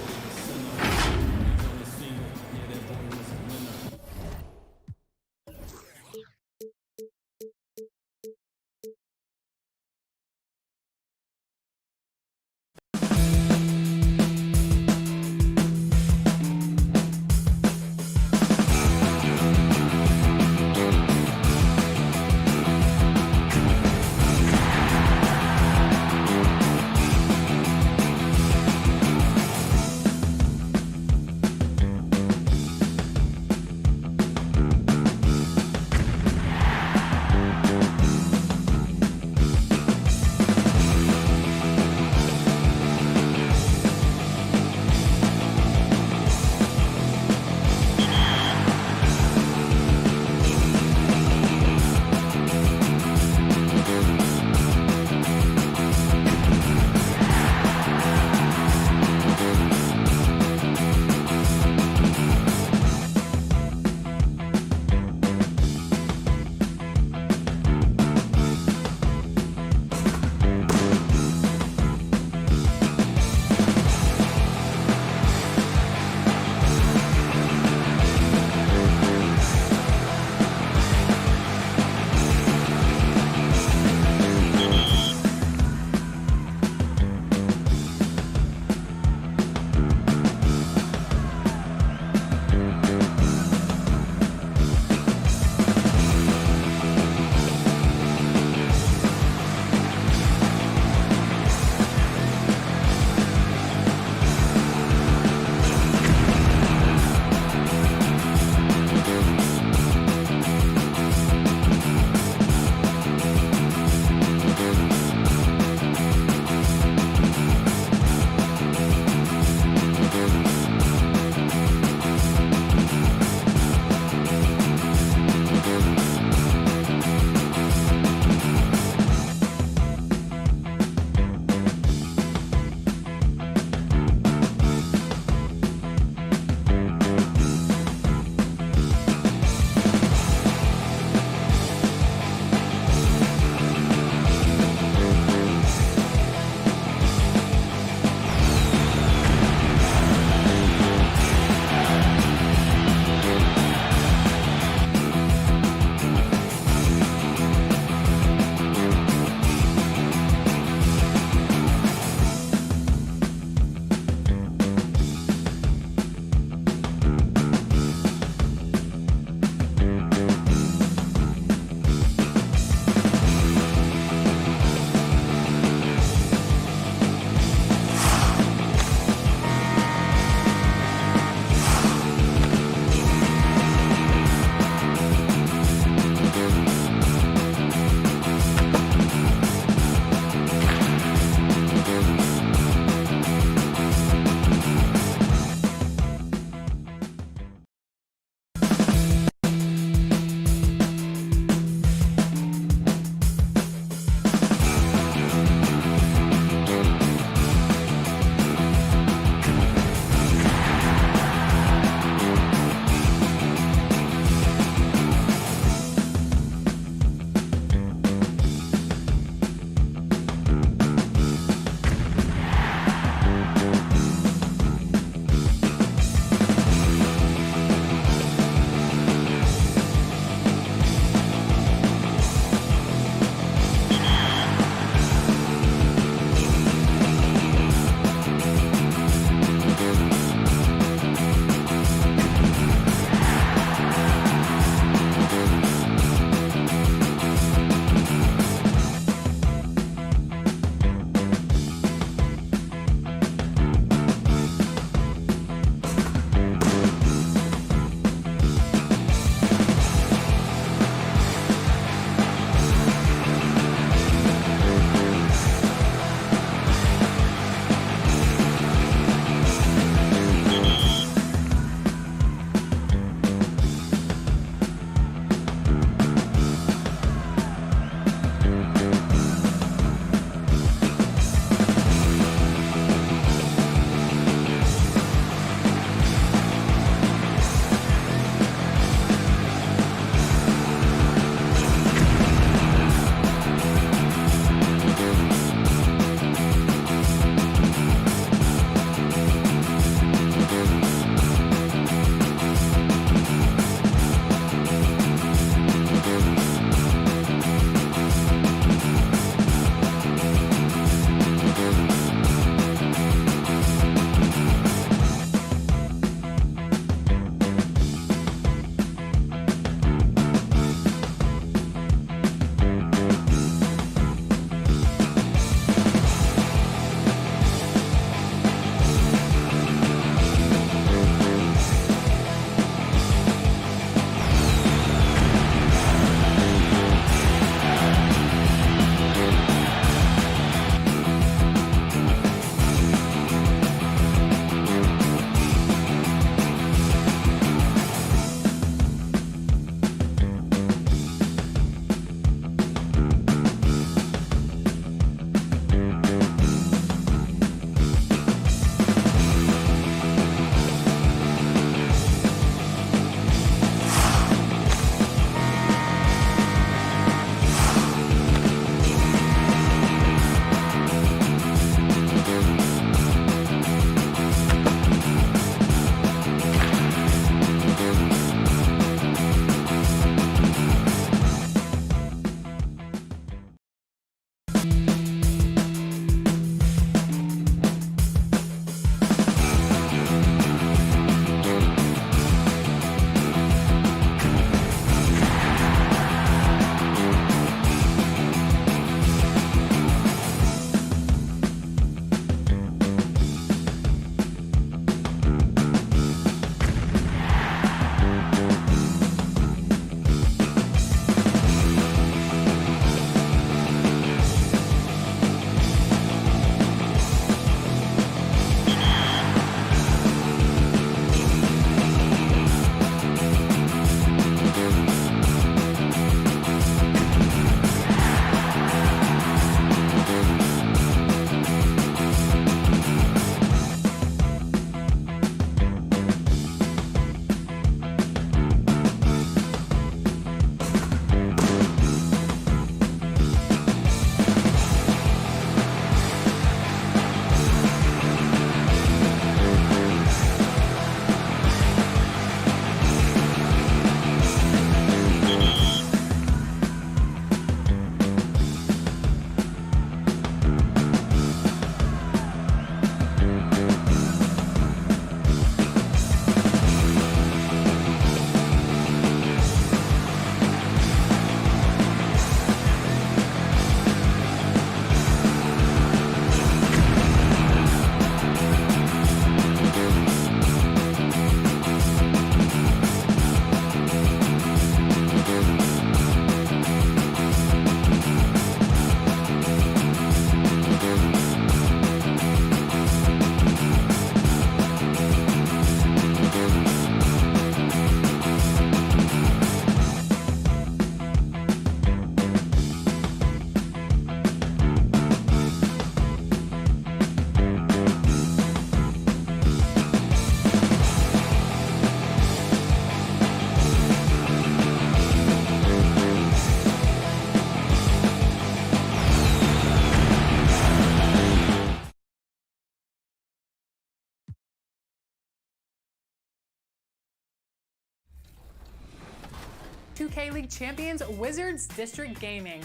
Speaker 10: 2K League champions, Wizards District Gaming.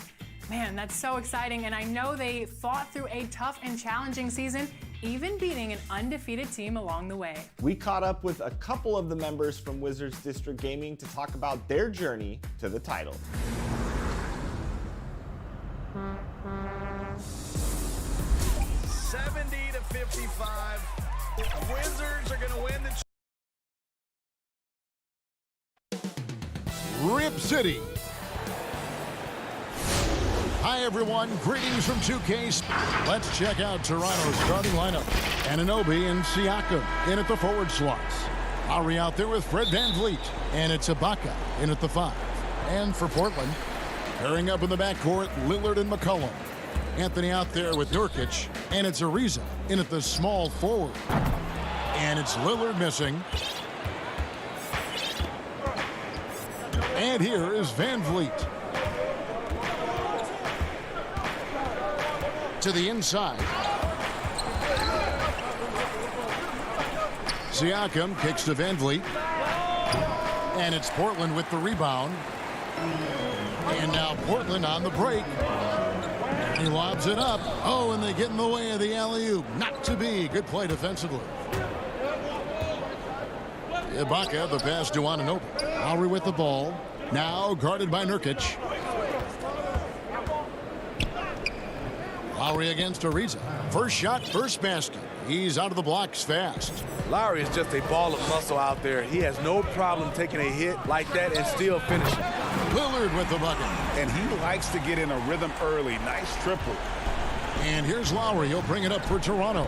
Speaker 10: Man, that's so exciting, and I know they fought through a tough and challenging season, even beating an undefeated team along the way.
Speaker 14: We caught up with a couple of the members from Wizards District Gaming to talk about their journey to the title.
Speaker 3: 70-55. Wizards are going to win the
Speaker 1: Rip City. Hi, everyone. Greetings from 2K. Let's check out Toronto's starting lineup. Anunoby and Siakam in at the forward slots. Lowry out there with Fred VanVleet. And it's Ibaka in at the 5. And for Portland, pairing up in the backcourt, Lillard and McCollum. Anthony out there with Nurkic. And it's Ariza in at the small forward. And it's Lillard missing. And here is VanVleet. To the inside. Siakam kicks to VanVleet. And it's Portland with the rebound. And now Portland on the break. He lobs it up. Oh, and they get in the way of the alley-oop. Not to be. Good play defensively. Ibaka, the pass to Anunoby. Lowry with the ball. Now guarded by Nurkic. Lowry against Ariza. First shot, first basket. He's out of the blocks fast.
Speaker 3: Lowry is just a ball of muscle out there. He has no problem taking a hit like that and still finishing.
Speaker 1: Lillard with the bucket.
Speaker 2: And he likes to get in a rhythm early. Nice triple.
Speaker 1: And here's Lowry. He'll bring it up for Toronto.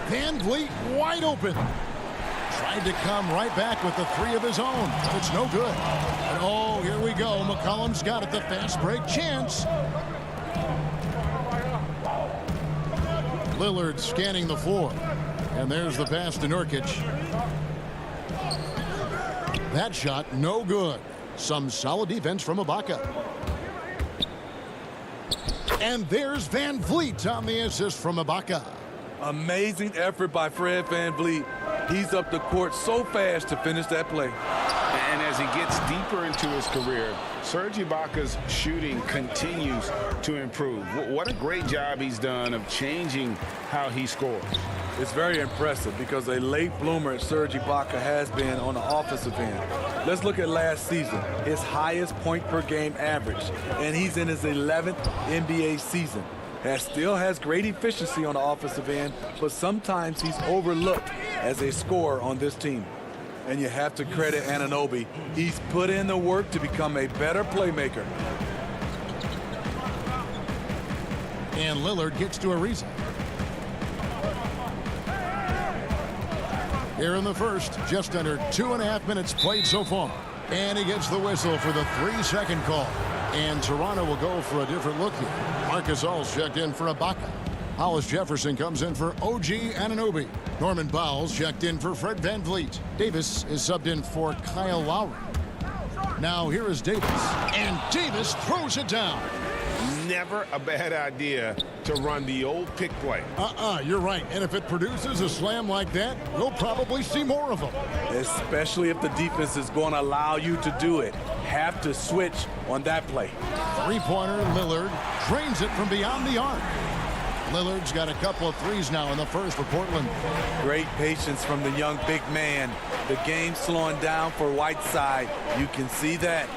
Speaker 1: VanVleet wide open. Tried to come right back with the 3 of his own. It's no good. And oh, here we go. McCollum's got it. The fast break chance. Lillard scanning the floor. And there's the pass to Nurkic. That shot, no good. Some solid defense from Ibaka. And there's VanVleet on the assist from Ibaka.
Speaker 3: Amazing effort by Fred VanVleet. He's up the court so fast to finish that play.
Speaker 2: And as he gets deeper into his career, Serge Ibaka's shooting continues to improve. What a great job he's done of changing how he scores.
Speaker 3: It's very impressive because a late bloomer Serge Ibaka has been on the offensive end. Let's look at last season, his highest point per game average, and he's in his 11th NBA season. Still has great efficiency on the offensive end, but sometimes he's overlooked as a scorer on this team. And you have to credit Anunoby. He's put in the work to become a better playmaker.
Speaker 1: And Lillard gets to Ariza. Here in the first, just under 2.5 minutes played so far. And he gets the whistle for the 3-second call. And Toronto will go for a different look here. Marc Gasol's checked in for Ibaka. Hollis Jefferson comes in for OG Anunoby. Norman Bowles checked in for Fred VanVleet. Davis is subbed in for Kyle Lowry. Now here is Davis. And Davis throws it down.
Speaker 2: Never a bad idea to run the old pick play.
Speaker 1: You're right. And if it produces a slam like that, we'll probably see more of them.
Speaker 3: Especially if the defense is going to allow you to do it. Have to switch on that play.
Speaker 1: Three-pointer, Lillard drains it from beyond the arc. Lillard's got a couple of threes now in the first for Portland.
Speaker 3: Great patience from the young big man. The game slowing down for Whiteside. You can see that.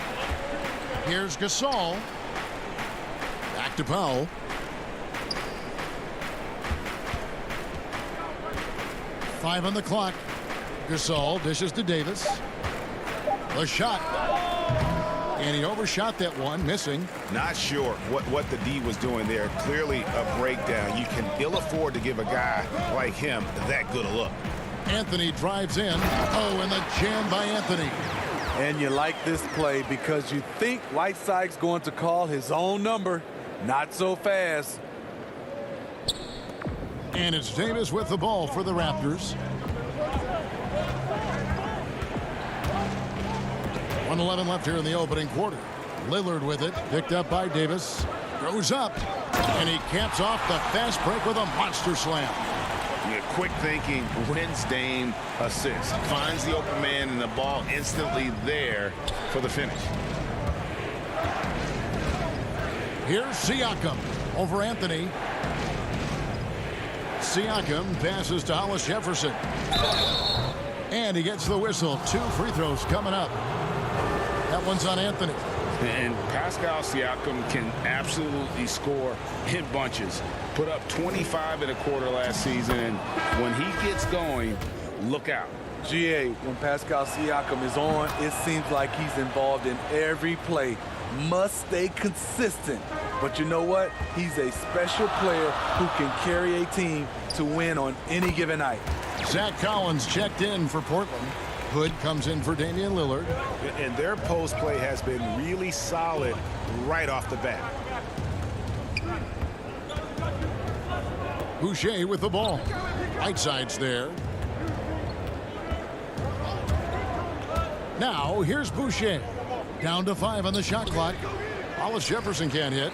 Speaker 1: Here's Gasol. Back to Powell. Five on the clock. Gasol dishes to Davis. A shot. And he overshot that one, missing.
Speaker 2: Not sure what the D was doing there. Clearly a breakdown. You can ill afford to give a guy like him that good a look.
Speaker 1: Anthony drives in. Oh, and the jam by Anthony.
Speaker 3: And you like this play because you think Whiteside's going to call his own number. Not so fast.
Speaker 1: And it's Davis with the ball for the Raptors. 1:11 left here in the opening quarter. Lillard with it, picked up by Davis. Goes up, and he caps off the fast break with a monster slam.
Speaker 2: Quick thinking wins Dame assists. Finds the open man and the ball instantly there for the finish.
Speaker 1: Here's Siakam over Anthony. Siakam passes to Hollis Jefferson. And he gets the whistle. 2 free throws coming up. That one's on Anthony.
Speaker 2: And Pascal Siakam can absolutely score in bunches. Put up 25 in a quarter last season. And when he gets going, look out.
Speaker 3: GA, when Pascal Siakam is on, it seems like he's involved in every play. Must stay consistent. But you know what? He's a special player who can carry a team to win on any given night.
Speaker 1: Zach Collins checked in for Portland. Hood comes in for Damian Lillard.
Speaker 2: And their post play has been really solid right off the bat.
Speaker 1: Boucher with the ball. Whiteside's there. Now here's Boucher. Down to 5 on the shot clock. Hollis Jefferson can't hit.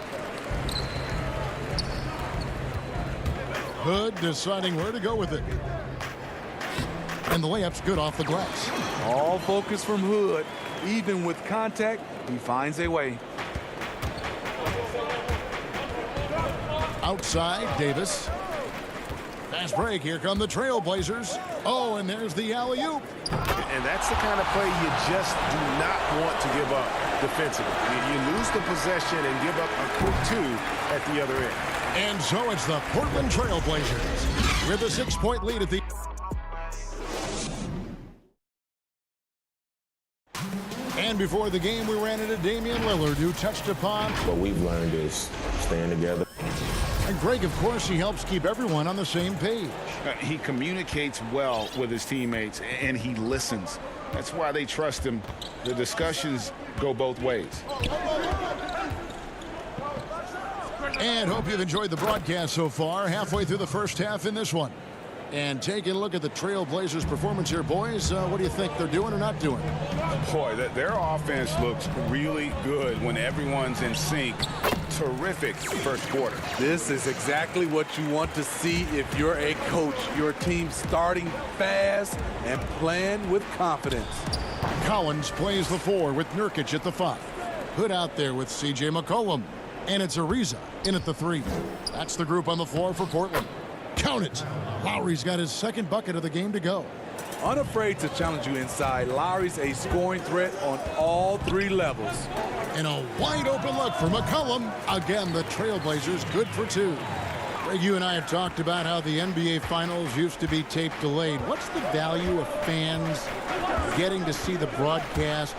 Speaker 1: Hood deciding where to go with it. And the layup's good off the glass.
Speaker 3: All focus from Hood. Even with contact, he finds a way.
Speaker 1: Outside, Davis. Fast break. Here come the Trailblazers. Oh, and there's the alley-oop.
Speaker 2: And that's the kind of play you just do not want to give up defensively. You lose the possession and give up a quick 2 at the other end.
Speaker 1: And so it's the Portland Trailblazers with a 6-point lead at the... And before the game, we ran into Damian Lillard, who touched upon...
Speaker 5: What we've learned is staying together.
Speaker 1: And Greg, of course, he helps keep everyone on the same page.
Speaker 2: He communicates well with his teammates, and he listens. That's why they trust him. The discussions go both ways.
Speaker 1: And hope you've enjoyed the broadcast so far. Halfway through the first half in this one. And taking a look at the Trailblazers' performance here, boys. What do you think they're doing or not doing?
Speaker 2: Boy, their offense looks really good when everyone's in sync. Terrific first quarter.
Speaker 3: This is exactly what you want to see if you're a coach. Your team starting fast and playing with confidence.
Speaker 1: Collins plays the 4 with Nurkic at the 5. Hood out there with C.J. McCollum. And it's Ariza in at the 3. That's the group on the floor for Portland. Count it. Lowry's got his second bucket of the game to go.
Speaker 3: Unafraid to challenge you inside. Lowry's a scoring threat on all 3 levels.
Speaker 1: And a wide open look for McCollum. Again, the Trailblazers good for 2. Greg, you and I have talked about how the NBA Finals used to be tape delayed. What's the value of fans getting to see the broadcast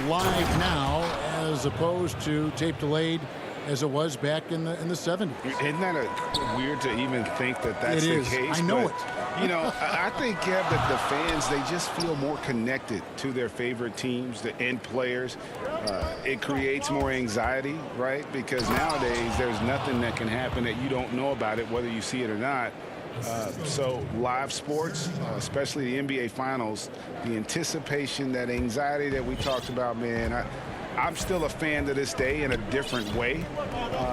Speaker 1: live now as opposed to tape delayed as it was back in the 70s?
Speaker 2: Isn't that weird to even think that that's the case?
Speaker 1: I know it.
Speaker 2: You know, I think, Kev, that the fans, they just feel more connected to their favorite teams, the end players. It creates more anxiety, right? Because nowadays there's nothing that can happen that you don't know about it, whether you see it or not. So live sports, especially the NBA Finals, the anticipation, that anxiety that we talked about, man, I'm still a fan to this day in a different way.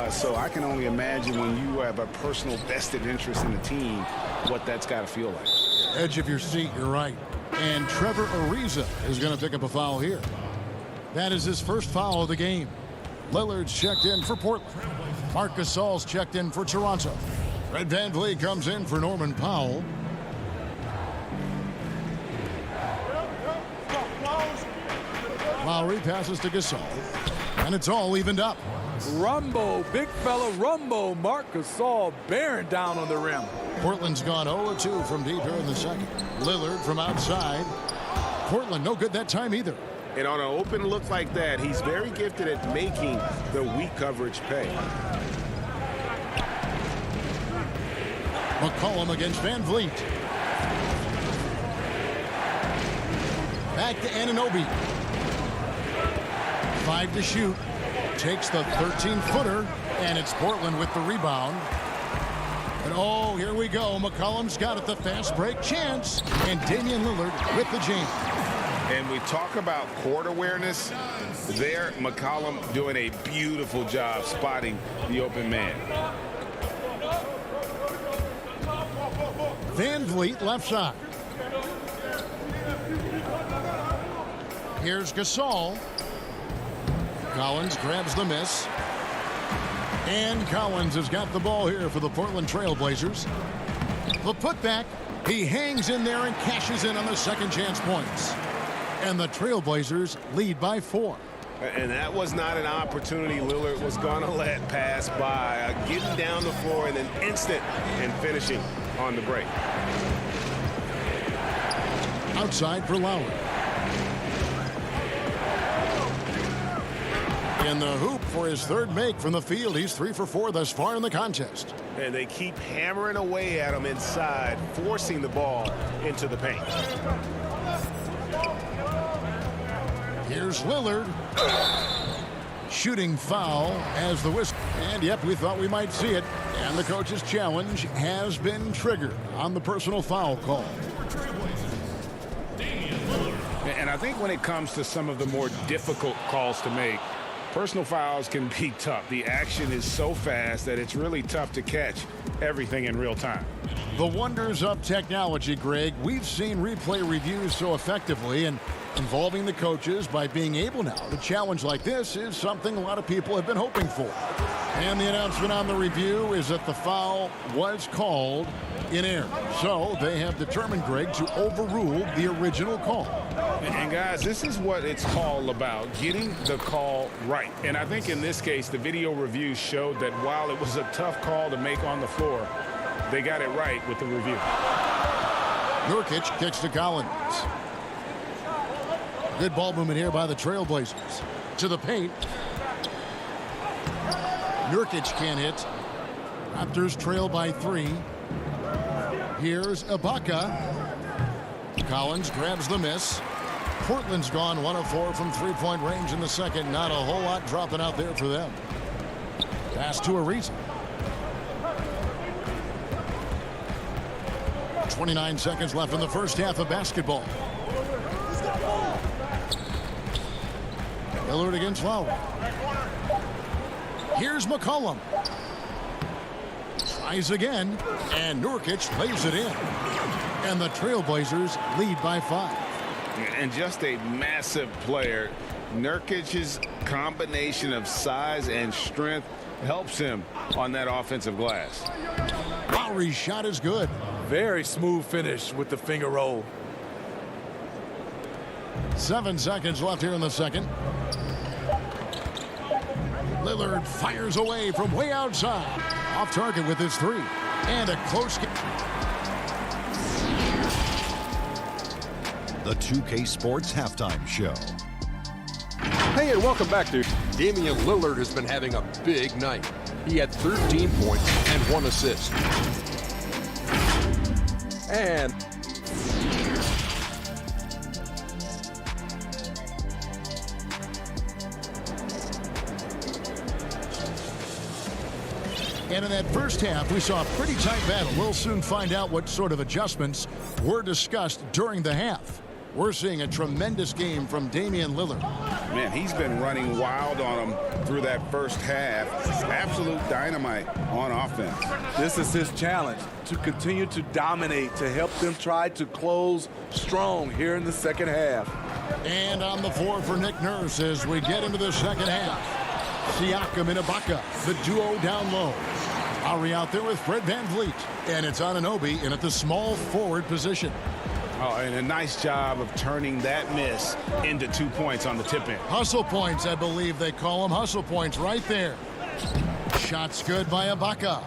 Speaker 2: So I can only imagine when you have a personal vested interest in the team, what that's got to feel like.
Speaker 1: Edge of your seat, you're right. And Trevor Ariza is going to pick up a foul here. That is his first foul of the game. Lillard's checked in for Portland. Marc Gasol's checked in for Toronto. Red Van Vliet comes in for Norman Powell. Lowry passes to Gasol. And it's all evened up.
Speaker 3: Rumbo, big fella Rumbo. Marc Gasol bearing down on the rim.
Speaker 1: Portland's gone 0-2 from deep here in the second. Lillard from outside. Portland no good that time either.
Speaker 2: And on an open look like that, he's very gifted at making the weak coverage pay.
Speaker 1: McCollum against Van Vliet. Back to Anunoby. 5 to shoot. Takes the 13-footer, and it's Portland with the rebound. And oh, here we go. McCollum's got it, the fast break chance. And Damian Lillard with the jam.
Speaker 2: And we talk about court awareness. There, McCollum doing a beautiful job spotting the open man.
Speaker 1: Van Vliet left side. Here's Gasol. Collins grabs the miss. And Collins has got the ball here for the Portland Trail Blazers. The putback, he hangs in there and cashes in on the second chance points. And the Trail Blazers lead by 4.
Speaker 7: And that was not an opportunity Lillard was going to let pass by. Getting down the floor in an instant and finishing on the break.
Speaker 1: Outside for Lowry. In the hoop for his third make from the field. He's 3 for 4 thus far in the contest.
Speaker 7: And they keep hammering away at him inside, forcing the ball into the paint.
Speaker 1: Here's Lillard. Shooting foul as the whistle. And yep, we thought we might see it. And the coach's challenge has been triggered on the personal foul call.
Speaker 2: And I think when it comes to some of the more difficult calls to make, personal fouls can be tough. The action is so fast that it's really tough to catch everything in real time.
Speaker 1: The wonders of technology, Greg. We've seen replay reviews so effectively, and involving the coaches by being able now to challenge like this is something a lot of people have been hoping for. And the announcement on the review is that the foul was called in error. So they have determined, Greg, to overrule the original call.
Speaker 2: And guys, this is what it's all about, getting the call right. And I think in this case, the video review showed that while it was a tough call to make on the floor, they got it right with the review.
Speaker 1: Nurkic kicks to Collins. Good ball movement here by the Trailblazers. To the paint. Nurkic can't hit. Raptors trail by 3. Here's Ibaka. Collins grabs the miss. Portland's gone 1 of 4 from three-point range in the second. Not a whole lot dropping out there for them. Pass to Ariza. 29 seconds left in the first half of basketball. Lillard against Lowry. Here's McCollum. Tries again, and Nurkic lays it in. And the Trailblazers lead by 5.
Speaker 2: And just a massive player. Nurkic's combination of size and strength helps him on that offensive glass.
Speaker 1: Lowry's shot is good.
Speaker 3: Very smooth finish with the finger roll.
Speaker 1: 7 seconds left here in the second. Lillard fires away from way outside. Off target with his 3. And a close game.
Speaker 8: The 2K Sports Halftime Show.
Speaker 9: Hey, and welcome back to Damian Lillard has been having a big night. He had 13 points and 1 assist. And
Speaker 1: in that first half, we saw a pretty tight battle. We'll soon find out what sort of adjustments were discussed during the half. We're seeing a tremendous game from Damian Lillard.
Speaker 2: Man, he's been running wild on him through that first half. Absolute dynamite on offense.
Speaker 3: This is his challenge, to continue to dominate, to help them try to close strong here in the second half.
Speaker 1: And on the floor for Nick Nurse as we get into the second half. Siakam and Ibaka, the duo down low. Lowry out there with Fred VanVleet. And it's Anunoby in at the small forward position.
Speaker 2: Oh, and a nice job of turning that miss into 2 points on the tip-in.
Speaker 1: Hustle points, I believe they call them. Hustle points right there. Shots good by Ibaka.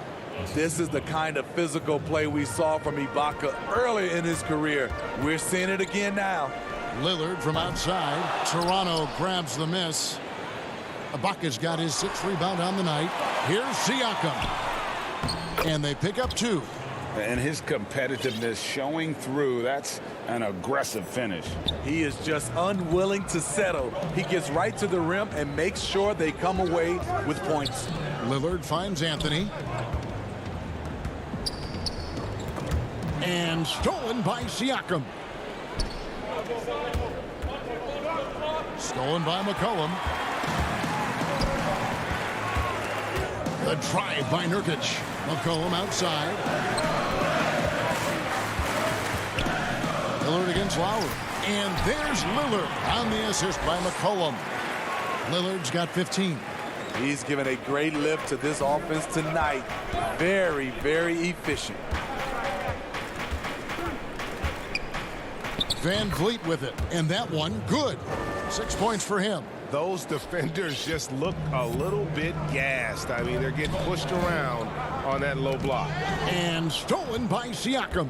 Speaker 3: This is the kind of physical play we saw from Ibaka early in his career. We're seeing it again now.
Speaker 1: Lillard from outside. Toronto grabs the miss. Ibaka's got his 6th rebound on the night. Here's Siakam. And they pick up 2.
Speaker 2: And his competitiveness showing through. That's an aggressive finish.
Speaker 3: He is just unwilling to settle. He gets right to the rim and makes sure they come away with points.
Speaker 1: Lillard finds Anthony. And stolen by Siakam. Stolen by McCollum. The drive by Nurkic. McCollum outside. Lillard against Lowry. And there's Lillard on the assist by McCollum. Lillard's got 15.
Speaker 3: He's given a great lift to this offense tonight. Very, very efficient.
Speaker 1: Van Vliet with it. And that one, good. 6 points for him.
Speaker 7: Those defenders just look a little bit gassed. I mean, they're getting pushed around on that low block.
Speaker 1: And stolen by Siakam.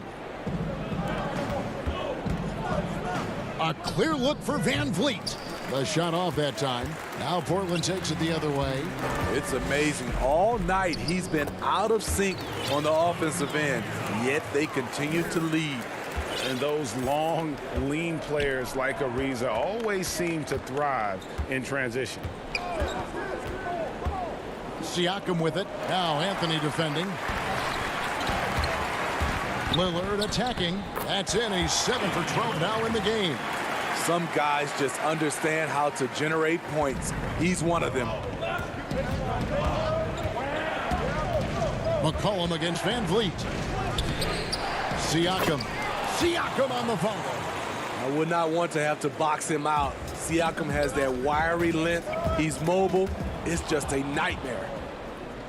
Speaker 1: A clear look for Van Vliet. The shot off that time. Now Portland takes it the other way.
Speaker 3: It's amazing. All night he's been out of sync on the offensive end, yet they continue to lead.
Speaker 7: And those long, lean players like Ariza always seem to thrive in transition.
Speaker 1: Siakam with it. Now Anthony defending. Lillard attacking. That's in. He's 7 for 12 now in the game.
Speaker 3: Some guys just understand how to generate points. He's one of them.
Speaker 1: McCollum against Van Vliet. Siakam. Siakam on the follow.
Speaker 3: I would not want to have to box him out. Siakam has that wiry length. He's mobile. It's just a nightmare.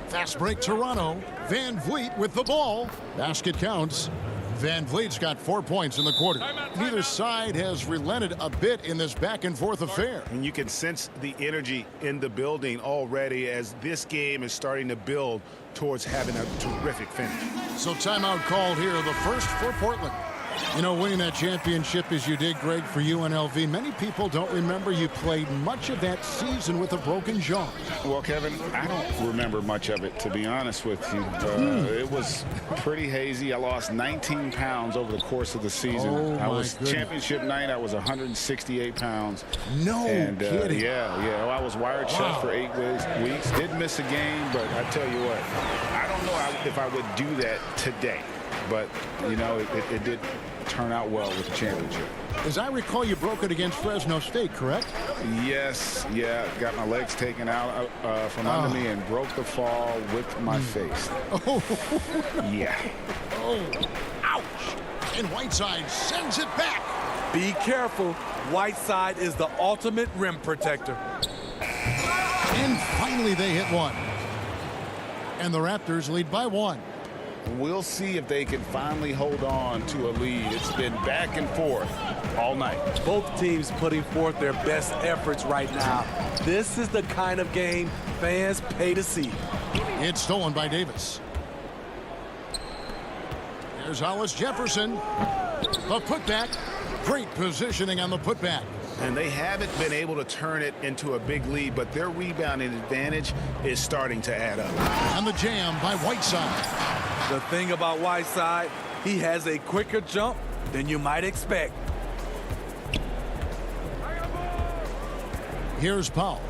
Speaker 1: Fast break Toronto. Van Vliet with the ball. Basket counts. Van Vliet's got 4 points in the quarter. Neither side has relented a bit in this back-and-forth affair.
Speaker 7: And you can sense the energy in the building already as this game is starting to build towards having a terrific finish.
Speaker 1: So timeout called here, the first for Portland. You know, winning that championship as you did, Greg, for UNLV, many people don't remember you played much of that season with a broken jaw.
Speaker 2: Well, Kevin, I don't remember much of it, to be honest with you. It was pretty hazy. I lost 19 pounds over the course of the season.
Speaker 1: Oh,
Speaker 2: I was championship night. I was 168 pounds.
Speaker 1: No kidding.
Speaker 2: Yeah. I was wired shut for 8 weeks. Didn't miss a game, but I tell you what, I don't know if I would do that today. But, you know, it did turn out well with the championship.
Speaker 1: As I recall, you broke it against Fresno State, correct?
Speaker 2: Yes, yeah. Got my legs taken out from under me and broke the fall with my face.
Speaker 1: Oh.
Speaker 2: Yeah.
Speaker 1: Oh, ouch. And Whiteside sends it back.
Speaker 3: Be careful. Whiteside is the ultimate rim protector.
Speaker 1: And finally they hit one. And the Raptors lead by 1.
Speaker 2: We'll see if they can finally hold on to a lead. It's been back and forth all night.
Speaker 3: Both teams putting forth their best efforts right now. This is the kind of game fans pay to see.
Speaker 1: It's stolen by Davis. Here's Hollis Jefferson. The putback. Great positioning on the putback.
Speaker 7: And they haven't been able to turn it into a big lead, but their rebounding advantage is starting to add up.
Speaker 1: And the jam by Whiteside.
Speaker 3: The thing about Whiteside, he has a quicker jump than you might expect.
Speaker 1: Here's Powell.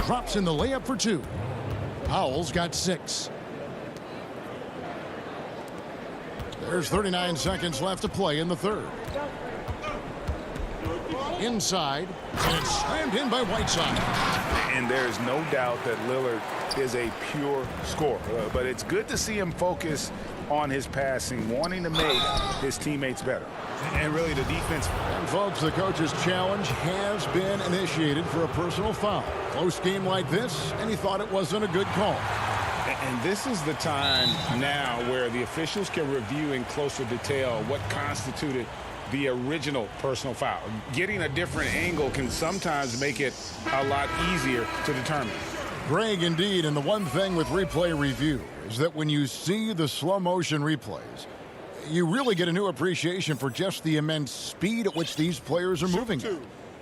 Speaker 1: Drops in the layup for 2. Powell's got 6. There's 39 seconds left to play in the third. Inside, and it's slammed in by Whiteside.
Speaker 7: And there's no doubt that Lillard is a pure scorer. But it's good to see him focus on his passing, wanting to make his teammates better. And really the defense.
Speaker 1: And folks, the coach's challenge has been initiated for a personal foul. Close game like this, and he thought it wasn't a good call.
Speaker 2: And this is the time now where the officials can review in closer detail what constituted the original personal foul. Getting a different angle can sometimes make it a lot easier to determine.
Speaker 1: Greg, indeed, and the one thing with replay review is that when you see the slow motion replays, you really get a new appreciation for just the immense speed at which these players are moving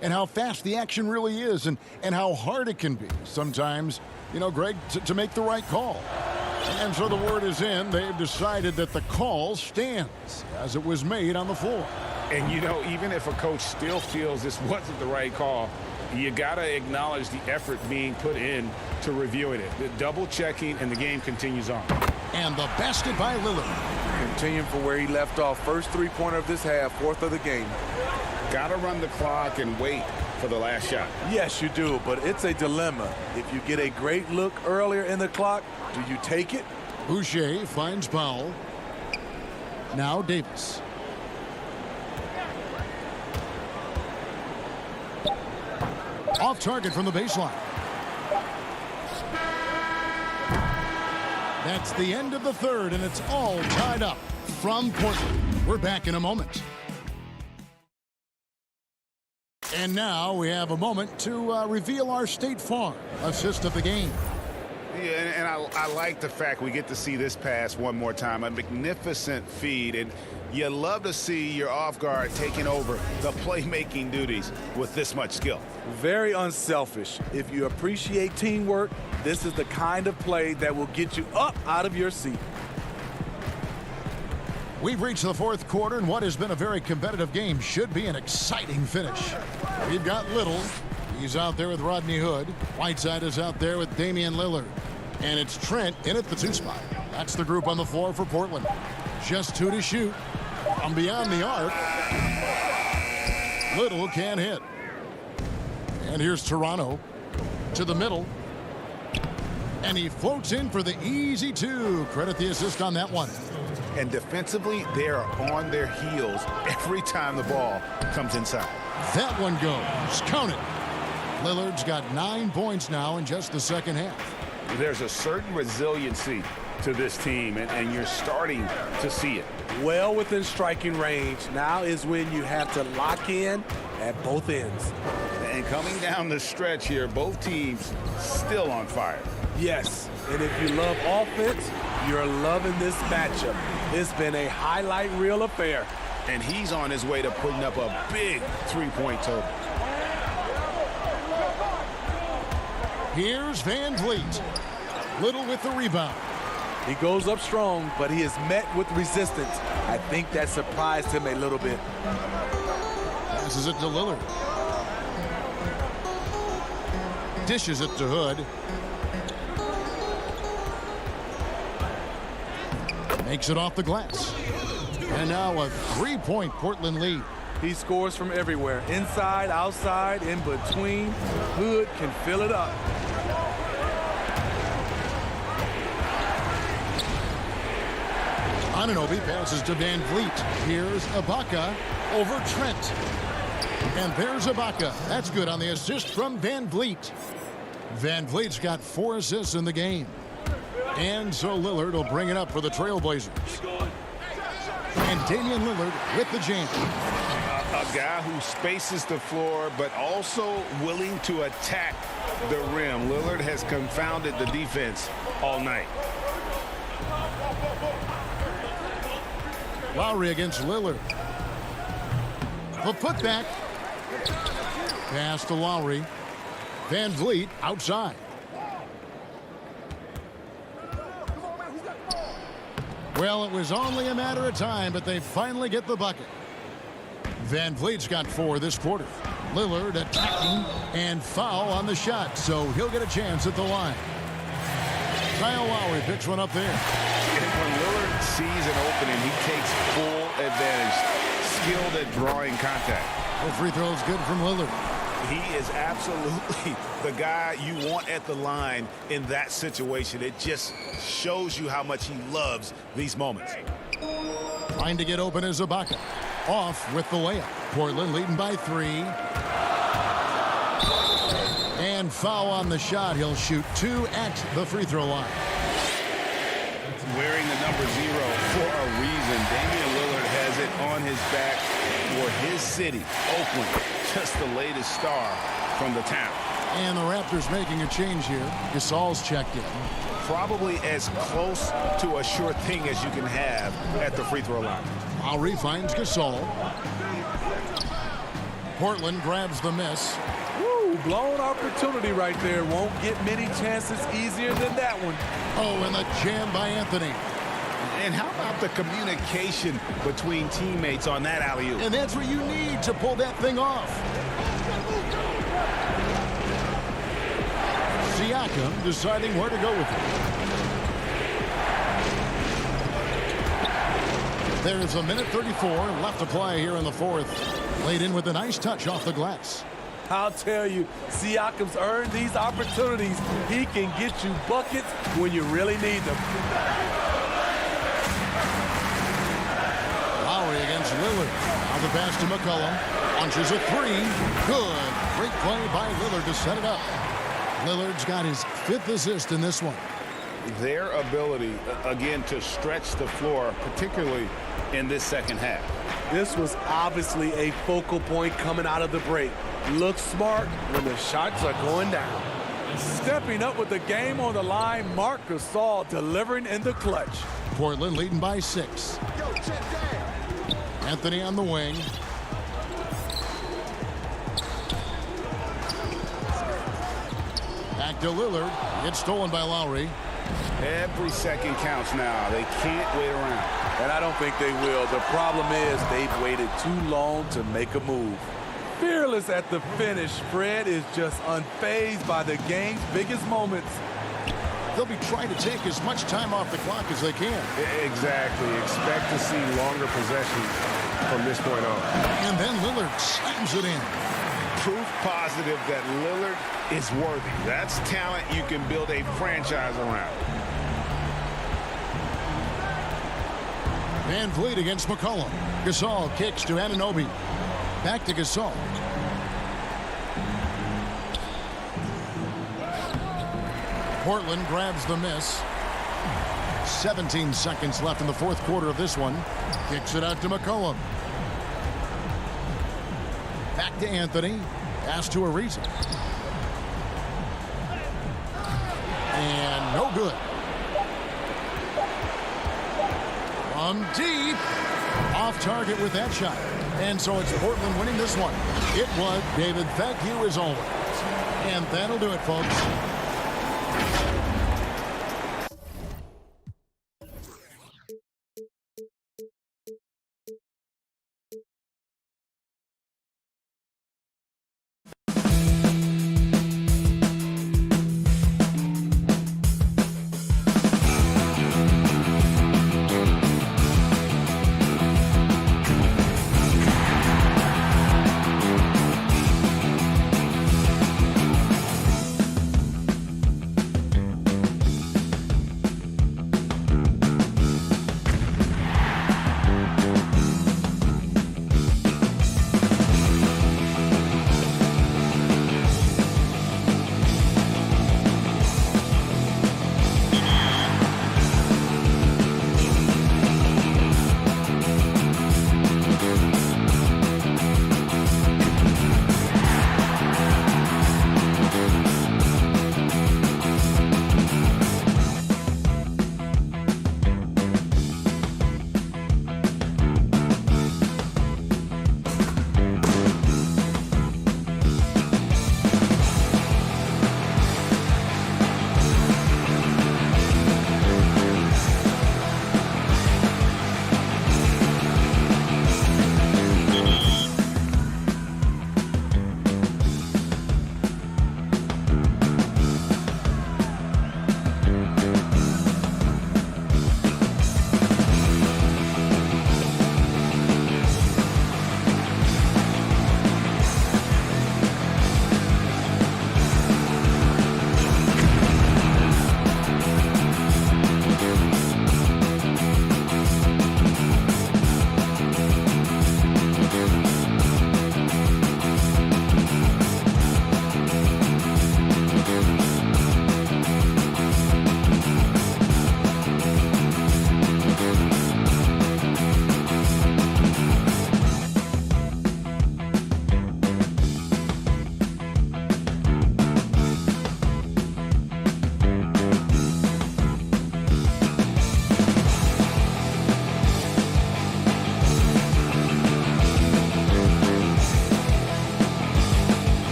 Speaker 1: and how fast the action really is and how hard it can be sometimes, you know, Greg, to make the right call. And so the word is in. They've decided that the call stands as it was made on the floor.
Speaker 2: And, you know, even if a coach still feels this wasn't the right call, you got to acknowledge the effort being put in to reviewing it. The double checking, and the game continues on.
Speaker 1: And the basket by Lillard.
Speaker 3: Continuing from where he left off. First three-pointer of this half, 4th of the game.
Speaker 2: Got to run the clock and wait for the last shot.
Speaker 3: Yes, you do, but it's a dilemma. If you get a great look earlier in the clock, do you take it?
Speaker 1: Boucher finds Powell. Now Davis. Off target from the baseline. That's the end of the third, and it's all tied up from Portland. We're back in a moment. And now we have a moment to reveal our State Farm assist of the game.
Speaker 2: Yeah, and I like the fact we get to see this pass one more time. A magnificent feed, and you love to see your off guard taking over the playmaking duties with this much skill.
Speaker 3: Very unselfish. If you appreciate teamwork, this is the kind of play that will get you up out of your seat.
Speaker 1: We've reached the fourth quarter, and what has been a very competitive game should be an exciting finish. We've got Little. He's out there with Rodney Hood. Whiteside is out there with Damian Lillard. And it's Trent in at the 2 spot. That's the group on the floor for Portland. Just 2 to shoot. From beyond the arc. Little can't hit. And here's Toronto to the middle. And he floats in for the easy 2. Credit the assist on that one.
Speaker 2: And defensively, they are on their heels every time the ball comes inside.
Speaker 1: That one goes. Count it. Lillard's got 9 points now in just the second half.
Speaker 2: There's a certain resiliency to this team, and you're starting to see it.
Speaker 3: Well within striking range. Now is when you have to lock in at both ends.
Speaker 2: And coming down the stretch here, both teams still on fire.
Speaker 3: Yes, and if you love offense, you're loving this matchup. It's been a highlight reel affair.
Speaker 2: And he's on his way to putting up a big 3-point total.
Speaker 1: Here's Van Vliet. Little with the rebound.
Speaker 3: He goes up strong, but he is met with resistance. I think that surprised him a little bit.
Speaker 1: Passes it to Lillard. Dishes it to Hood. Makes it off the glass. And now a 3-point Portland lead.
Speaker 3: He scores from everywhere. Inside, outside, in between. Hood can fill it up.
Speaker 1: Anunoby passes to Van Vliet. Here's Ibaka over Trent. And there's Ibaka. That's good on the assist from Van Vliet. Van Vliet's got 4 assists in the game. And so Lillard will bring it up for the Trailblazers. And Damian Lillard with the jam.
Speaker 2: A guy who spaces the floor, but also willing to attack the rim. Lillard has confounded the defense all night.
Speaker 1: Lowry against Lillard. The putback. Pass to Lowry. Van Vliet outside. Well, it was only a matter of time, but they finally get the bucket. Van Vliet's got 4 this quarter. Lillard attacking and foul on the shot, so he'll get a chance at the line. Kyle Lowry picks one up there.
Speaker 2: And when Lillard sees an opening, he takes full advantage. Skilled at drawing contact.
Speaker 1: The free throw is good from Lillard.
Speaker 2: He is absolutely the guy you want at the line in that situation. It just shows you how much he loves these moments.
Speaker 1: Trying to get open is Ibaka. Off with the layup. Portland leading by 3. And foul on the shot. He'll shoot 2 at the free throw line.
Speaker 2: Wearing the number 0 for a reason. Damian Lillard has it on his back for his city, Oakland. Just the latest star from the town.
Speaker 1: And the Raptors making a change here. Gasol's checked in.
Speaker 2: Probably as close to a sure thing as you can have at the free throw line.
Speaker 1: Lowry finds Gasol. Portland grabs the miss.
Speaker 3: Woo, blown opportunity right there. Won't get many chances easier than that one.
Speaker 1: Oh, and the jam by Anthony.
Speaker 2: And how about the communication between teammates on that alley-oop?
Speaker 1: And that's what you need to pull that thing off. Siakam deciding where to go with it. There's a minute 34 left to play here in the fourth. Laid in with a nice touch off the glass.
Speaker 3: I'll tell you, Siakam's earned these opportunities. He can get you buckets when you really need them.
Speaker 1: Lillard. Now the pass to McCollum. Launches a three. Good. Great play by Lillard to set it up. Lillard's got his 5th assist in this one.
Speaker 2: Their ability, again, to stretch the floor, particularly in this second half.
Speaker 3: This was obviously a focal point coming out of the break. Look smart when the shots are going down. Stepping up with the game on the line, Marc Gasol delivering in the clutch.
Speaker 1: Portland leading by 6. Anthony on the wing. Back to Lillard. It's stolen by Lowry.
Speaker 2: Every second counts now. They can't wait around.
Speaker 3: And I don't think they will. The problem is they've waited too long to make a move. Fearless at the finish. Fred is just unfazed by the game's biggest moments.
Speaker 1: They'll be trying to take as much time off the clock as they can.
Speaker 7: Exactly. Expect to see longer possessions from this point on.
Speaker 1: And then Lillard slams it in.
Speaker 2: Proof positive that Lillard is worthy. That's talent you can build a franchise around.
Speaker 1: Van Vliet against McCollum. Gasol kicks to Anunoby. Back to Gasol. Portland grabs the miss. 17 seconds left in the 4th quarter of this one. Kicks it out to McCollum. Back to Anthony. Pass to Ariza. And no good. From deep. Off target with that shot. And so it's Portland winning this one. It was David. Thank you as always. And that'll do it, folks.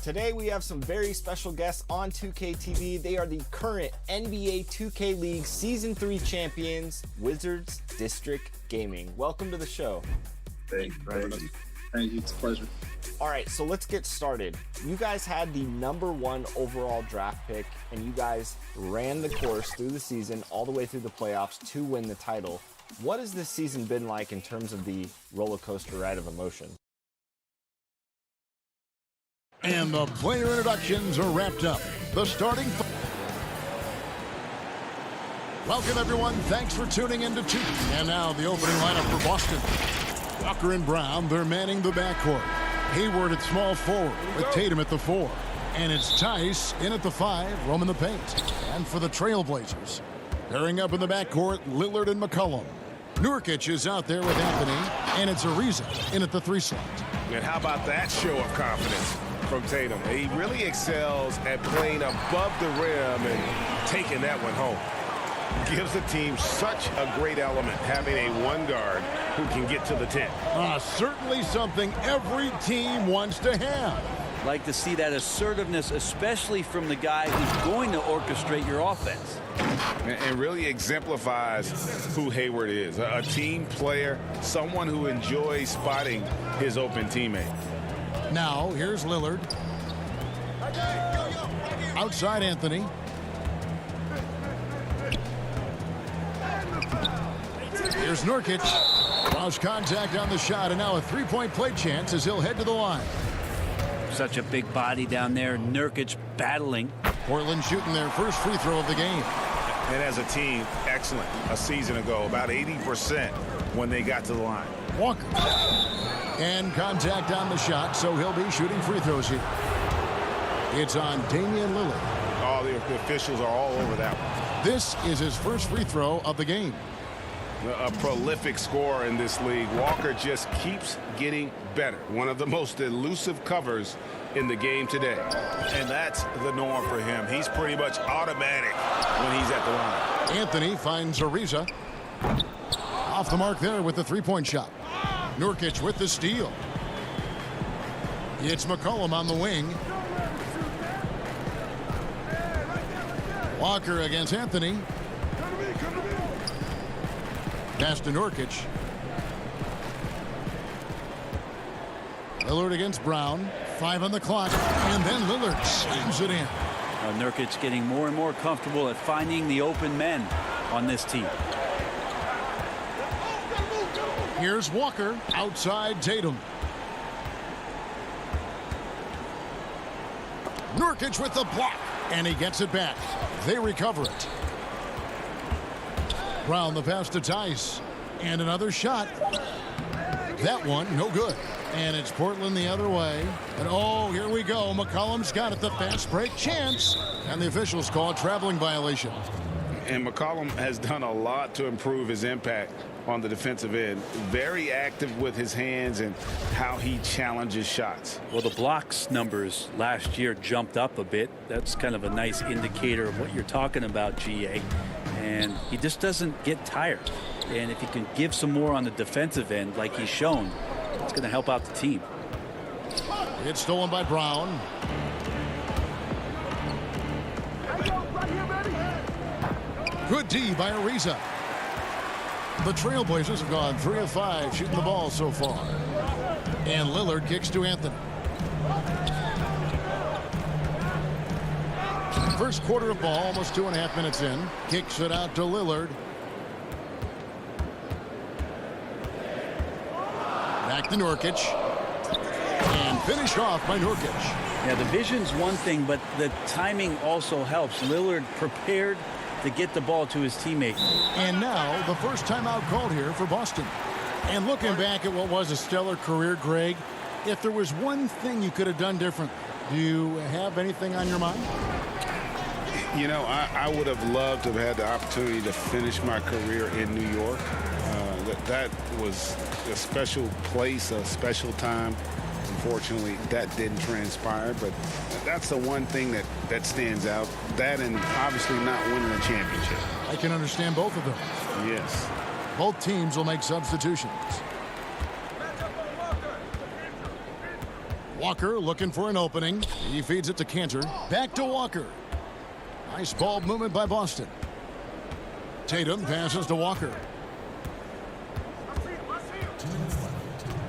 Speaker 14: Today we have some very special guests on 2K TV. They are the current NBA 2K League Season 3 champions, Wizards District Gaming. Welcome to the show.
Speaker 17: Thank you, it's a pleasure.
Speaker 14: All right, so let's get started. You guys had the #1 overall draft pick, and you guys ran the course through the season all the way through the playoffs to win the title. What has this season been like in terms of the roller coaster ride of emotion?
Speaker 1: And the player introductions are wrapped up. The starting... Welcome, everyone. Thanks for tuning in to 2. And now the opening lineup for Boston. Walker and Brown, they're manning the backcourt. Hayward at small forward with Tatum at the 4. And it's Tice in at the 5, roaming the paint. And for the Trailblazers, pairing up in the backcourt, Lillard and McCollum. Nurkic is out there with Anthony, and it's Ariza in at the 3 slot.
Speaker 7: And how about that show of confidence from Tatum? He really excels at playing above the rim and taking that one home. Gives the team such a great element, having a 1 guard who can get to the 10.
Speaker 1: Certainly something every team wants to have.
Speaker 4: Like to see that assertiveness, especially from the guy who's going to orchestrate your offense.
Speaker 7: And really exemplifies who Hayward is. A team player, someone who enjoys spotting his open teammate.
Speaker 1: Now, here's Lillard. Outside Anthony. Here's Nurkic. Lost contact on the shot, and now a 3-point play chance as he'll head to the line.
Speaker 4: Such a big body down there. Nurkic battling.
Speaker 1: Portland shooting their first free throw of the game.
Speaker 7: And as a team, excellent. A season ago, about 80% when they got to the line.
Speaker 1: Walker. And contact on the shot, so he'll be shooting free throws here. It's on Damian Lillard.
Speaker 7: All the officials are all over that one.
Speaker 1: This is his first free throw of the game.
Speaker 7: A prolific scorer in this league. Walker just keeps getting better. One of the most elusive covers in the game today. And that's the norm for him. He's pretty much automatic when he's at the line.
Speaker 1: Anthony finds Ariza. Off the mark there with the 3-point shot. Nurkic with the steal. It's McCollum on the wing. Walker against Anthony. Pass to Nurkic. Lillard against Brown. 5 on the clock. And then Lillard slams it in.
Speaker 4: Nurkic getting more and more comfortable at finding the open men on this team.
Speaker 1: Here's Walker outside Tatum. Nurkic with the block. And he gets it back. They recover it. Brown the pass to Tice. And another shot. That one, no good. And it's Portland the other way. And oh, here we go. McCollum's got it. The fast break chance. And the officials call a traveling violation.
Speaker 7: And McCollum has done a lot to improve his impact on the defensive end. Very active with his hands and how he challenges shots.
Speaker 4: Well, the blocks numbers last year jumped up a bit. That's kind of a nice indicator of what you're talking about, GA. And he just doesn't get tired. And if he can give some more on the defensive end like he's shown, it's going to help out the team.
Speaker 1: It's stolen by Brown. Good D by Ariza. The Trailblazers have gone 3 of 5 shooting the ball so far. And Lillard kicks to Anthony. First quarter of ball, almost 2.5 minutes in. Kicks it out to Lillard. Back to Nurkic. And finished off by Nurkic.
Speaker 4: Yeah, the vision's one thing, but the timing also helps. Lillard prepared to get the ball to his teammate.
Speaker 1: And now the first timeout called here for Boston. And looking back at what was a stellar career, Greg, if there was one thing you could have done different, do you have anything on your mind?
Speaker 7: You know, I would have loved to have had the opportunity to finish my career in New York. That was a special place, a special time. Unfortunately, that didn't transpire, but that's the one thing that stands out. That and obviously not winning a championship.
Speaker 1: I can understand both of them.
Speaker 7: Yes.
Speaker 1: Both teams will make substitutions. Walker looking for an opening. He feeds it to Cantor. Back to Walker. Nice ball movement by Boston. Tatum passes to Walker.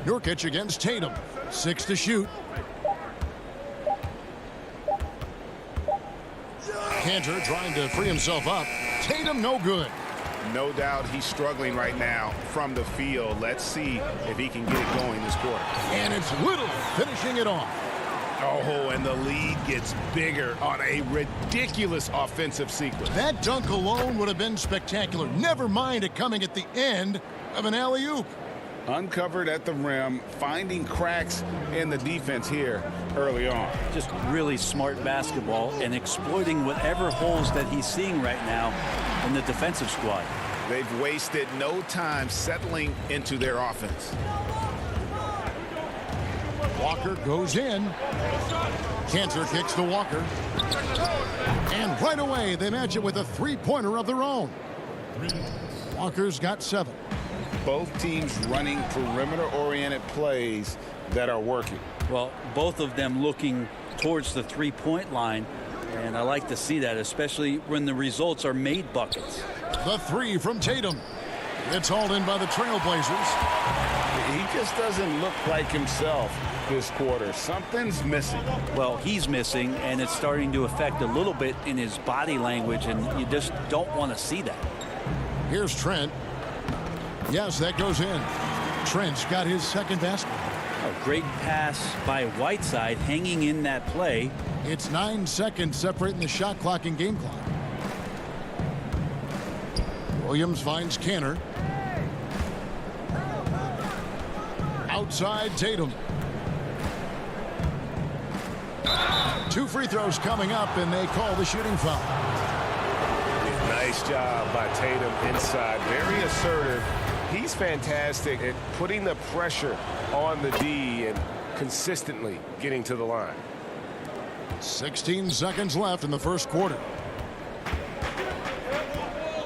Speaker 1: Nurkic against Tatum. 6 to shoot. Cantor trying to free himself up. Tatum no good.
Speaker 2: No doubt he's struggling right now from the field. Let's see if he can get it going this quarter.
Speaker 1: And it's Little finishing it off.
Speaker 2: Oh, and the lead gets bigger on a ridiculous offensive sequence.
Speaker 1: That dunk alone would have been spectacular. Never mind it coming at the end of an alley-oop.
Speaker 2: Uncovered at the rim, finding cracks in the defense here early on.
Speaker 4: Just really smart basketball and exploiting whatever holes that he's seeing right now in the defensive squad.
Speaker 2: They've wasted no time settling into their offense.
Speaker 1: Walker goes in. Cantor kicks to Walker. And right away, they match it with a three-pointer of their own. Walker's got 7.
Speaker 2: Both teams running perimeter-oriented plays that are working.
Speaker 4: Well, both of them looking towards the three-point line, and I like to see that, especially when the results are made buckets.
Speaker 1: The 3 from Tatum. It's hauled in by the Trailblazers.
Speaker 2: He just doesn't look like himself this quarter. Something's missing.
Speaker 4: Well, he's missing, and it's starting to affect a little bit in his body language, and you just don't want to see that.
Speaker 1: Here's Trent. Yes, that goes in. Trent's got his second basket.
Speaker 4: A great pass by Whiteside hanging in that play.
Speaker 1: It's 9 seconds separating the shot clock and game clock. Williams finds Cantor. Outside Tatum. 2 free throws coming up, and they call the shooting foul.
Speaker 7: Nice job by Tatum inside. Very assertive. He's fantastic at putting the pressure on the D and consistently getting to the line.
Speaker 1: 16 seconds left in the first quarter.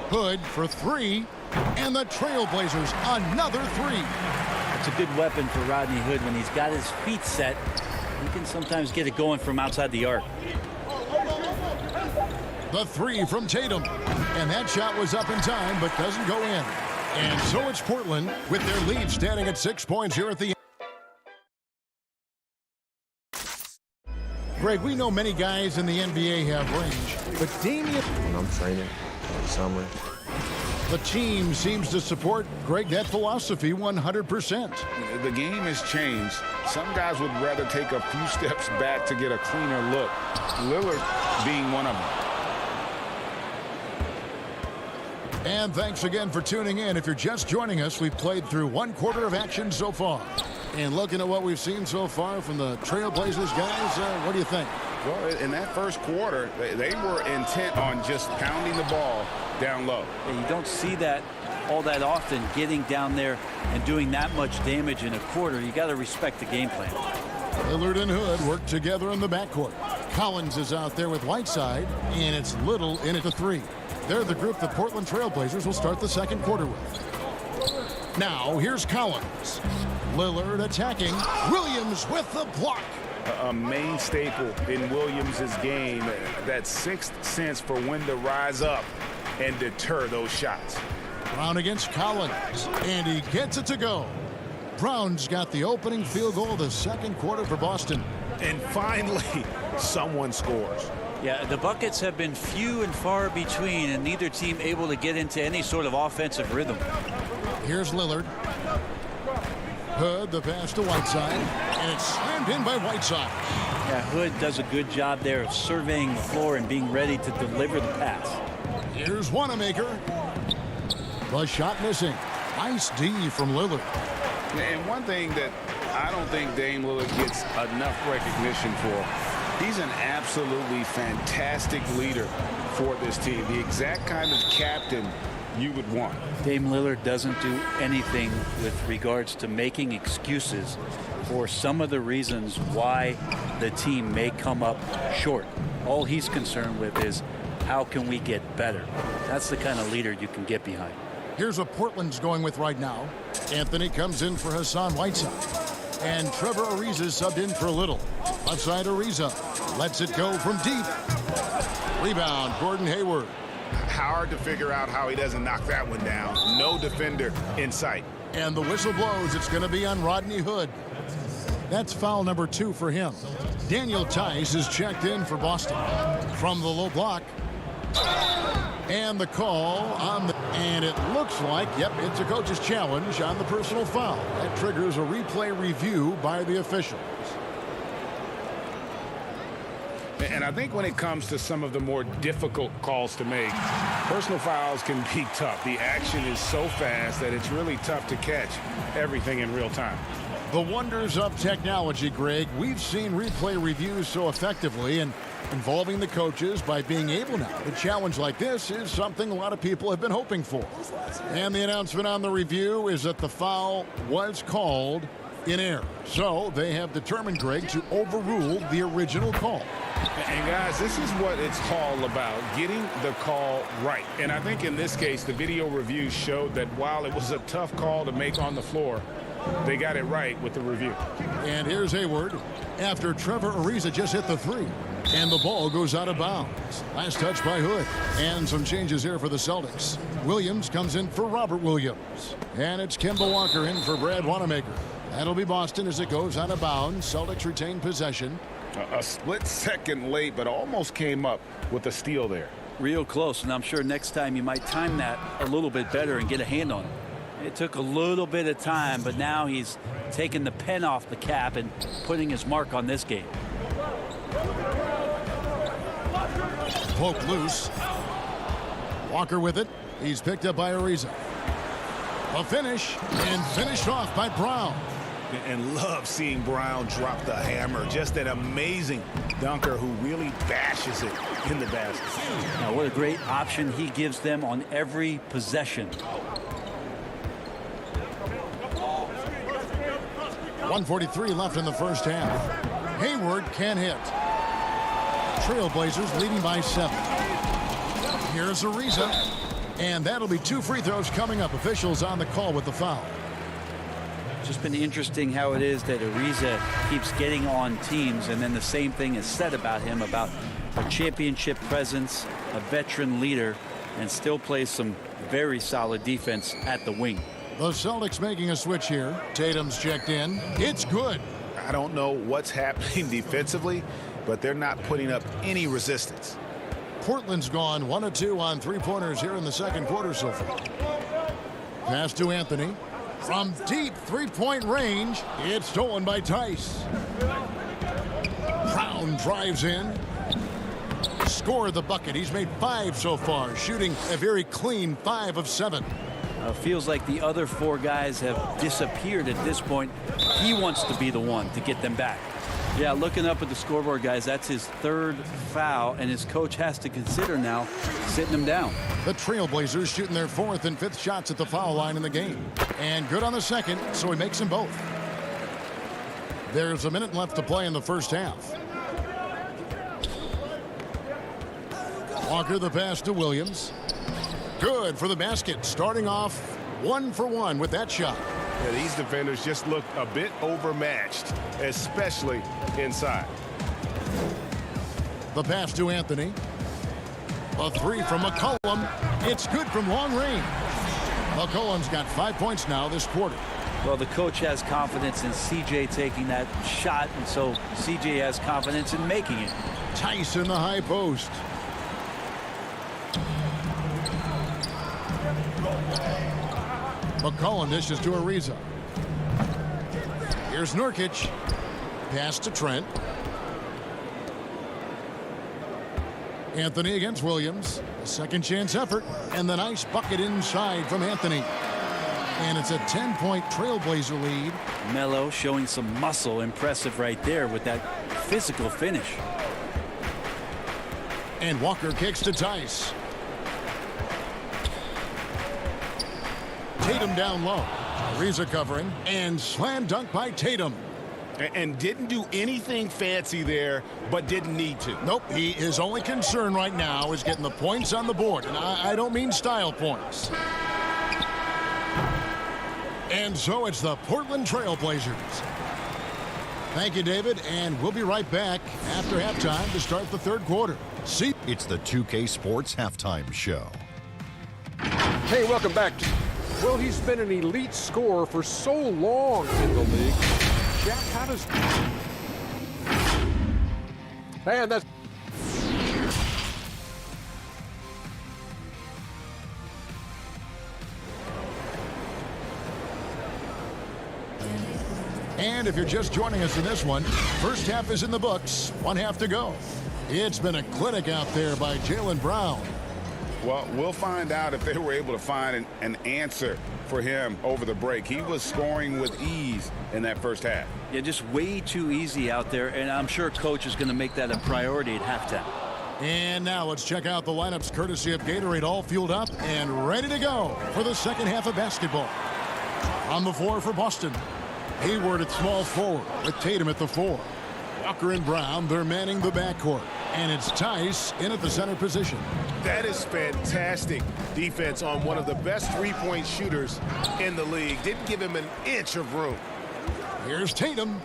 Speaker 1: Hood for 3, and the Trailblazers another 3.
Speaker 4: It's a good weapon for Rodney Hood when he's got his feet set. He can sometimes get it going from outside the arc.
Speaker 1: The 3 from Tatum, and that shot was up in time but doesn't go in. And so it's Portland with their lead standing at 6 points here at the end. Greg, we know many guys in the NBA have range, but Damian...
Speaker 5: When I'm training in the summer.
Speaker 1: The team seems to support, Greg, that philosophy 100%.
Speaker 2: The game has changed. Some guys would rather take a few steps back to get a cleaner look. Lillard being one of them.
Speaker 1: And thanks again for tuning in. If you're just joining us, we've played through 1 quarter of action so far. And looking at what we've seen so far from the Trailblazers guys, what do you think?
Speaker 2: Well, in that first quarter, they were intent on just pounding the ball down low.
Speaker 4: And you don't see that all that often, getting down there and doing that much damage in a quarter. You got to respect the game plan.
Speaker 1: Lillard and Hood work together in the backcourt. Collins is out there with Whiteside, and it's Little in at the 3. They're the group the Portland Trailblazers will start the second quarter with. Now, here's Collins. Lillard attacking. Williams with the block.
Speaker 2: A main staple in Williams' game, that 6th sense for when to rise up and deter those shots.
Speaker 1: Brown against Collins, and he gets it to go. Brown's got the opening field goal of the second quarter for Boston.
Speaker 7: And finally, someone scores.
Speaker 4: Yeah, the buckets have been few and far between, and neither team able to get into any sort of offensive rhythm.
Speaker 1: Here's Lillard. Hood, the pass to Whiteside, and it's slammed in by Whiteside.
Speaker 4: Yeah, Hood does a good job there of surveying the floor and being ready to deliver the pass.
Speaker 1: Here's Wanamaker. The shot missing. Nice D from Lillard.
Speaker 2: And one thing that I don't think Dame Lillard gets enough recognition for, he's an absolutely fantastic leader for this team. The exact kind of captain you would want.
Speaker 4: Dame Lillard doesn't do anything with regards to making excuses for some of the reasons why the team may come up short. All he's concerned with is how can we get better. That's the kind of leader you can get behind.
Speaker 1: Here's what Portland's going with right now. Anthony comes in for Hassan Whiteside. And Trevor Ariza subbed in for Little. Left side Ariza lets it go from deep. Rebound, Gordon Hayward.
Speaker 2: Hard to figure out how he doesn't knock that one down. No defender in sight.
Speaker 1: And the whistle blows. It's going to be on Rodney Hood. That's foul number 2 for him. Daniel Tice is checked in for Boston. From the low block. And the call on the... And it looks like, yep, it's a coach's challenge on the personal foul. That triggers a replay review by the officials.
Speaker 2: And I think when it comes to some of the more difficult calls to make, personal fouls can be tough. The action is so fast that it's really tough to catch everything in real time.
Speaker 1: The wonders of technology, Greg. We've seen replay reviews so effectively, and involving the coaches by being able now to challenge like this is something a lot of people have been hoping for. And the announcement on the review is that the foul was called in error. So they have determined, Greg, to overrule the original call.
Speaker 2: And guys, this is what it's all about, getting the call right. And I think in this case, the video review showed that while it was a tough call to make on the floor, they got it right with the review.
Speaker 1: And here's Hayward after Trevor Ariza just hit the 3. And the ball goes out of bounds. Last touch by Hood. And some changes here for the Celtics. Williams comes in for Robert Williams. And it's Kemba Walker in for Brad Wanamaker. That'll be Boston as it goes out of bounds. Celtics retain possession.
Speaker 2: A split second late, but almost came up with a steal there.
Speaker 4: Real close, and I'm sure next time you might time that a little bit better and get a hand on it. It took a little bit of time, but now he's taking the pen off the cap and putting his mark on this game.
Speaker 1: Poke loose. Walker with it. He's picked up by Ariza. A finish, and finished off by Brown.
Speaker 2: And love seeing Brown drop the hammer. Just an amazing dunker who really bashes it in the basket.
Speaker 4: Now, what a great option he gives them on every possession.
Speaker 1: 1:43 left in the first half. Hayward can hit. Trailblazers leading by 7. Here's Ariza. And that'll be 2 free throws coming up. Officials on the call with the foul.
Speaker 4: Just been interesting how it is that Ariza keeps getting on teams, and then the same thing is said about him, about a championship presence, a veteran leader, and still plays some very solid defense at the wing.
Speaker 1: The Celtics making a switch here. Tatum's checked in. It's good.
Speaker 2: I don't know what's happening defensively, but they're not putting up any resistance.
Speaker 1: Portland's gone 1 of 2 on 3-pointers here in the second quarter so far. Pass to Anthony. From deep 3-point range, it's stolen by Tice. Brown drives in. Scored the bucket. He's made 5 so far, shooting a very clean 5 of 7.
Speaker 4: Feels like the other 4 guys have disappeared at this point. He wants to be the one to get them back. Yeah, looking up at the scoreboard, guys, that's his 3rd foul, and his coach has to consider now sitting him down.
Speaker 1: The Trailblazers shooting their 4th and 5th shots at the foul line in the game. And good on the second, so he makes them both. There's a minute left to play in the first half. Walker the pass to Williams. Good for the basket, starting off 1 for 1 with that shot.
Speaker 7: Yeah, these defenders just look a bit overmatched, especially inside.
Speaker 1: The pass to Anthony. A 3 from McCollum. It's good from long range. McCollum's got 5 points now this quarter.
Speaker 4: Well, the coach has confidence in CJ taking that shot, and so CJ has confidence in making it.
Speaker 1: Tice in the high post. McCollum dishes to Ariza. Here's Nurkic. Pass to Trent. Anthony against Williams. A second chance effort. And the nice bucket inside from Anthony. And it's a 10-point Trailblazer lead.
Speaker 4: Melo showing some muscle. Impressive right there with that physical finish.
Speaker 1: And Walker kicks to Tice. Tatum down low. Ariza covering. And slam dunk by Tatum.
Speaker 7: And didn't do anything fancy there, but didn't need to.
Speaker 1: Nope. His only concern right now is getting the points on the board. And I don't mean style points. And so it's the Portland Trailblazers Thank you, David, and we'll be right back after halftime to start the third quarter. See,
Speaker 8: it's the 2K Sports Halftime Show.
Speaker 9: Hey, welcome back. Well, he's been an elite scorer for so long in the league. Jack, how does... Man, that's...
Speaker 1: And if you're just joining us in this one, first half is in the books, one half to go. It's been a clinic out there by Jaylen Brown.
Speaker 2: Well, we'll find out if they were able to find an answer for him over the break. He was scoring with ease in that first half.
Speaker 4: Yeah, just way too easy out there, and I'm sure coach is going to make that a priority at halftime.
Speaker 1: And now let's check out the lineups courtesy of Gatorade, all fueled up and ready to go for the second half of basketball. On the floor for Boston, Hayward at small forward with Tatum at the 4. Walker and Brown, they're manning the backcourt. And it's Tice in at the center position.
Speaker 7: That is fantastic defense on one of the best three-point shooters in the league. Didn't give him an inch of room.
Speaker 1: Here's Tatum.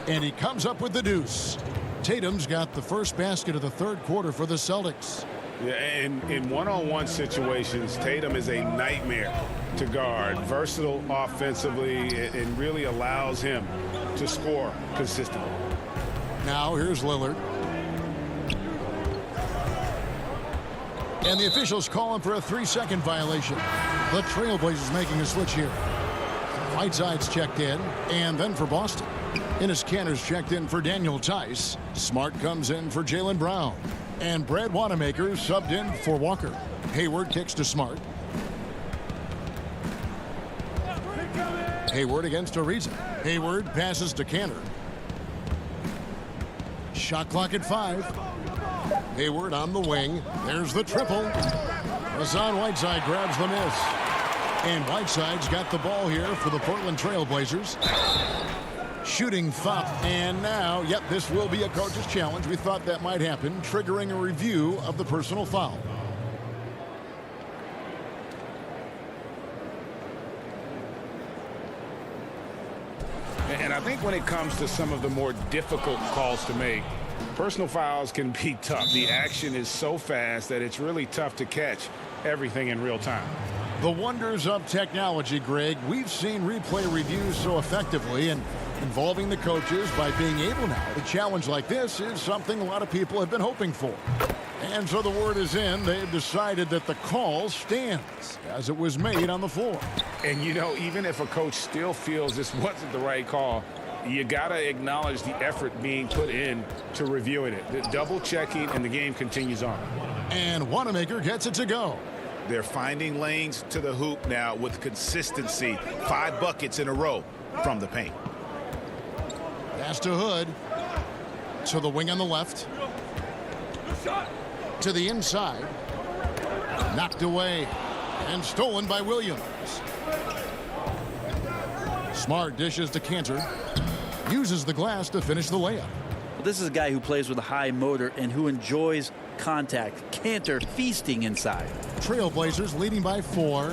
Speaker 1: And he comes up with the deuce. Tatum's got the first basket of the third quarter for the Celtics.
Speaker 2: Yeah, and in one-on-one situations, Tatum is a nightmare to guard. Versatile offensively, and really allows him to score consistently.
Speaker 1: Now here's Lillard. And the officials calling for a 3-second violation. The Trailblazers making a switch here. Whiteside's checked in, and then for Boston. Enes Kanter's checked in for Daniel Tice. Smart comes in for Jaylen Brown. And Brad Wanamaker subbed in for Walker. Hayward kicks to Smart. Hayward against Ariza. Hayward passes to Kanter. Shot clock at 5. Hayward on the wing. There's the triple. Hassan Whiteside grabs the miss. And Whiteside's got the ball here for the Portland Trailblazers. Shooting foul. And now, yep, this will be a coach's challenge. We thought that might happen, triggering a review of the personal foul.
Speaker 2: And I think when it comes to some of the more difficult calls to make, personal fouls can be tough. The action is so fast that it's really tough to catch everything in real time.
Speaker 1: The wonders of technology, Greg. We've seen replay reviews so effectively, and involving the coaches by being able now. A challenge like this is something a lot of people have been hoping for. And so the word is in. They've decided that the call stands as it was made on the floor.
Speaker 2: And, you know, even if a coach still feels this wasn't the right call, you got to acknowledge the effort being put in to reviewing it. The double checking, and the game continues on.
Speaker 1: And Wanamaker gets it to go.
Speaker 7: They're finding lanes to the hoop now with consistency. 5 buckets in a row from the paint.
Speaker 1: Pass to Hood. To the wing on the left. To the inside. Knocked away. And stolen by Williams. Smart dishes to Kanter. Uses the glass to finish the layup.
Speaker 4: Well, this is a guy who plays with a high motor and who enjoys contact. Kanter feasting inside.
Speaker 1: Trailblazers leading by 4.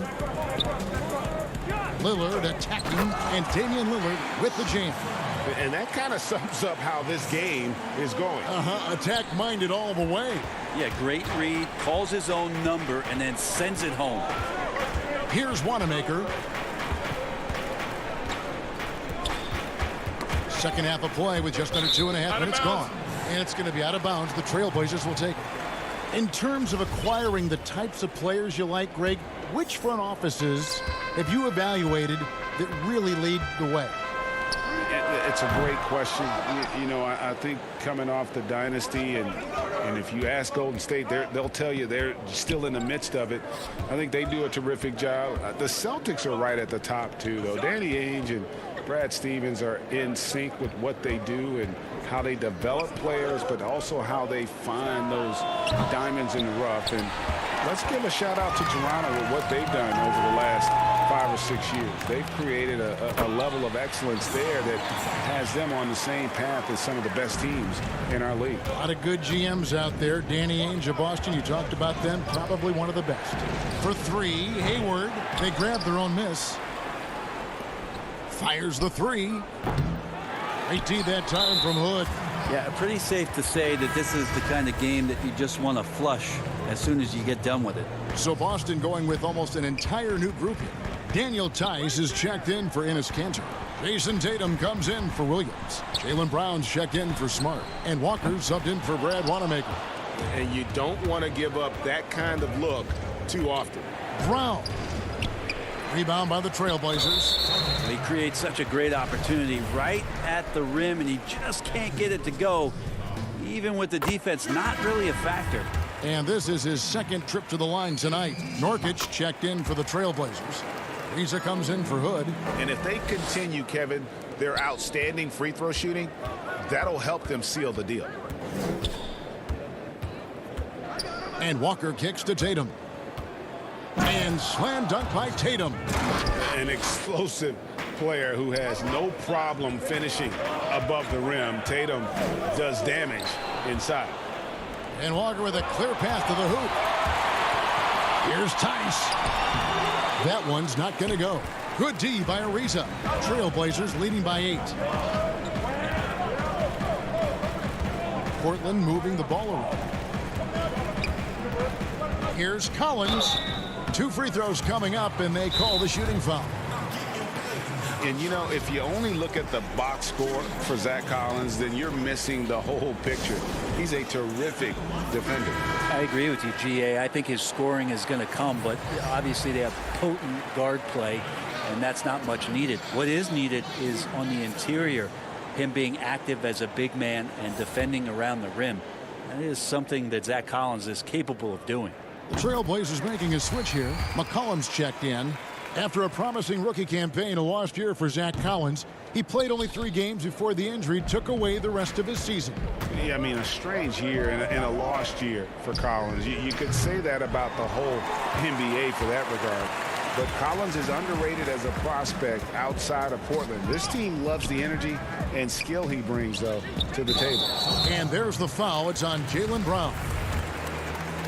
Speaker 1: Lillard attacking, and Damian Lillard with the jam.
Speaker 2: And that kind of sums up how this game is going.
Speaker 1: Attack-minded all the way.
Speaker 4: Yeah, great read, calls his own number, and then sends it home.
Speaker 1: Here's Wanamaker. Second half of play with just under 2.5 minutes gone. And it's going to be out of bounds. The Trailblazers will take it. In terms of acquiring the types of players you like, Greg, which front offices have you evaluated that really lead the way?
Speaker 2: It's a great question. You know, I think coming off the dynasty, and if you ask Golden State, they'll tell you they're still in the midst of it. I think they do a terrific job. The Celtics are right at the top, too, though. Danny Ainge and Brad Stevens are in sync with what they do and how they develop players, but also how they find those diamonds in the rough. And let's give a shout out to Toronto with what they've done over the last 5 or 6 years. They've created a level of excellence there that has them on the same path as some of the best teams in our league.
Speaker 1: A lot of good GMs out there. Danny Ainge of Boston, you talked about them, probably one of the best. For 3, Hayward, they grab their own miss. Fires the 3. Right D that time from Hood.
Speaker 4: Yeah, pretty safe to say that this is the kind of game that you just want to flush as soon as you get done with it.
Speaker 1: So Boston going with almost an entire new group here. Daniel Tice is checked in for Enes Kanter. Jason Tatum comes in for Williams. Jaylen Brown's checked in for Smart. And Walker subbed in for Brad Wanamaker.
Speaker 7: And you don't want to give up that kind of look too often.
Speaker 1: Brown. Rebound by the Trailblazers.
Speaker 4: He creates such a great opportunity right at the rim, and he just can't get it to go, even with the defense not really a factor.
Speaker 1: And this is his second trip to the line tonight. Nurkic checked in for the Trailblazers. Riza comes in for Hood.
Speaker 7: And if they continue, Kevin, their outstanding free throw shooting, that'll help them seal the deal.
Speaker 1: And Walker kicks to Tatum. And slam dunk by Tatum.
Speaker 7: An explosive player who has no problem finishing above the rim. Tatum does damage inside.
Speaker 1: And Walker with a clear path to the hoop. Here's Tice. That one's not going to go. Good D by Ariza. Trailblazers leading by 8. Portland moving the ball around. Here's Collins. 2 free throws coming up, and they call the shooting foul.
Speaker 2: And, you know, if you only look at the box score for Zach Collins, then you're missing the whole picture. He's a terrific defender.
Speaker 4: I agree with you, GA. I think his scoring is going to come, but obviously they have potent guard play, and that's not much needed. What is needed is on the interior, him being active as a big man and defending around the rim. That is something that Zach Collins is capable of doing.
Speaker 1: The Trailblazers making a switch here. McCollum's checked in. After a promising rookie campaign, a lost year for Zach Collins, he played only 3 games before the injury took away the rest of his season.
Speaker 2: Yeah, I mean, a strange year and a lost year for Collins. You could say that about the whole NBA for that regard. But Collins is underrated as a prospect outside of Portland. This team loves the energy and skill he brings, though, to the table.
Speaker 1: And there's the foul. It's on Jaylen Brown.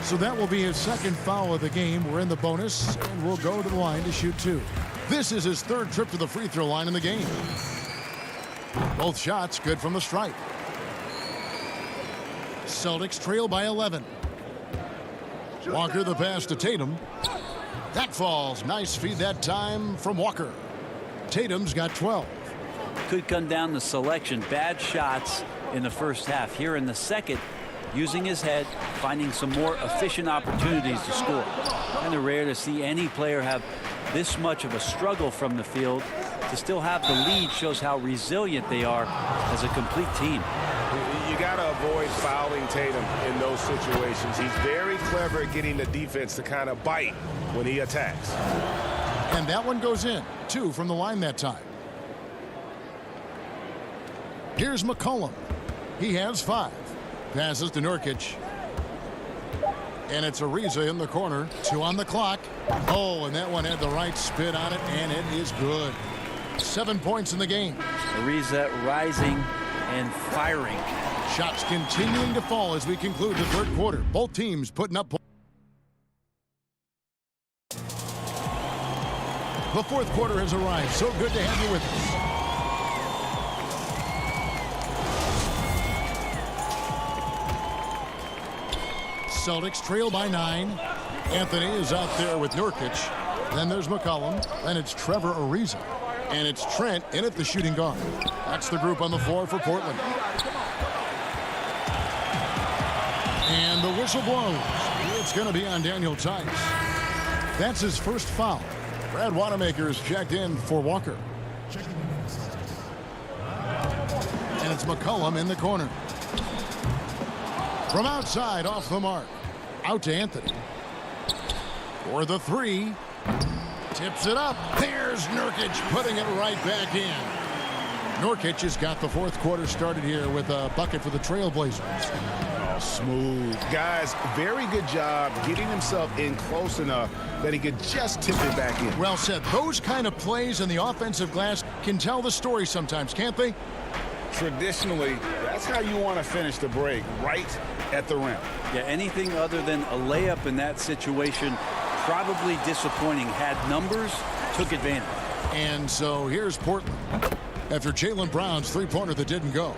Speaker 1: So that will be his second foul of the game. We're in the bonus, and we'll go to the line to shoot 2. This is his 3rd trip to the free throw line in the game. Both shots good from the stripe. Celtics trail by 11. Walker the pass to Tatum. That falls. Nice feed that time from Walker. Tatum's got 12.
Speaker 4: Could come down to selection. Bad shots in the first half. Here in the second, using his head, finding some more efficient opportunities to score. Kind of rare to see any player have this much of a struggle from the field. To still have the lead shows how resilient they are as a complete team.
Speaker 7: You got to avoid fouling Tatum in those situations. He's very clever at getting the defense to kind of bite when he attacks.
Speaker 1: And that one goes in. 2 from the line that time. Here's McCollum. He has 5. Passes to Nurkic. And it's Ariza in the corner. 2 on the clock. Oh, and that one had the right spin on it, and it is good. 7 points in the game.
Speaker 4: Ariza rising and firing.
Speaker 1: Shots continuing to fall as we conclude the 3rd quarter. Both teams putting up points. The 4th quarter has arrived. So good to have you with us. Celtics trail by 9. Anthony is out there with Nurkic. Then there's McCollum. Then it's Trevor Ariza. And it's Trent in at the shooting guard. That's the group on the floor for Portland. And the whistle blows. It's going to be on Daniel Tice. That's his first foul. Brad Wanamaker is checked in for Walker. And it's McCollum in the corner. From outside, off the mark. Out to Anthony. For the 3. Tips it up. There's Nurkic putting it right back in. Nurkic has got the 4th quarter started here with a bucket for the Trailblazers.
Speaker 2: Oh, smooth. Guys, very good job getting himself in close enough that he could just tip it back in.
Speaker 1: Well said. Those kind of plays in the offensive glass can tell the story sometimes, can't they?
Speaker 2: Traditionally, that's how you want to finish the break, right at the rim.
Speaker 4: Yeah, anything other than a layup in that situation, probably disappointing. Had numbers, took advantage.
Speaker 1: And so here's Portland. after Jaylen Brown's three-pointer that didn't go.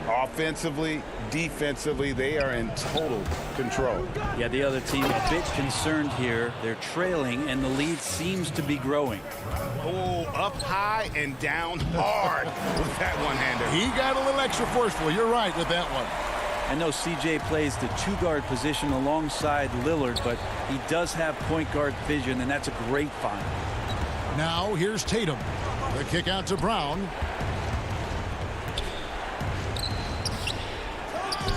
Speaker 2: Offensively, defensively, they are in total control.
Speaker 4: Yeah, the other team a bit concerned here. They're trailing, and the lead seems to be growing.
Speaker 2: Oh, up high and down hard with that one-hander.
Speaker 1: He got a little extra forceful. You're right with that one.
Speaker 4: I know CJ plays the two-guard position alongside Lillard, but he does have point guard vision, and that's a great find.
Speaker 1: Now here's Tatum. The kick out to Brown.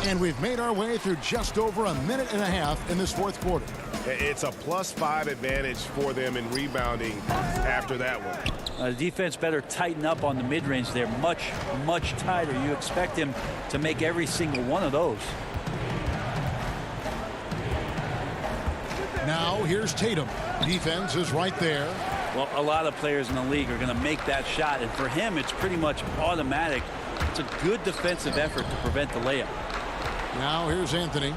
Speaker 1: And we've made our way through just over a minute and a half in this fourth quarter.
Speaker 7: It's a +5 advantage for them in rebounding after that one.
Speaker 4: The defense better tighten up on the mid-range. They're much, much tighter. You expect him to make every single one of those.
Speaker 1: Now here's Tatum. Defense is right there.
Speaker 4: Well, a lot of players in the league are going to make that shot, and for him, it's pretty much automatic. It's a good defensive effort to prevent the layup.
Speaker 1: Now here's Anthony.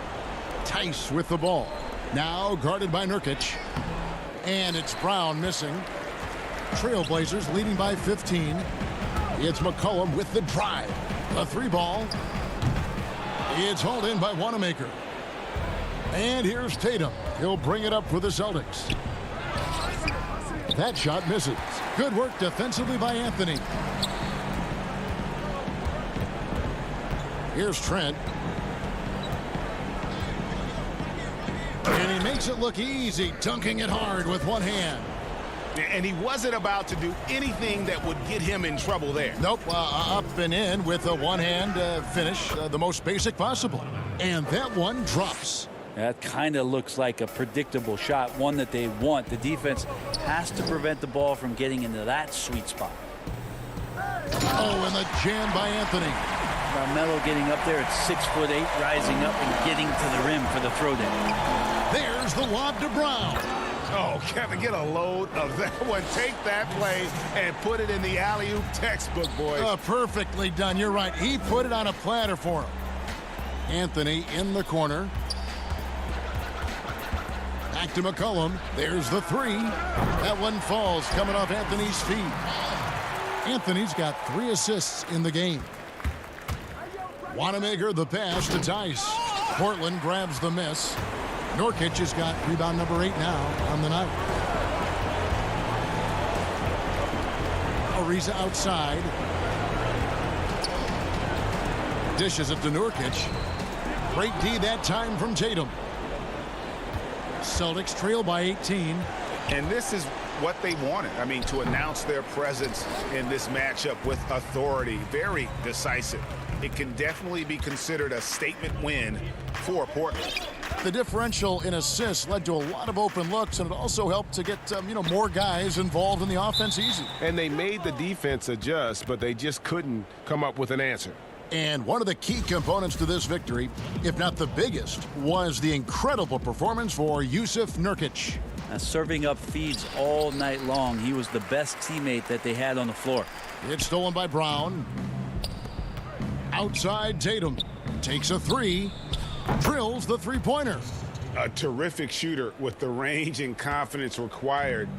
Speaker 1: Tice with the ball. Now guarded by Nurkic. And it's Brown missing. Trailblazers leading by 15. It's McCollum with the drive. A three ball. It's hauled in by Wanamaker. And here's Tatum. He'll bring it up for the Celtics. That shot misses. Good work defensively by Anthony. Here's Trent. And he makes it look easy, dunking it hard with one hand.
Speaker 7: And he wasn't about to do anything that would get him in trouble there.
Speaker 1: Nope, up and in with a one-hand finish, the most basic possible. And that one drops.
Speaker 4: That kind of looks like a predictable shot, one that they want. The defense has to prevent the ball from getting into that sweet spot.
Speaker 1: Oh, and the jam by Anthony.
Speaker 4: Carmelo getting up there at 6'8", rising up and getting to the rim for the throwdown.
Speaker 1: There's the lob to Brown.
Speaker 7: Oh, Kevin, get a load of that one. Take that play and put it in the alley-oop textbook, boys.
Speaker 1: Perfectly done. You're right. He put it on a platter for him. Anthony in the corner. Back to McCollum. There's the three. That one falls coming off Anthony's feet. Anthony's got 3 assists in the game. Wanamaker the pass to Tice. Portland grabs the miss. Nurkic has got rebound number 8 now on the night. Ariza outside. Dishes it to Nurkic. Great D that time from Tatum. Celtics trail by 18.
Speaker 2: And this is what they wanted. I mean, to announce their presence in this matchup with authority. Very decisive. It can definitely be considered a statement win for Portland.
Speaker 1: The differential in assists led to a lot of open looks, and it also helped to get more guys involved in the offense easy.
Speaker 7: And they made the defense adjust, but they just couldn't come up with an answer.
Speaker 1: And one of the key components to this victory, if not the biggest, was the incredible performance for Jusuf Nurkic.
Speaker 4: Serving up feeds all night long. He was the best teammate that they had on the floor.
Speaker 1: It's stolen by Brown. Outside Tatum. Takes a three. Drills the three-pointer.
Speaker 2: A terrific shooter with the range and confidence required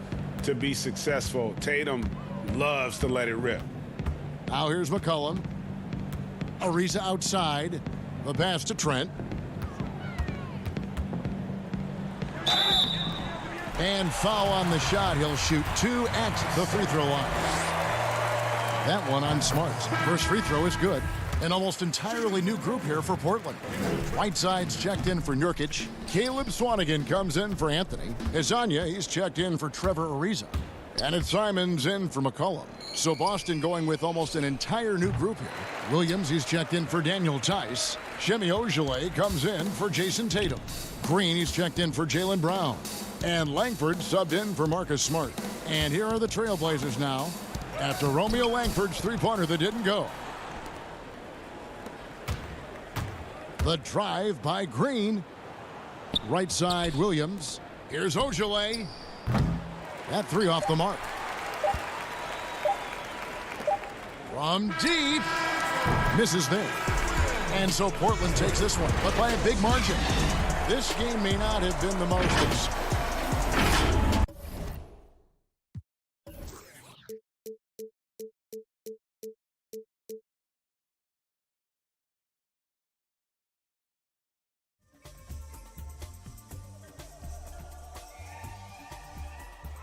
Speaker 2: to be successful. Tatum loves to let it rip.
Speaker 1: Now here's McCollum. Ariza outside. The pass to Trent. And foul on the shot. He'll shoot 2 at the free throw line. That one on Smart. First free throw is good. An almost entirely new group here for Portland. Whiteside's checked in for Nurkic. Caleb Swanigan comes in for Anthony. Azania, he's checked in for Trevor Ariza. And it's Simons in for McCollum. So Boston going with almost an entire new group here. Williams, he's checked in for Daniel Tice. Shemi Ojeleye comes in for Jason Tatum. Green, he's checked in for Jaylen Brown. And Langford subbed in for Marcus Smart. And here are the Trailblazers now after Romeo Langford's three-pointer that didn't go. The drive by Green. Right side, Williams. Here's Ojeleye. That three off the mark. From deep. Misses there. And so Portland takes this one, but by a big margin. This game may not have been the most